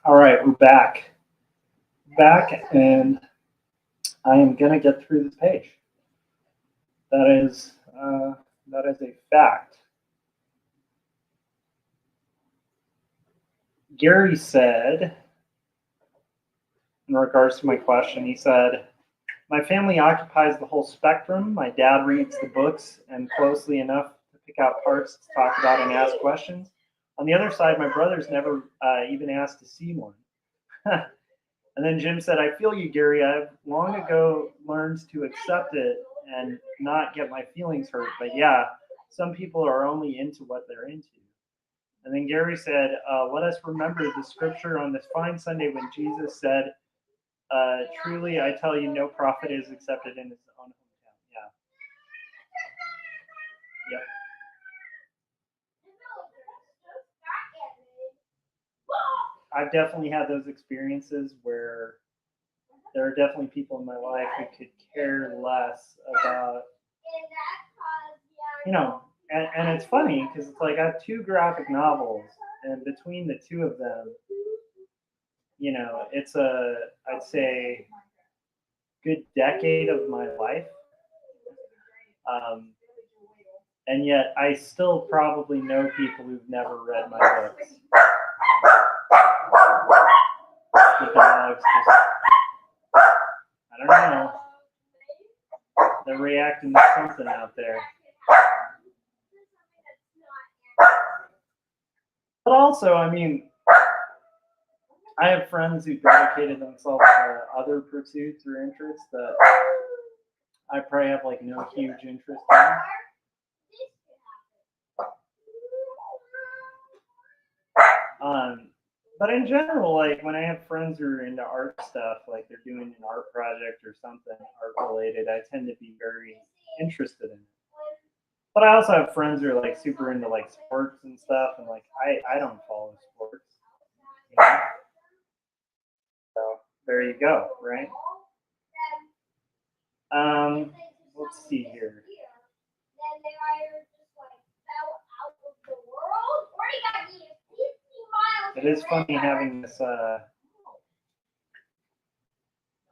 Speaker 4: All right, we're back, and I am gonna get through this page. That is a fact. Gary said, in regards to my question, he said, my family occupies the whole spectrum. My dad reads the books and closely enough to pick out parts to talk about and ask questions. On the other side, my brother's never even asked to see one. And then Jim said, I feel you, Gary. I've long ago learned to accept it and not get my feelings hurt. But yeah, some people are only into what they're into. And then Gary said, let us remember the scripture on this fine Sunday when Jesus said, truly, I tell you, no prophet is accepted in his own hometown. Yeah. Yep. I've definitely had those experiences where there are definitely people in my life who could care less about, you know, and it's funny because it's like I have 2 graphic novels, and between the 2 of them, you know, it's I'd say, good decade of my life. And yet I still probably know people who've never read my books. The dogs just, I don't know. They're reacting to something out there. But also, I mean, I have friends who dedicated themselves to other pursuits or interests that I probably have like no huge interest in. But in general, like when I have friends who are into art stuff, like they're doing an art project or something art related, I tend to be very interested in it. But I also have friends who are like super into like sports and stuff, and like I don't follow sports. You know? So there you go, right? Let's see here. It is funny having this.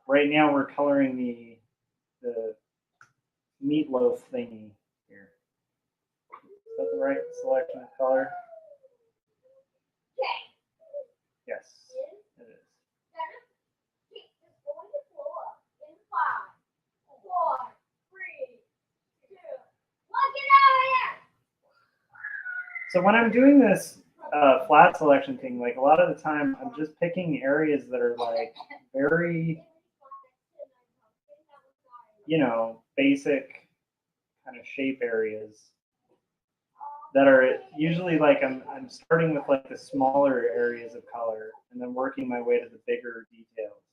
Speaker 4: Right now we're coloring the meatloaf thingy here. Is that the right selection of color? Yes, it is. So when I'm doing this flat selection thing, like a lot of the time, I'm just picking areas that are like very, you know, basic kind of shape areas that are usually like I'm starting with like the smaller areas of color and then working my way to the bigger details.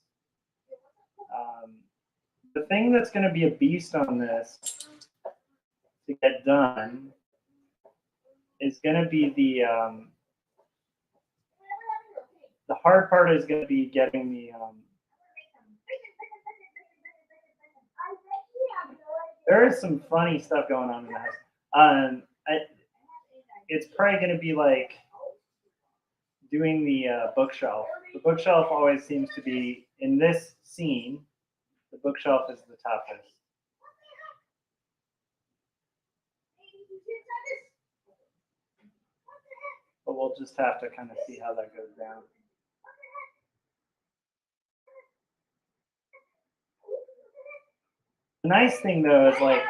Speaker 4: The thing that's going to be a beast on this to get done is going to be the hard part is going to be getting the there is some funny stuff going on in the house. It's probably going to be like doing the bookshelf. The bookshelf always seems to be, in this scene, the bookshelf is the toughest. But we'll just have to kind of see how that goes down. The nice thing though is like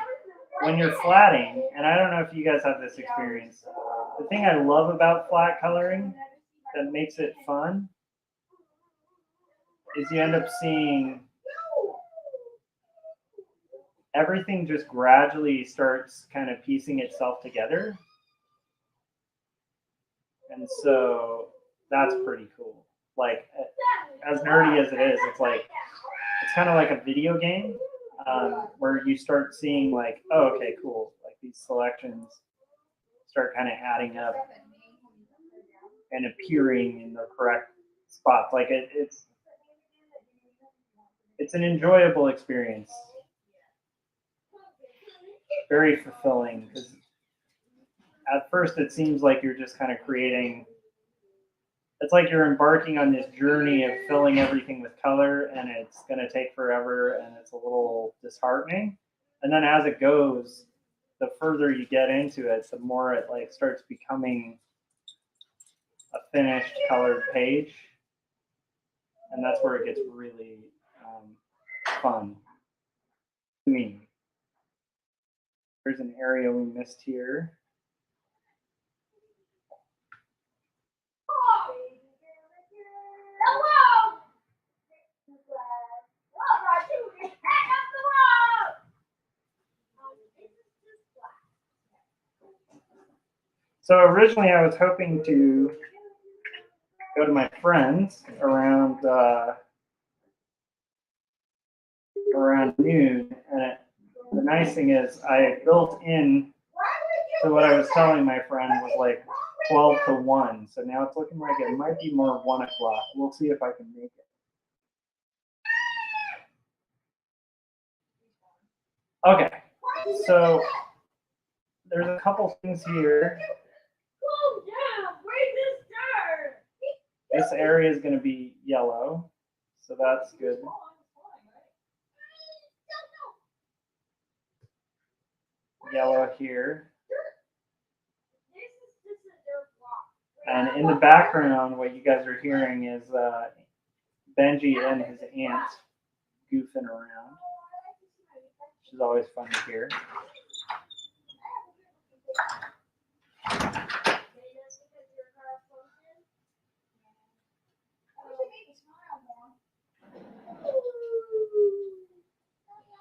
Speaker 4: when you're flatting, and I don't know if you guys have this experience, the thing I love about flat coloring that makes it fun is you end up seeing everything just gradually starts kind of piecing itself together. And so that's pretty cool. Like, as nerdy as it is, it's like, it's kind of like a video game where you start seeing like, oh, okay, cool. Like these selections start kind of adding up and appearing in the correct spots. Like it's an enjoyable experience. Very fulfilling, because at first it seems like you're just kind of creating, it's like you're embarking on this journey of filling everything with color, and it's going to take forever, and it's a little disheartening. And then as it goes, the further you get into it, the more it like starts becoming a finished colored page, and that's where it gets really fun to me. There's an area we missed here. So originally I was hoping to go to my friends around noon, and the nice thing is I built in, so what I was telling my friend was like 12 to 1, so now it's looking like it might be more 1 o'clock. We'll see if I can make it. Okay, so there's a couple things here. This area is going to be yellow, so that's good. Yellow here. And in the background, what you guys are hearing is Benji and his aunt goofing around, which is always fun to hear.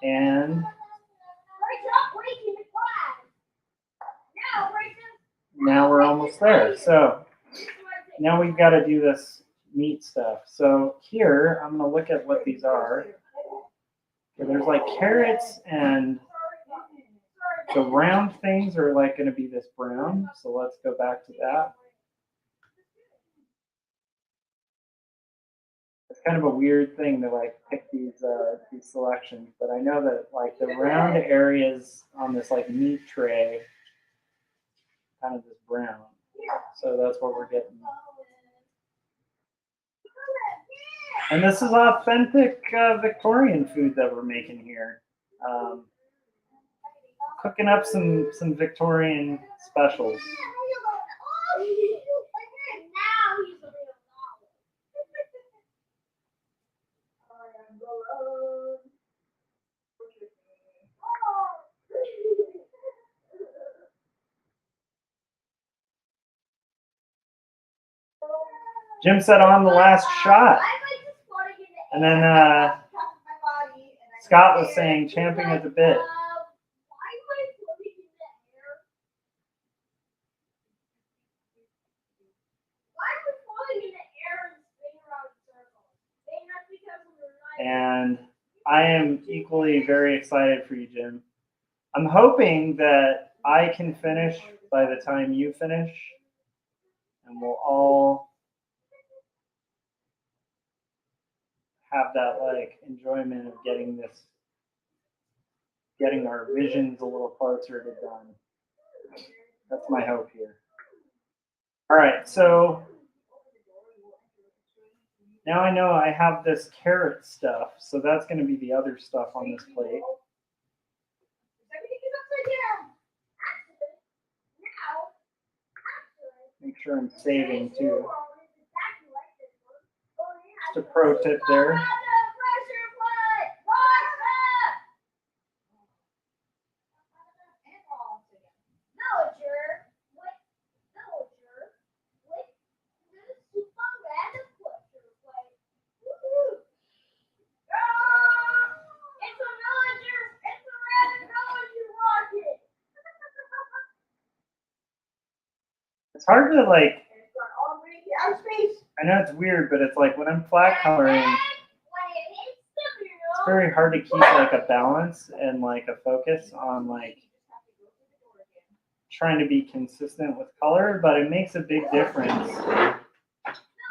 Speaker 4: And now we're almost there. So now we've got to do this meat stuff. So here, I'm going to look at what these are. So there's like carrots, and the round things are like going to be this brown. So let's go back to that. It's kind of a weird thing to like pick these selections, but I know that like the round areas on this like meat tray, kind of this brown. So that's what we're getting. And this is authentic Victorian food that we're making here. Cooking up some Victorian specials. Jim said on the last shot. And then Scott was saying champing at the bit. And I am equally very excited for you, Jim. I'm hoping that I can finish by the time you finish, and we'll all have that like enjoyment of getting our visions a little closer to done. That's my hope here. All right, so now I know I have this carrot stuff, so that's going to be the other stuff on this plate.
Speaker 2: Everything is upside down. Actually, now,
Speaker 4: Make sure I'm saving too.
Speaker 2: exactly like this one. Only has
Speaker 4: Just a pro tip there.
Speaker 2: pressure plate. Water! Villager, with villager, with this super random pressure plate. Woohoo! Ah! It's a villager! It's a random villager rocket!
Speaker 4: It's hard to like,
Speaker 2: It's got all green outer space.
Speaker 4: I know it's weird, but it's like when I'm flat coloring,
Speaker 2: When it hits the
Speaker 4: it's very hard to keep like a balance and like a focus on like trying to be consistent with color, but it makes a big difference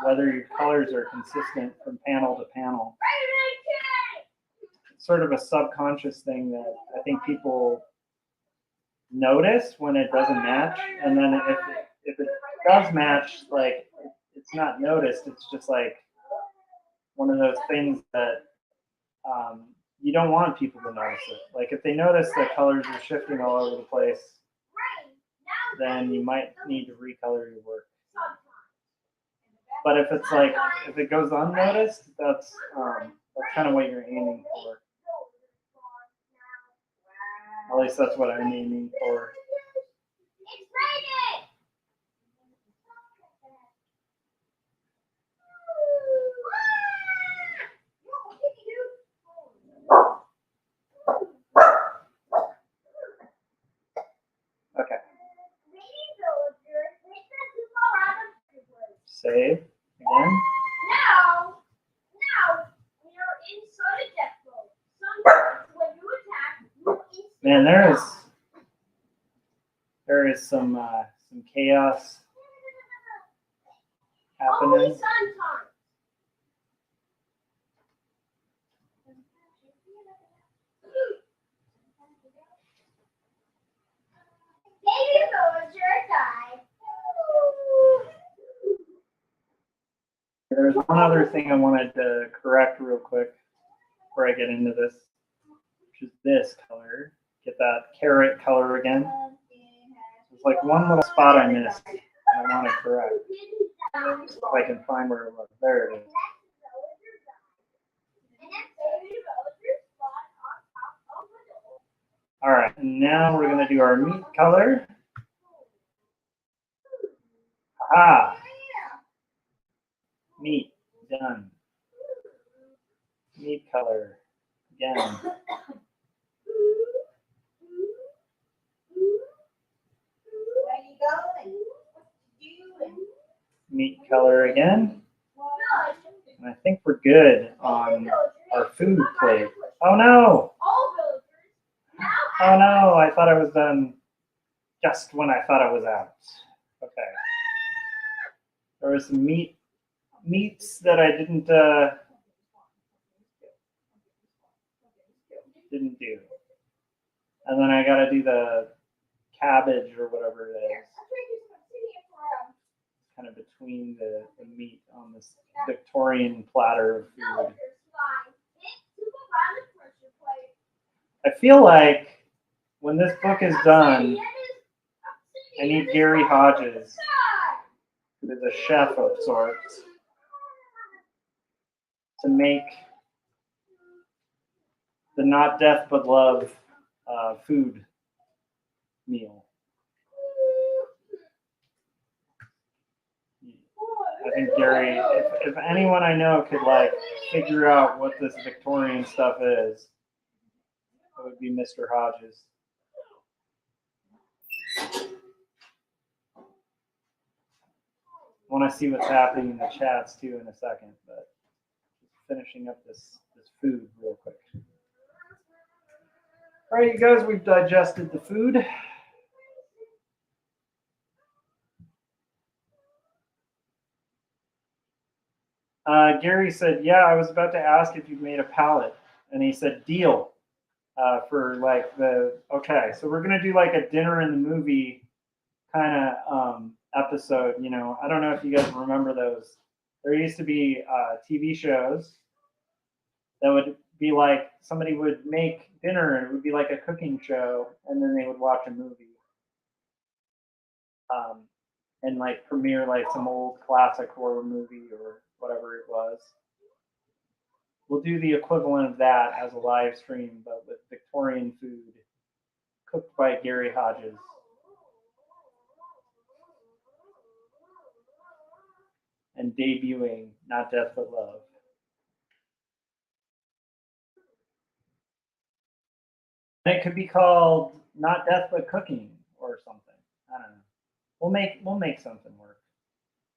Speaker 4: whether your colors are consistent from panel to panel. It's sort of a subconscious thing that I think people notice when it doesn't match, and then if it does match, like it's not noticed. It's just like one of those things that you don't want people to notice it. Like if they notice that colors are shifting all over the place, then you might need to recolor your work. But if it's like, if it goes unnoticed, that's kind of what you're aiming for. At least that's what I'm aiming for.
Speaker 2: It's raining!
Speaker 4: Okay. Save again.
Speaker 2: Now we are inside a death mode. Sometimes when you attack, you instantly
Speaker 4: Man,
Speaker 2: die.
Speaker 4: there is some chaos
Speaker 2: Only
Speaker 4: happening.
Speaker 2: sometimes. Baby villager died.
Speaker 4: There's one other thing I wanted to correct real quick before I get into this, which is this color. Get that carrot color again. There's like one little spot I missed, and I want to correct. If I can find where it was. There it is. All right, and now we're going to do our meat color. Aha! Meat, done. Meat color, again. Meat color again. And I think we're good on our food plate. Oh no! Oh no, I thought I was done just when I thought I was out. Okay. There was some meats that I didn't do. And then I gotta do the cabbage or whatever it is. Kind of between the meat on this Victorian platter of food. I feel like when this book is done, I need Gary Hodges, who is a chef of sorts, to make the not death but love food meal. I think Gary, if anyone I know could like figure out what this Victorian stuff is, it would be Mr. Hodges. I want to see what's happening in the chats too in a second, but just finishing up this food real quick. All right, you guys, we've digested the food. Gary said, yeah, I was about to ask if you've made a palette. And he said, deal for like okay, so we're going to do like a dinner in the movie kind of episode. You know, I don't know if you guys remember those. There used to be TV shows that would be like somebody would make dinner and it would be like a cooking show, and then they would watch a movie. And like premiere like some old classic horror movie or whatever it was. We'll do the equivalent of that as a live stream, but with Victorian food, cooked by Gary Hodges. And debuting Not Death But Love. And it could be called Not Death But Cooking or something. I don't know. We'll make something work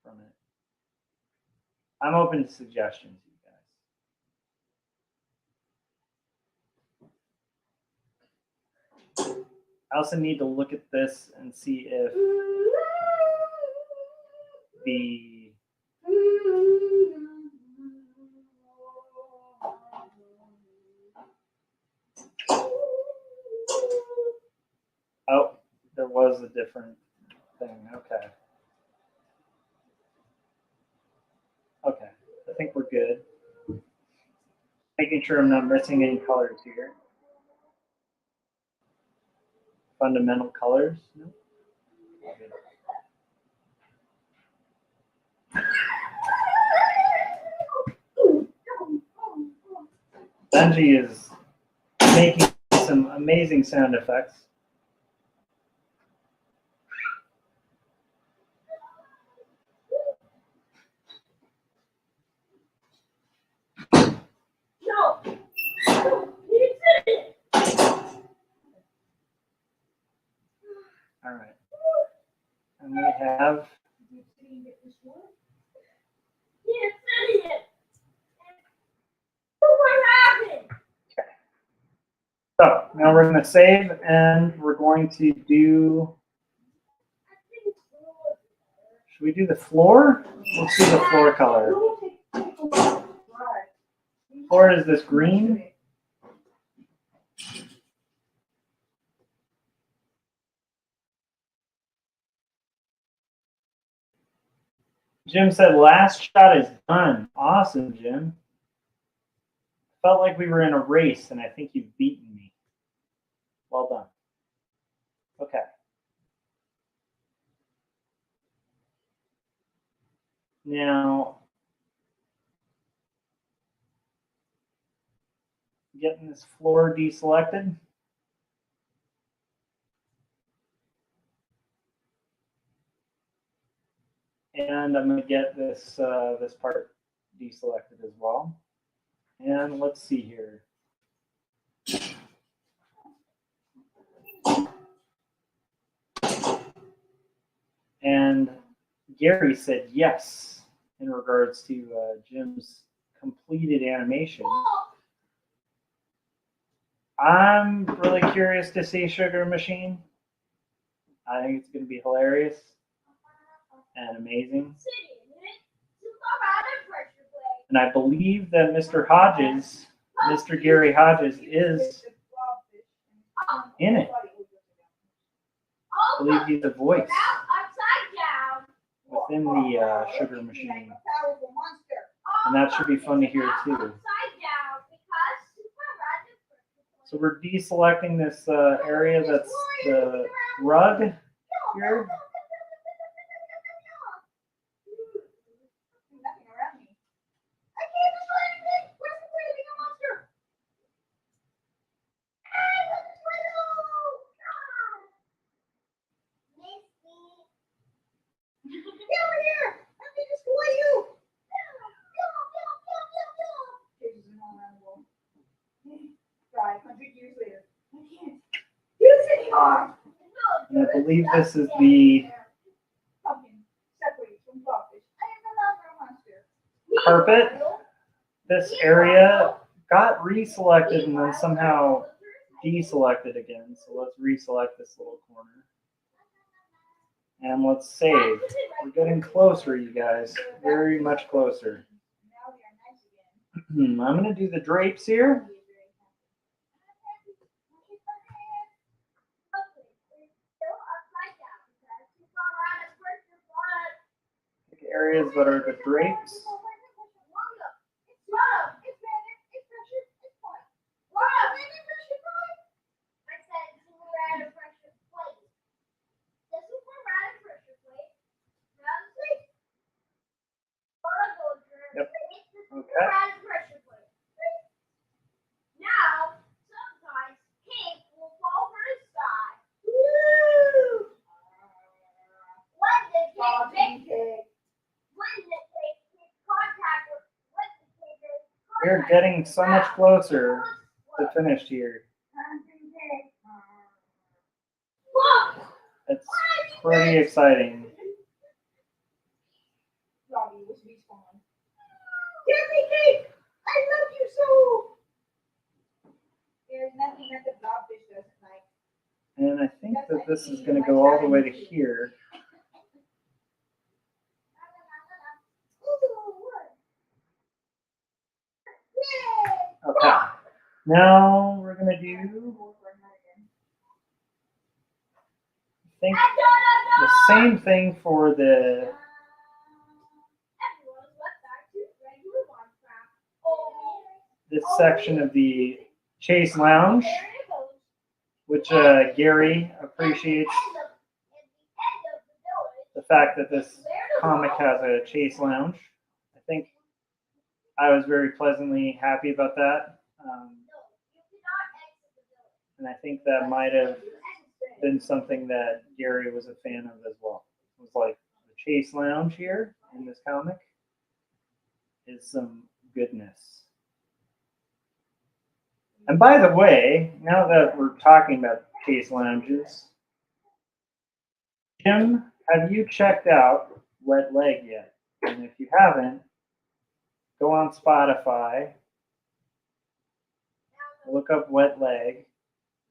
Speaker 4: from it. I'm open to suggestions, you guys. I also need to look at this and see if the oh, there was a different thing. Okay. Okay. I think we're good. Making sure I'm not missing any colors here. Fundamental colors. No. Benji is making some amazing sound effects. All right. And we have so now we're going to save and we're going to do, should we do the floor? Let's do the floor color. Floor is this green. Jim said last shot is done. Awesome, Jim. Felt like we were in a race and I think you've beaten me. Well done. Okay. Now, getting this floor deselected. And I'm going to get this this part deselected as well. And let's see here. And Gary said yes in regards to Jim's completed animation. I'm really curious to see Sugar Machine. I think it's going to be hilarious and amazing. And I believe that Mr. Hodges, Mr. Gary Hodges, is in it. I believe he's a voice within the Sugar Machine. And that should be fun to hear too. So we're deselecting this area that's the rug here. And I believe this is the carpet. This area got reselected and then somehow deselected again. So let's reselect this little corner. And let's save. We're getting closer, you guys. Very much closer. I'm going to do the drapes here. areas that are the drapes. Yep. Okay.
Speaker 2: Now, sometimes cake will fall from the sky. Woo! When the cake makes contact with
Speaker 4: We're getting so much closer to finished here. It's pretty exciting.
Speaker 2: Robbie was respawned. Disney cake! I love you so! There's nothing that the blobfish doesn't like.
Speaker 4: And I think that this is going to go all the way to here. Okay. Now we're going to do, I think, the same thing for the this section of the Chase Lounge, which Gary appreciates the fact that this comic has a Chase Lounge. I think I was very pleasantly happy about that. And I think that might have been something that Gary was a fan of as well. It was like the Chase Lounge here in this comic is some goodness. And by the way, now that we're talking about Chase Lounges, Jim, have you checked out Wet Leg yet? And if you haven't, go on Spotify, look up Wet Leg,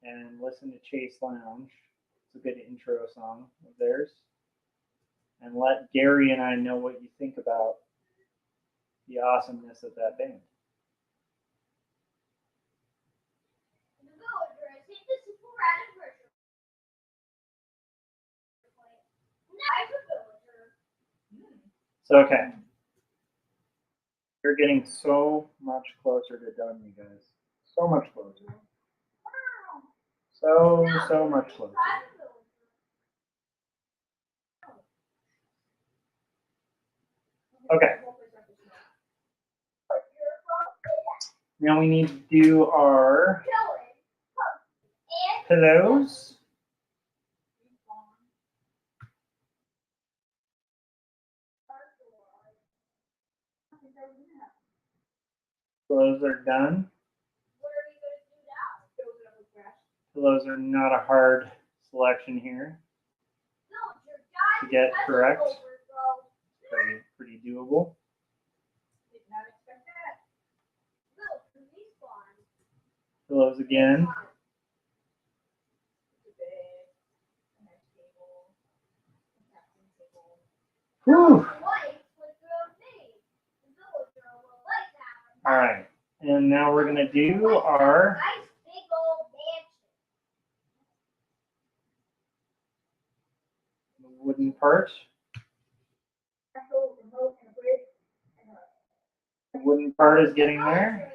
Speaker 4: and listen to Chase Lounge. It's a good intro song of theirs. And let Gary and I know what you think about the awesomeness of that band. So, okay. You're getting so much closer to done, you guys. So much closer. So much closer. Okay. Now we need to do our pillows. Pillows are done. Pillows are not a hard selection here to get correct. Pretty doable. Pillows again. Whew. All right, and now we're gonna do our wooden part. The wooden part is getting there.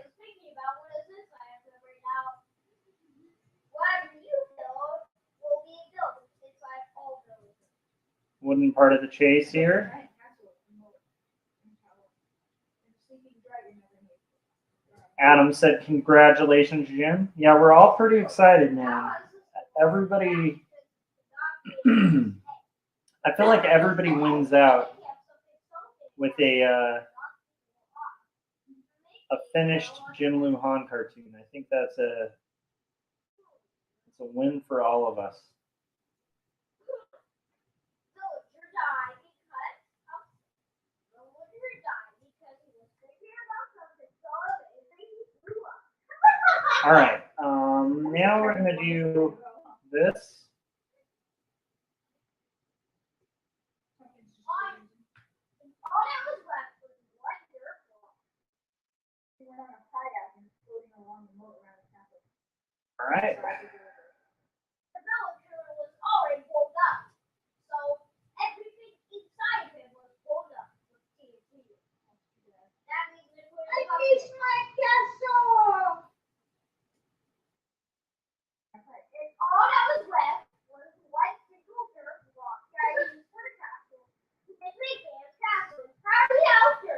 Speaker 4: Wooden part of the chase here. Adam said, "Congratulations, Jim." Yeah, we're all pretty excited now. Everybody, I feel like everybody wins out with a finished Jim Lujan cartoon. I think it's a win for all of us. All right, now we're going to do this. All right.
Speaker 2: The villager was already pulled up, so everything inside of him was pulled up with It's my castle. And all that was left was white single dirt block that I used for the castle. It's a big damn castle. Hurry after.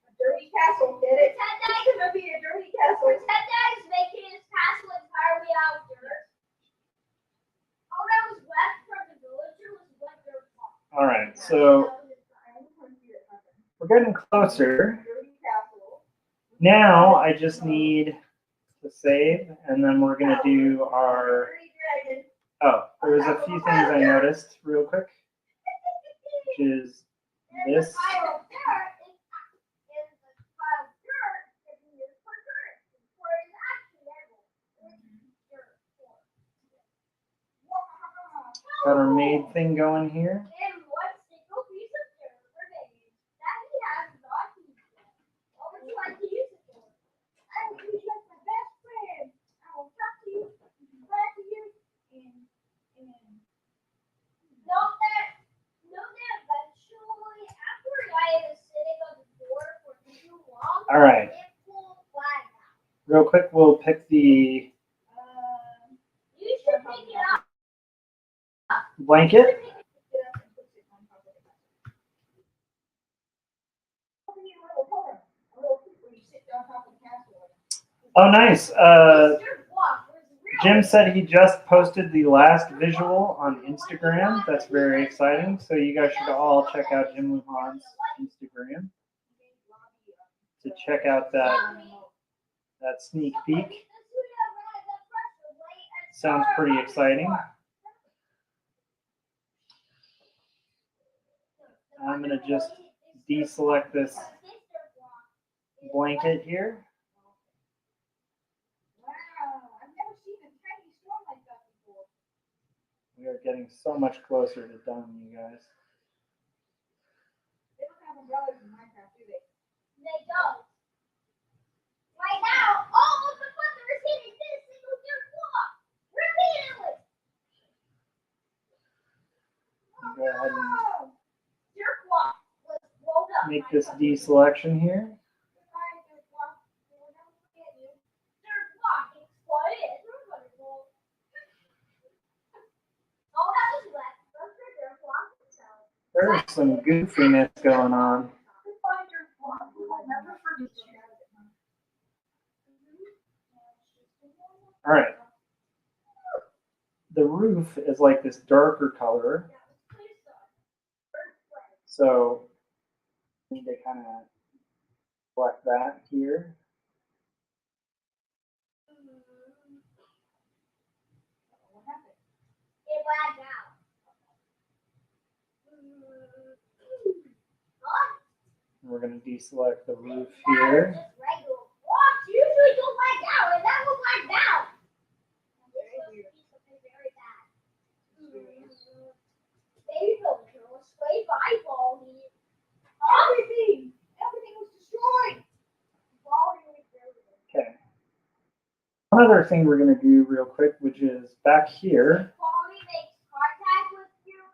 Speaker 5: A dirty castle, get it?
Speaker 2: Pretend that
Speaker 5: It's gonna be a dirty castle.
Speaker 2: pretend that he's making his castle entirely out of dirt. All that was left from the villager was one dirt block.
Speaker 4: All right, so we're getting closer.
Speaker 5: Dirty castle.
Speaker 4: Now I just need to save, and then we're gonna do our.
Speaker 5: Dirty dragon.
Speaker 4: Oh, there was a few things I noticed real quick, which is
Speaker 2: And
Speaker 4: this.
Speaker 2: the pile of dirt is the pile of dirt that we use for dirt. For it is actually edible. Dirt for.
Speaker 4: Got our maid thing going here.
Speaker 2: And one single piece of dirt remains that he has not used yet. What would you like to use it for? I will use you as my best friend. I will talk to you, be glad to you, and note that eventually after I am sitting on the floor for too long,
Speaker 4: All right,
Speaker 2: it will flag out.
Speaker 4: real quick, we'll pick the
Speaker 2: You should pick it up.
Speaker 4: blanket. Oh, nice.
Speaker 2: Mr. Block was real.
Speaker 4: Jim said he just posted the last visual on Instagram. That's very exciting. So you guys should all check out Jim Lujan's Instagram to check out that sneak peek. Sounds pretty exciting. I'm gonna just deselect this blanket here.
Speaker 5: Wow, I've never seen a tiny storm like that before.
Speaker 4: We are getting so much closer to done, you guys.
Speaker 5: They don't have umbrellas in Minecraft, do they?
Speaker 2: They don't. Right now, all of the thunder is hitting this single dirt block repeatedly.
Speaker 4: Go ahead and
Speaker 2: Oh, dirt block was rolled up.
Speaker 4: make this deselection here.
Speaker 2: Goodbye, dirt block. They will never forget you. Dirt block exploded. Everybody rolled. All that was left was the dirt block itself.
Speaker 4: There's some goofiness going on.
Speaker 5: Goodbye, dirt block. We will never forget you.
Speaker 4: All right. The roof is like this darker color, so we need to kind of select that here.
Speaker 5: What happened?
Speaker 2: It lagged out.
Speaker 4: We're going to deselect the roof here.
Speaker 2: Just regular blocks usually don't lag out, and that one lagged out. This was a piece of it very bad. Baby villager was slayed by Baldy.
Speaker 5: Everything! Everything was destroyed!
Speaker 2: Baldy was very good.
Speaker 4: Okay. One other thing we're going to do real quick, which is back here.
Speaker 2: Baldy makes contact with you.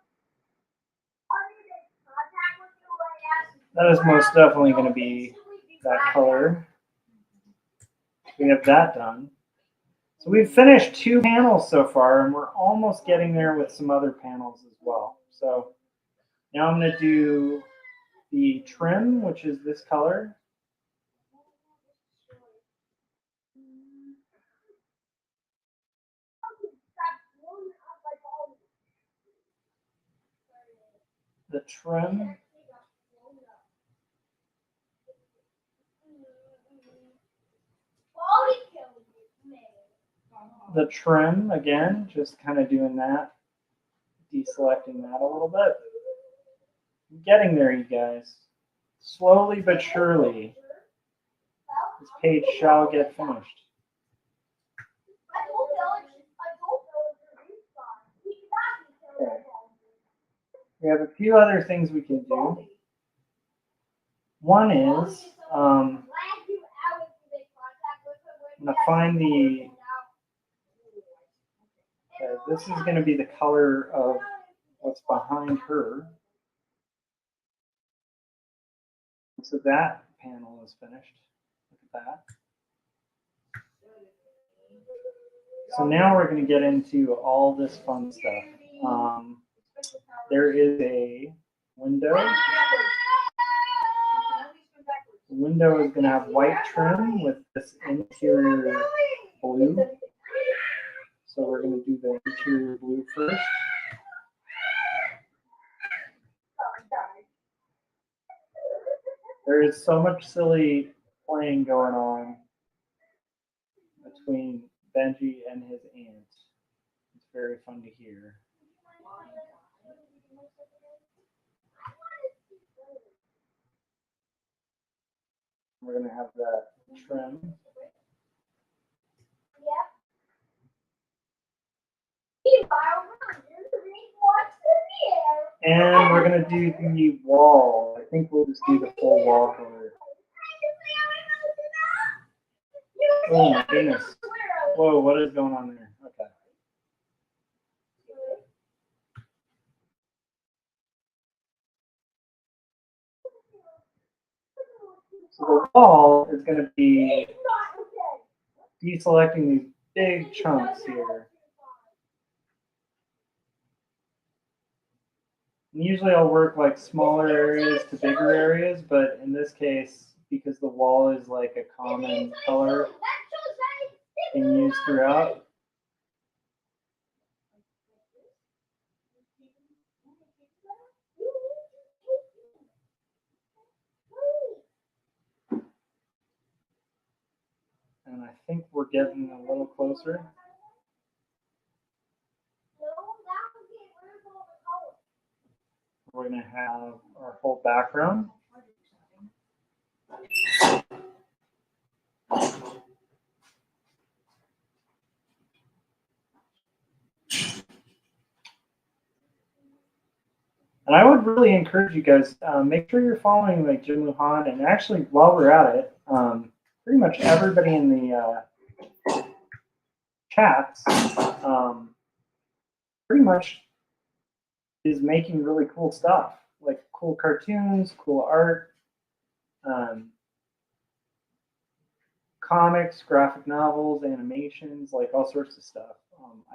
Speaker 2: Baldy makes contact with you when he asks you.
Speaker 4: That is most definitely going to be that color. We have that done. So we've finished 2 panels so far, and we're almost getting there with some other panels as well. So now I'm going to do the trim, which is this color. The trim.
Speaker 2: Baldy killed me.
Speaker 4: The trim again, just kind of doing that, deselecting that a little bit. I'm getting there, you guys. Slowly but surely, this page shall get finished. Okay. We have a few other things we can do. One is, I'm gonna find the. Okay, this is going to be the color of what's behind her. So that panel is finished. that. So now we're going to get into all this fun stuff. There is a window. The window is going to have white trim with this interior blue. So we're going to do the interior blue first. There is so much silly playing going on between Benji and his aunt. It's very fun to hear. We're going to have that trim. And we're going to do the wall. I think we'll just do the full wall color. Oh my goodness. Whoa, what is going on there? Okay. So the wall is going to be deselecting these big chunks here. And usually I'll work like smaller areas to bigger areas, but in this case, because the wall is like a common color being used throughout, and I think we're getting a little closer. We're going to have our whole background. And I would really encourage you guys, make sure you're following like Jim Lujan, and actually while we're at it, pretty much everybody in the chats pretty much is making really cool stuff, like cool cartoons, cool art, comics, graphic novels, animations, like all sorts of stuff.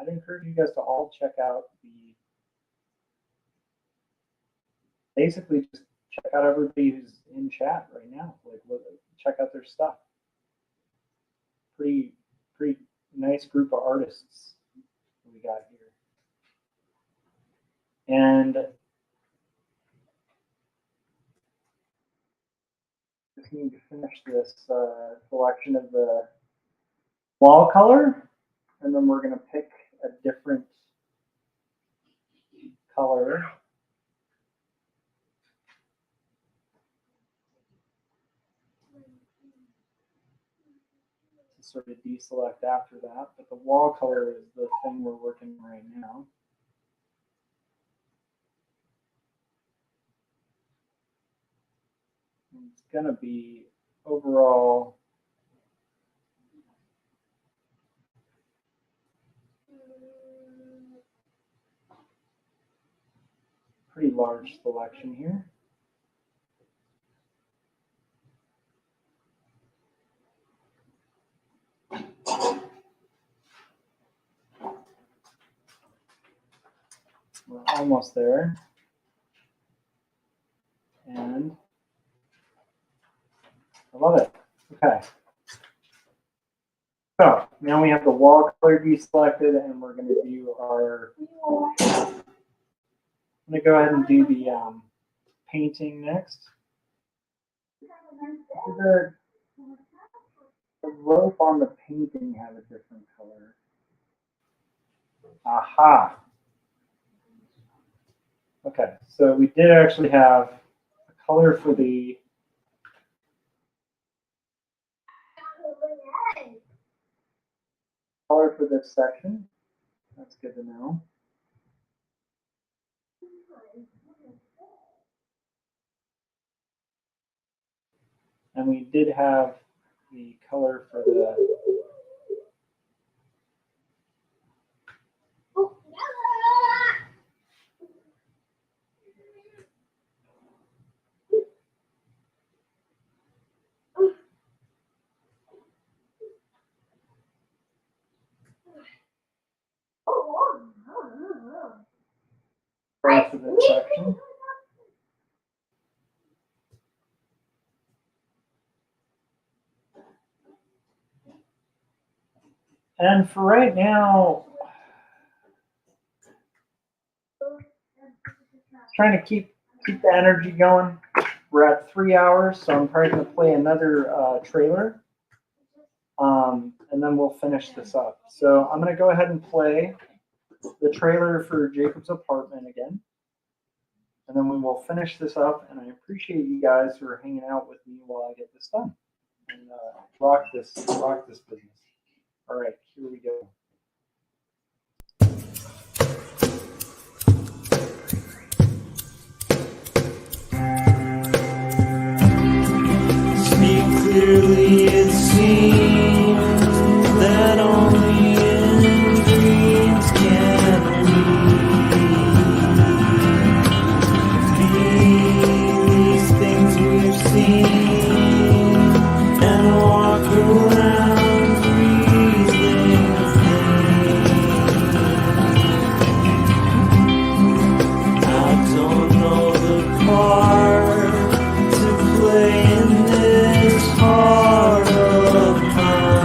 Speaker 4: I'd encourage you guys to all check out basically just check out everybody who's in chat right now. Like, check out their stuff. Pretty nice group of artists we got here. And just need to finish this selection of the wall color, and then we're going to pick a different color. To sort of deselect after that, but the wall color is the thing we're working on right now. And it's going to be overall pretty large selection here. We're almost there. And I love it. Okay. So now we have the wall color deselected, and we're going to do our. I'm going to go ahead and do the painting next. The rope on the painting have a different color. Aha. Okay, so we did actually have a color for the this section. That's good to know. And we did have the color for the Pray for this section. And for right now, trying to keep the energy going. We're at 3 hours, so I'm probably going to play another trailer, and then we'll finish this up. So I'm going to go ahead and play the trailer for Jacob's apartment again, and then we will finish this up. And I appreciate you guys who are hanging out with me while I get this done and rock this business. All right, here we go.
Speaker 3: Speak clearly, it seems that only in dreams can we be these things we've seen and walk around breathing I don't know the part to play in this heart of mine.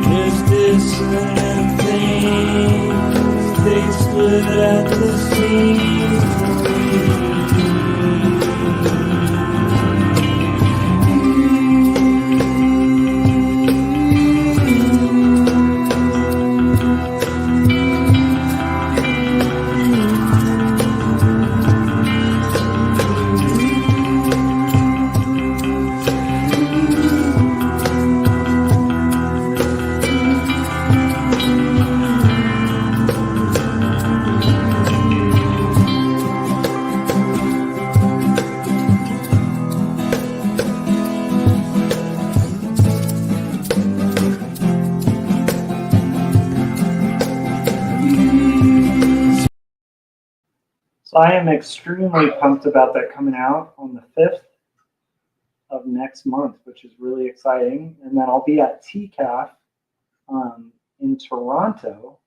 Speaker 3: There's dissonant things, they split at the seams.
Speaker 4: So I am extremely pumped about that coming out on the 5th of next month, which is really exciting. And then I'll be at TCAF in Toronto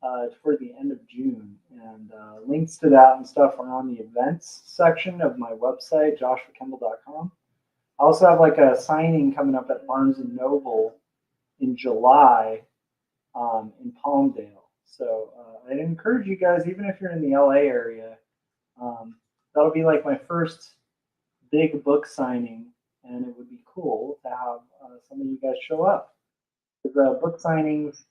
Speaker 4: toward the end of June. And links to that and stuff are on the events section of my website, joshuakemble.com. I also have like a signing coming up at Barnes & Noble in July in Palmdale. So I'd encourage you guys, even if you're in the LA area, that'll be like my first big book signing, and it would be cool to have some of you guys show up. Because book signings,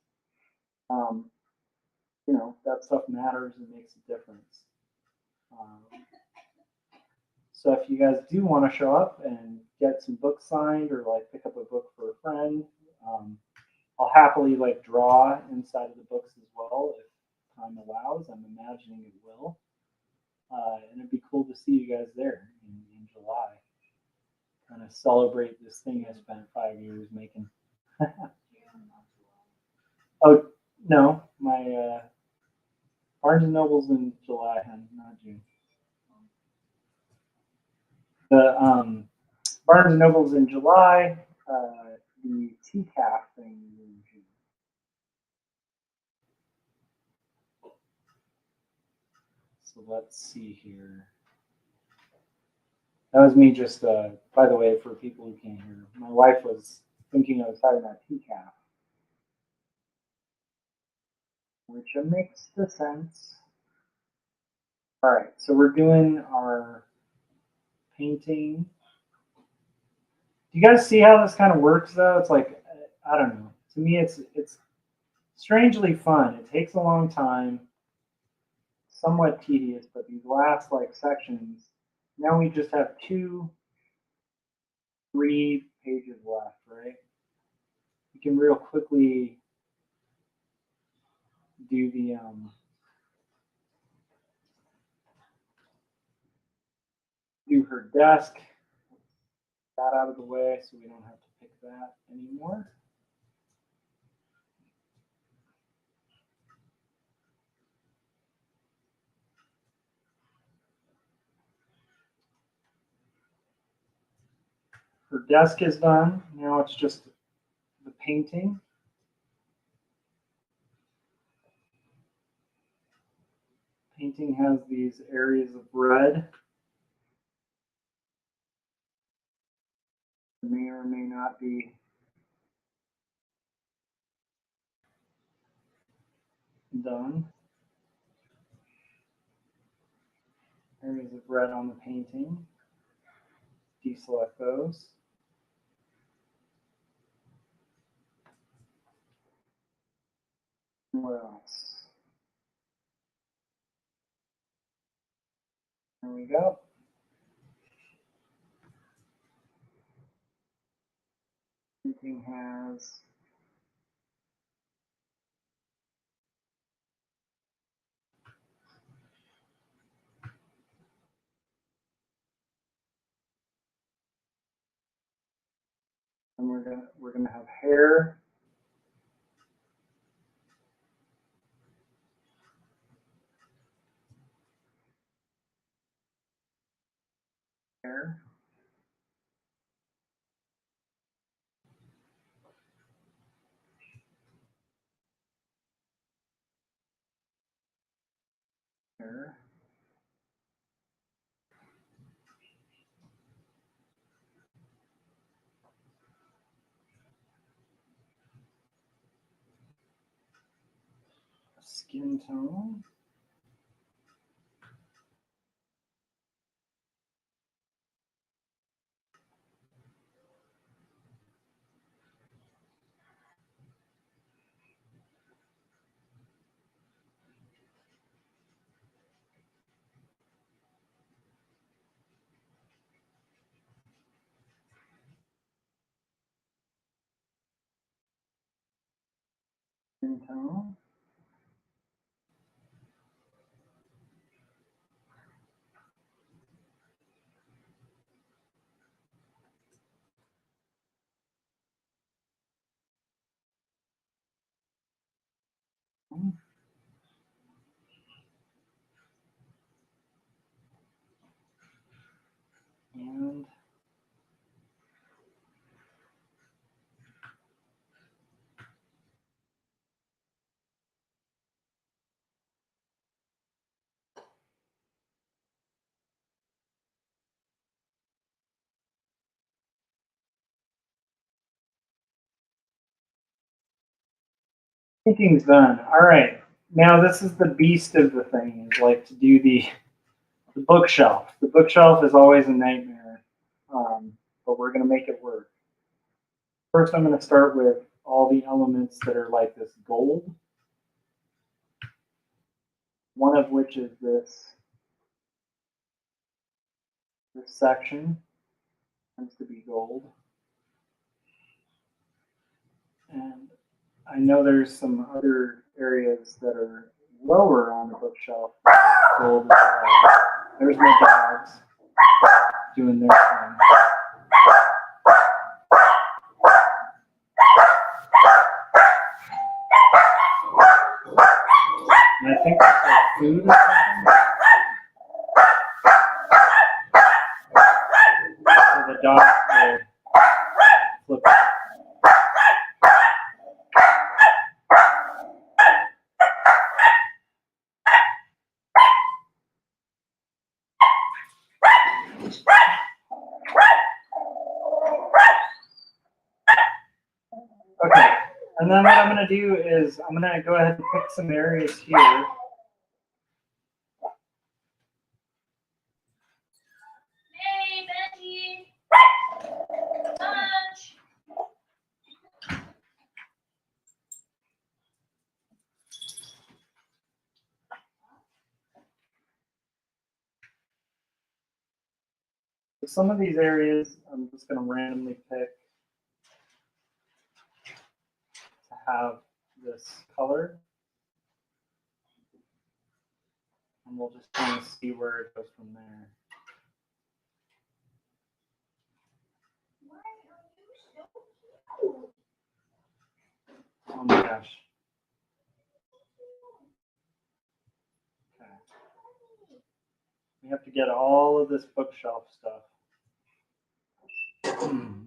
Speaker 4: you know, that stuff matters and makes a difference. So if you guys do want to show up and get some books signed or like pick up a book for a friend, I'll happily like draw inside of the books as well if time allows. I'm imagining it will. And it'd be cool to see you guys there in July. Kind of celebrate this thing I spent 5 years making. Oh, no, my Barnes & Noble's in July, not June. The Barnes & Noble's in July. The TCAF thing is in June. So let's see here. That was me just, by the way, for people who can't hear. My wife was thinking I was talking about TCAF, which makes the sense. All right, so we're doing our painting. Do you guys see how this kind of works, though? It's like, I don't know. To me, it's strangely fun. It takes a long time, somewhat tedious, but these last like sections, now we just have 2, 3 pages left, right? We can real quickly do the do her desk. That out of the way so we don't have to pick that anymore. her desk is done. Now it's just the painting. Painting has these areas of red. May or may not be done. Areas of red on the painting. Deselect those. What else? There we go. Painting has and we're gonna have hair. Hair. Hair. Skin tone. Skin tone. And painting's done. All right. Now this is the beast of the thing, is like to do the bookshelf. The bookshelf is always a nightmare, but we're gonna make it work. First, I'm gonna start with all the elements that are like this gold. One of which is this section tends to be gold. And I know there's some other areas that are lower on the bookshelf. Gold as well. There's my dogs doing their thing. And I think that's like food or something. So the dog will flip it. Okay, and then what I'm going to do is I'm going to go ahead and pick some areas here.
Speaker 2: Hey, Benji. Lunch.
Speaker 4: So some of these areas I'm just going to randomly pick to have this color. And we'll just kind of see where it goes from there.
Speaker 2: Why are you so cute?
Speaker 4: Oh my gosh. Okay. We have to get all of this bookshelf stuff.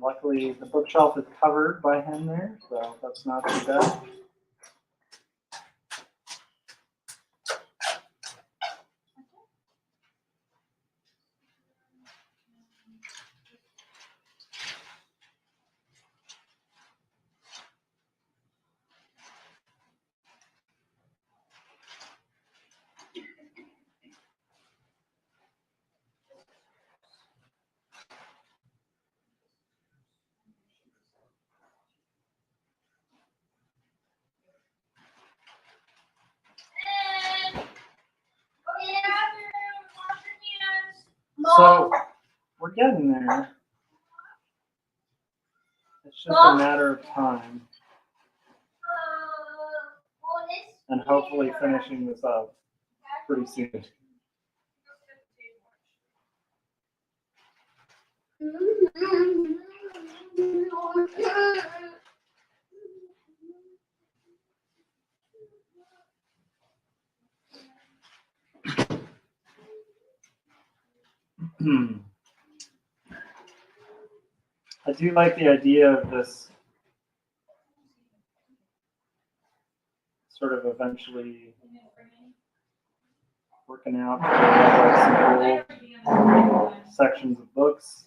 Speaker 4: Luckily, the bookshelf is covered by him there, so that's not too bad. So we're getting there. It's just a matter of time, and hopefully finishing this up pretty soon. I do like the idea of this sort of eventually working out like some cool sections of books.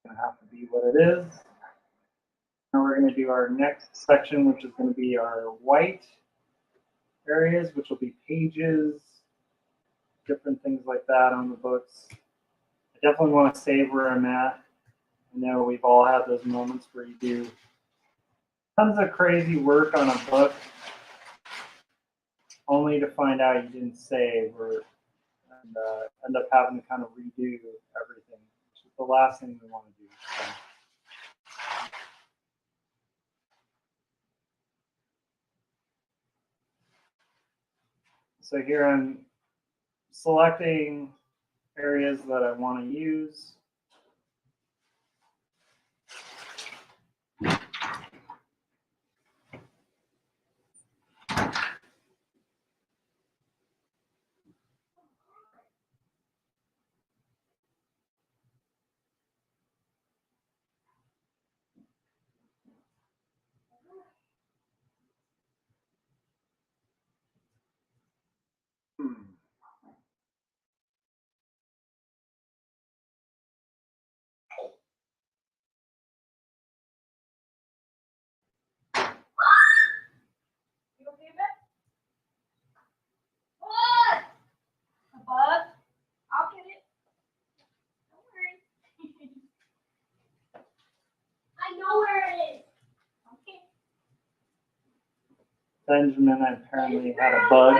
Speaker 4: Gonna have to be what it is. Now we're going to do our next section, which is going to be our white areas, which will be pages, different things like that on the books. I definitely want to save where I'm at. I know we've all had those moments where you do tons of crazy work on a book only to find out you didn't save and end up having to kind of redo everything, which is the last thing we want to do. So here I'm selecting areas that I want to use.
Speaker 2: Bug? I'll get it. Don't worry. I know where it is. Okay.
Speaker 4: Benjamin apparently had a bug.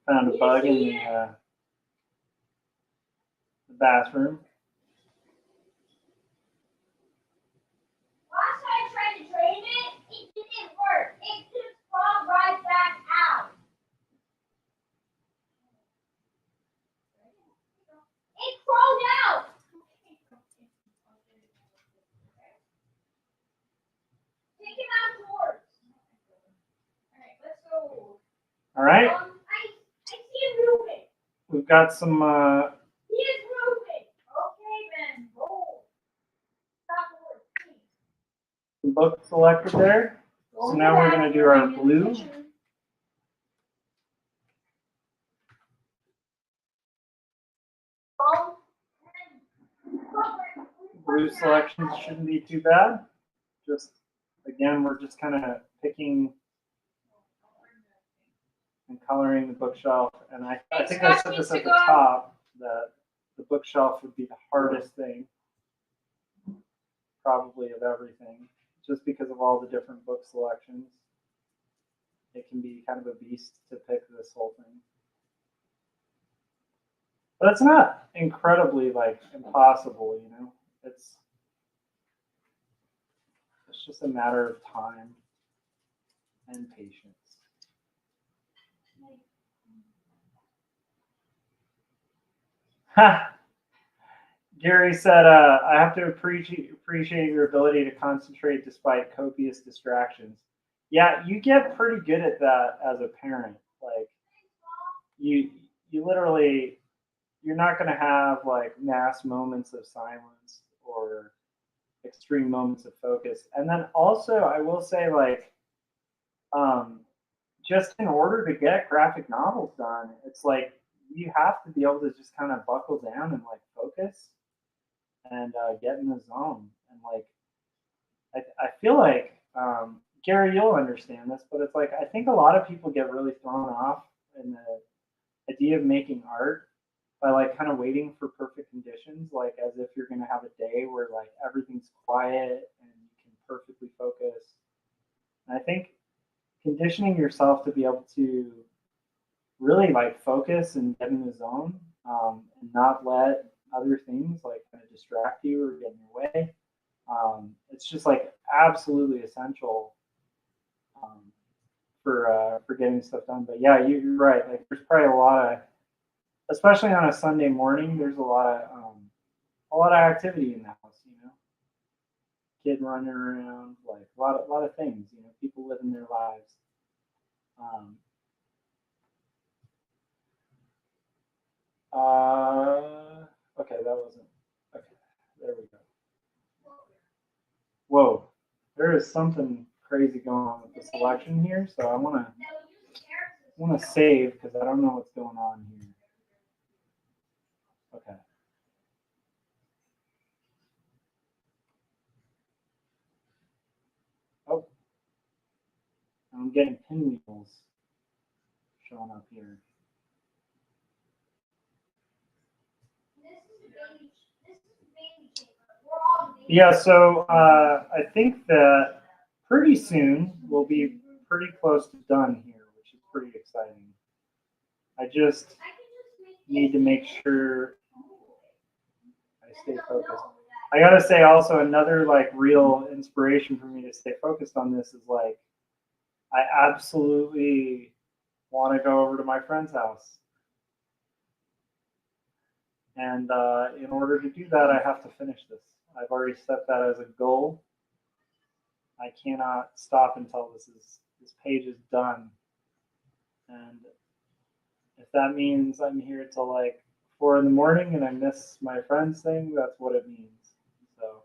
Speaker 4: Found a bug in the bathroom.
Speaker 2: Last time I tried to drain it, it didn't work. It just crawled right back out. It crawled out. Take him outdoors. All right, let's go.
Speaker 4: All right,
Speaker 2: I see him moving.
Speaker 4: we've got some
Speaker 2: He is moving. Okay, then roll. Stop moving.
Speaker 4: books selected there. So now we're going to do our blue. Blue selections shouldn't be too bad. Just, again, we're just kind of picking and coloring the bookshelf. And I think I said this at the top, that the bookshelf would be the hardest thing, probably of everything, just because of all the different book selections. It can be kind of a beast to pick this whole thing. But it's not incredibly impossible, you know. It's just a matter of time and patience. Ha! Gary said, I have to appreciate your ability to concentrate despite copious distractions. Yeah, you get pretty good at that as a parent. Like you literally, you're not going to have like mass moments of silence or extreme moments of focus. And then also I will say like, just in order to get graphic novels done, it's like you have to be able to just kind of buckle down and like focus and get in the zone. And like, I feel like, Gary, you'll understand this, but it's like, I think a lot of people get really thrown off in the idea of making art by like kind of waiting for perfect conditions, like as if you're going to have a day where like everything's quiet and you can perfectly focus. And I think conditioning yourself to be able to really like focus and get in the zone, and not let other things like kind of distract you or get in your way. It's just like absolutely essential for getting stuff done. But yeah, you're right. Like there's probably a lot of, especially on a Sunday morning, there's a lot of activity in the house. You know, kid running around, like a lot of things. You know, people living their lives. Okay, that wasn't. Okay, there we go. Whoa, there is something crazy going on with the selection here, so I want to save because I don't know what's going on here. Okay. Oh, I'm getting pinwheels showing up here. Yeah, so I think that pretty soon we'll be pretty close to done here, which is pretty exciting. I just need to make sure I stay focused. I gotta say also another like real inspiration for me to stay focused on this is like I absolutely want to go over to my friend's house. And in order to do that, I have to finish this. I've already set that as a goal. I cannot stop until this page is done. And if that means I'm here till like 4 in the morning and I miss my friend's thing, that's what it means. So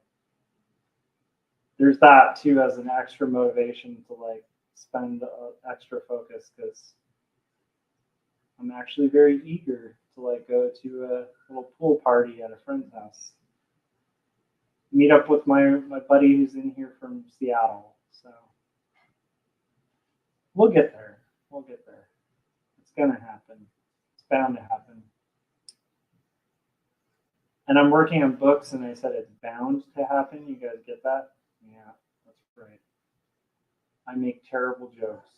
Speaker 4: there's that too as an extra motivation to like spend extra focus because I'm actually very eager to like go to a little pool party at a friend's house. Meet up with my buddy who's in here from Seattle. So we'll get there. We'll get there. It's gonna happen. It's bound to happen. And I'm working on books, and I said it's bound to happen. You guys get that? Yeah, that's right. I make terrible jokes.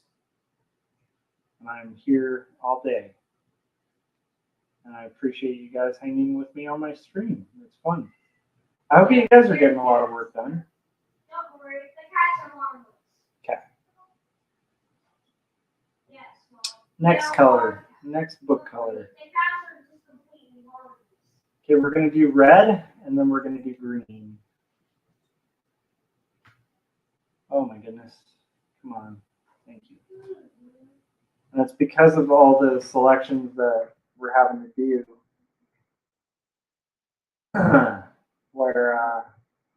Speaker 4: And I'm here all day. And I appreciate you guys hanging with me on my stream. It's fun. I hope you guys are getting a lot of work done.
Speaker 2: Don't worry, the cats are marvelous.
Speaker 4: Okay.
Speaker 2: Yes, Mom.
Speaker 4: Next color. Next book color.
Speaker 2: The cats are just completely marvelous.
Speaker 4: Okay, we're going to do red, and then we're going to do green. Oh my goodness. Come on. Thank you. And it's because of all the selections that we're having to do where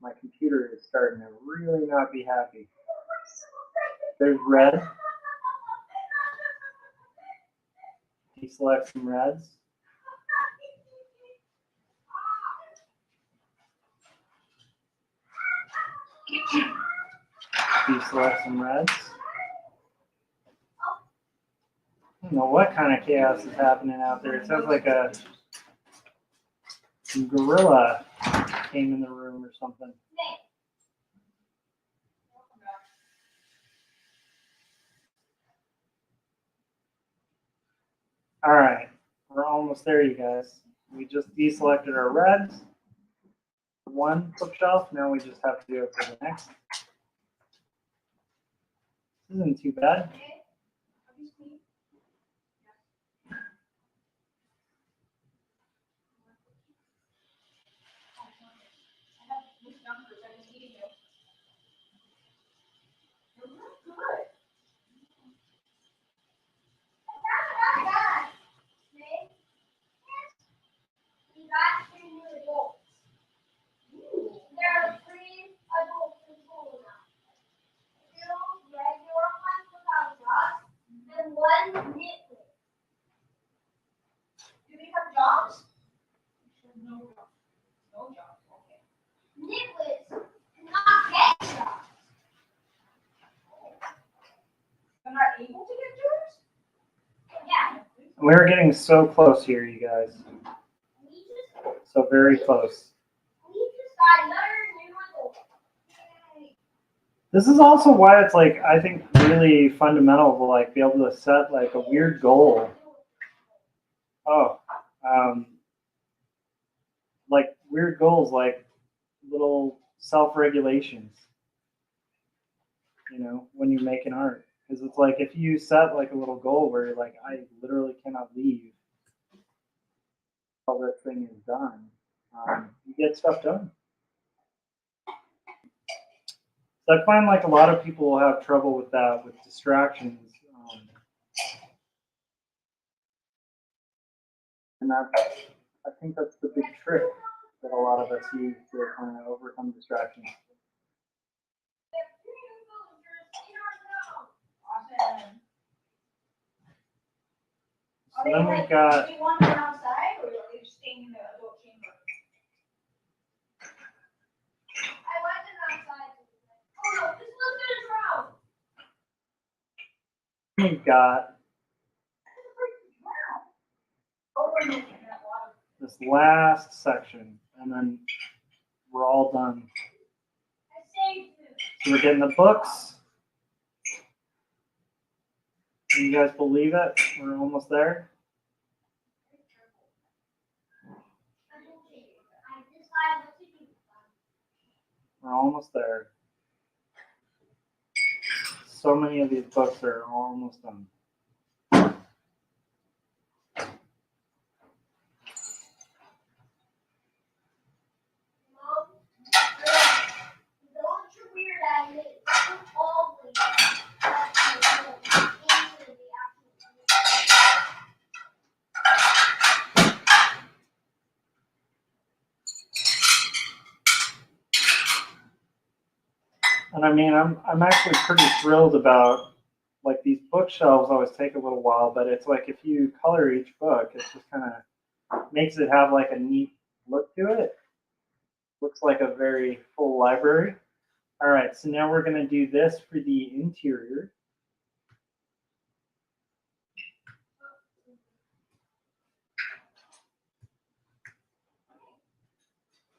Speaker 4: my computer is starting to really not be happy. There's red. Deselect some reds. Deselect some reds. I don't know what kind of chaos is happening out there. It sounds like a gorilla came in the room or something. All right, we're almost there, you guys. We just deselected our reds. One bookshelf. Now we just have to do it for the next. This isn't too bad.
Speaker 2: and niblets. Do they have jobs? No jobs. No jobs, okay. Niblets cannot get jobs. They're not able to get jobs? Yeah.
Speaker 4: We're getting so close here, you guys. So very close.
Speaker 2: We just got another new one. Yay.
Speaker 4: This is also why it's like, I think, really fundamental to like be able to set like a weird goal. Oh, like weird goals, like little self-regulations, you know, when you're making art. Because it's like, if you set like a little goal where you're like, I literally cannot leave until this thing is done, you get stuff done. So I find like a lot of people have trouble with that, with distractions. And I think that's the big trick that a lot of us use to kind of overcome distractions.
Speaker 2: Awesome.
Speaker 4: So then we've got,
Speaker 2: Do you want them outside or are you staying in the adult chamber? I want them outside. Oh no, this one's gonna drown.
Speaker 4: we've got
Speaker 2: Oh, we're making that water.
Speaker 4: this last section, and then we're all done.
Speaker 2: I saved you.
Speaker 4: So we're getting the books. Can you guys believe it? We're almost there. We're almost there. So many of these books are almost done. And I mean, I'm actually pretty thrilled about, like, these bookshelves always take a little while, but it's like if you color each book, it just kind of makes it have like a neat look to it. Looks like a very full library. All right, so now we're going to do this for the interior.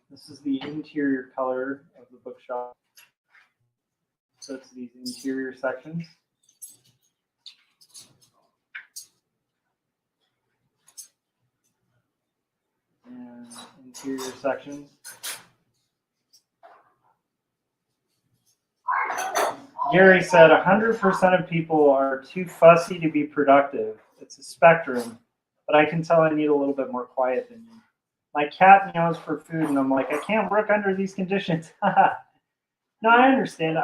Speaker 4: This is the interior color of the bookshelf. So it's these interior sections. And interior sections. Gary said 100% of people are too fussy to be productive. It's a spectrum, but I can tell I need a little bit more quiet than you. My cat meows for food, and I'm like, I can't work under these conditions. No, I understand.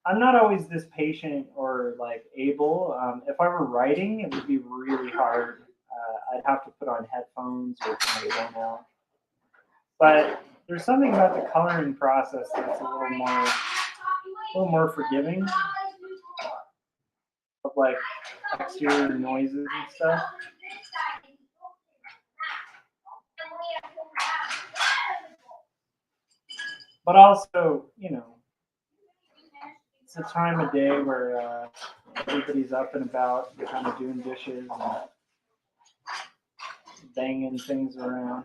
Speaker 4: I'm not always this patient or like able. If I were writing, it would be really hard. I'd have to put on headphones or kind of zone out. But there's something about the coloring process that's a little more forgiving of like exterior noises and stuff. But also, you know, it's a time of day where everybody's up and about, kind of doing dishes and banging things around.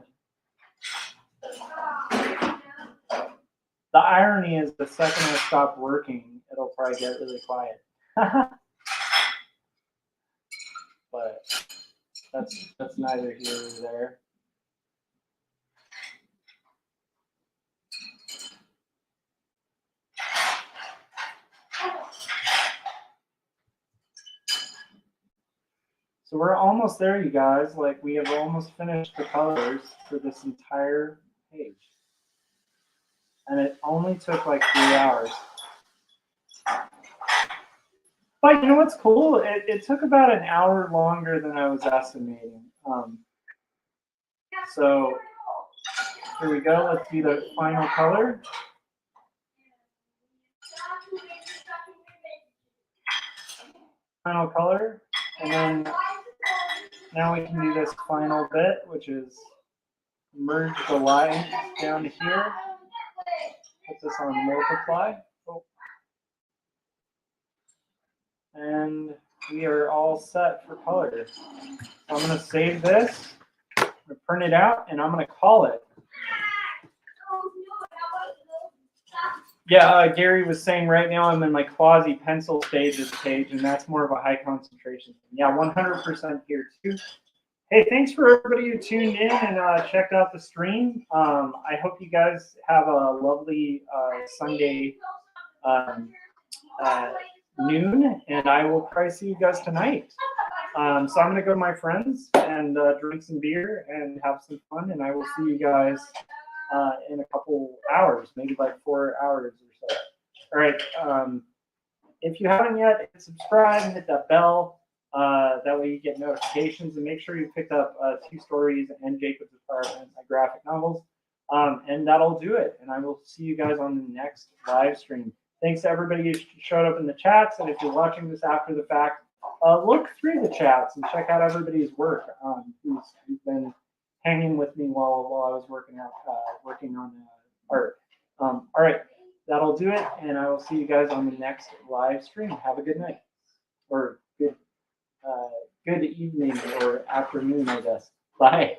Speaker 4: The irony is the second I stop working, it'll probably get really quiet. But that's neither here nor there. So we're almost there, you guys. Like, we have almost finished the colors for this entire page. And it only took like 3 hours. But you know what's cool? It took about an hour longer than I was estimating. So here we go. Let's do the final color. final color, and then now we can do this final bit, which is merge the lines down here. Put this on multiply. Oh. And we are all set for color. So I'm going to save this, I'm going to print it out, and I'm going to call it. Yeah, Gary was saying right now I'm in my quasi pencil stage of the page, and that's more of a high concentration. Yeah, 100% here too. Hey, thanks for everybody who tuned in and checked out the stream. I hope you guys have a lovely Sunday noon, and I will probably see you guys tonight. So I'm going to go to my friends and drink some beer and have some fun, and I will see you guys in a couple hours, maybe like 4 hours or so. All right. If you haven't yet, hit subscribe and hit that bell. That way you get notifications, and make sure you pick up 2 stories and Jacob's Apartment, my graphic novels. And that'll do it. And I will see you guys on the next live stream. Thanks to everybody who showed up in the chats. And if you're watching this after the fact, look through the chats and check out everybody's work who's been hanging with me while I was working on art. All right, that'll do it, and I will see you guys on the next live stream. Have a good night, or good evening or afternoon, I guess. Bye.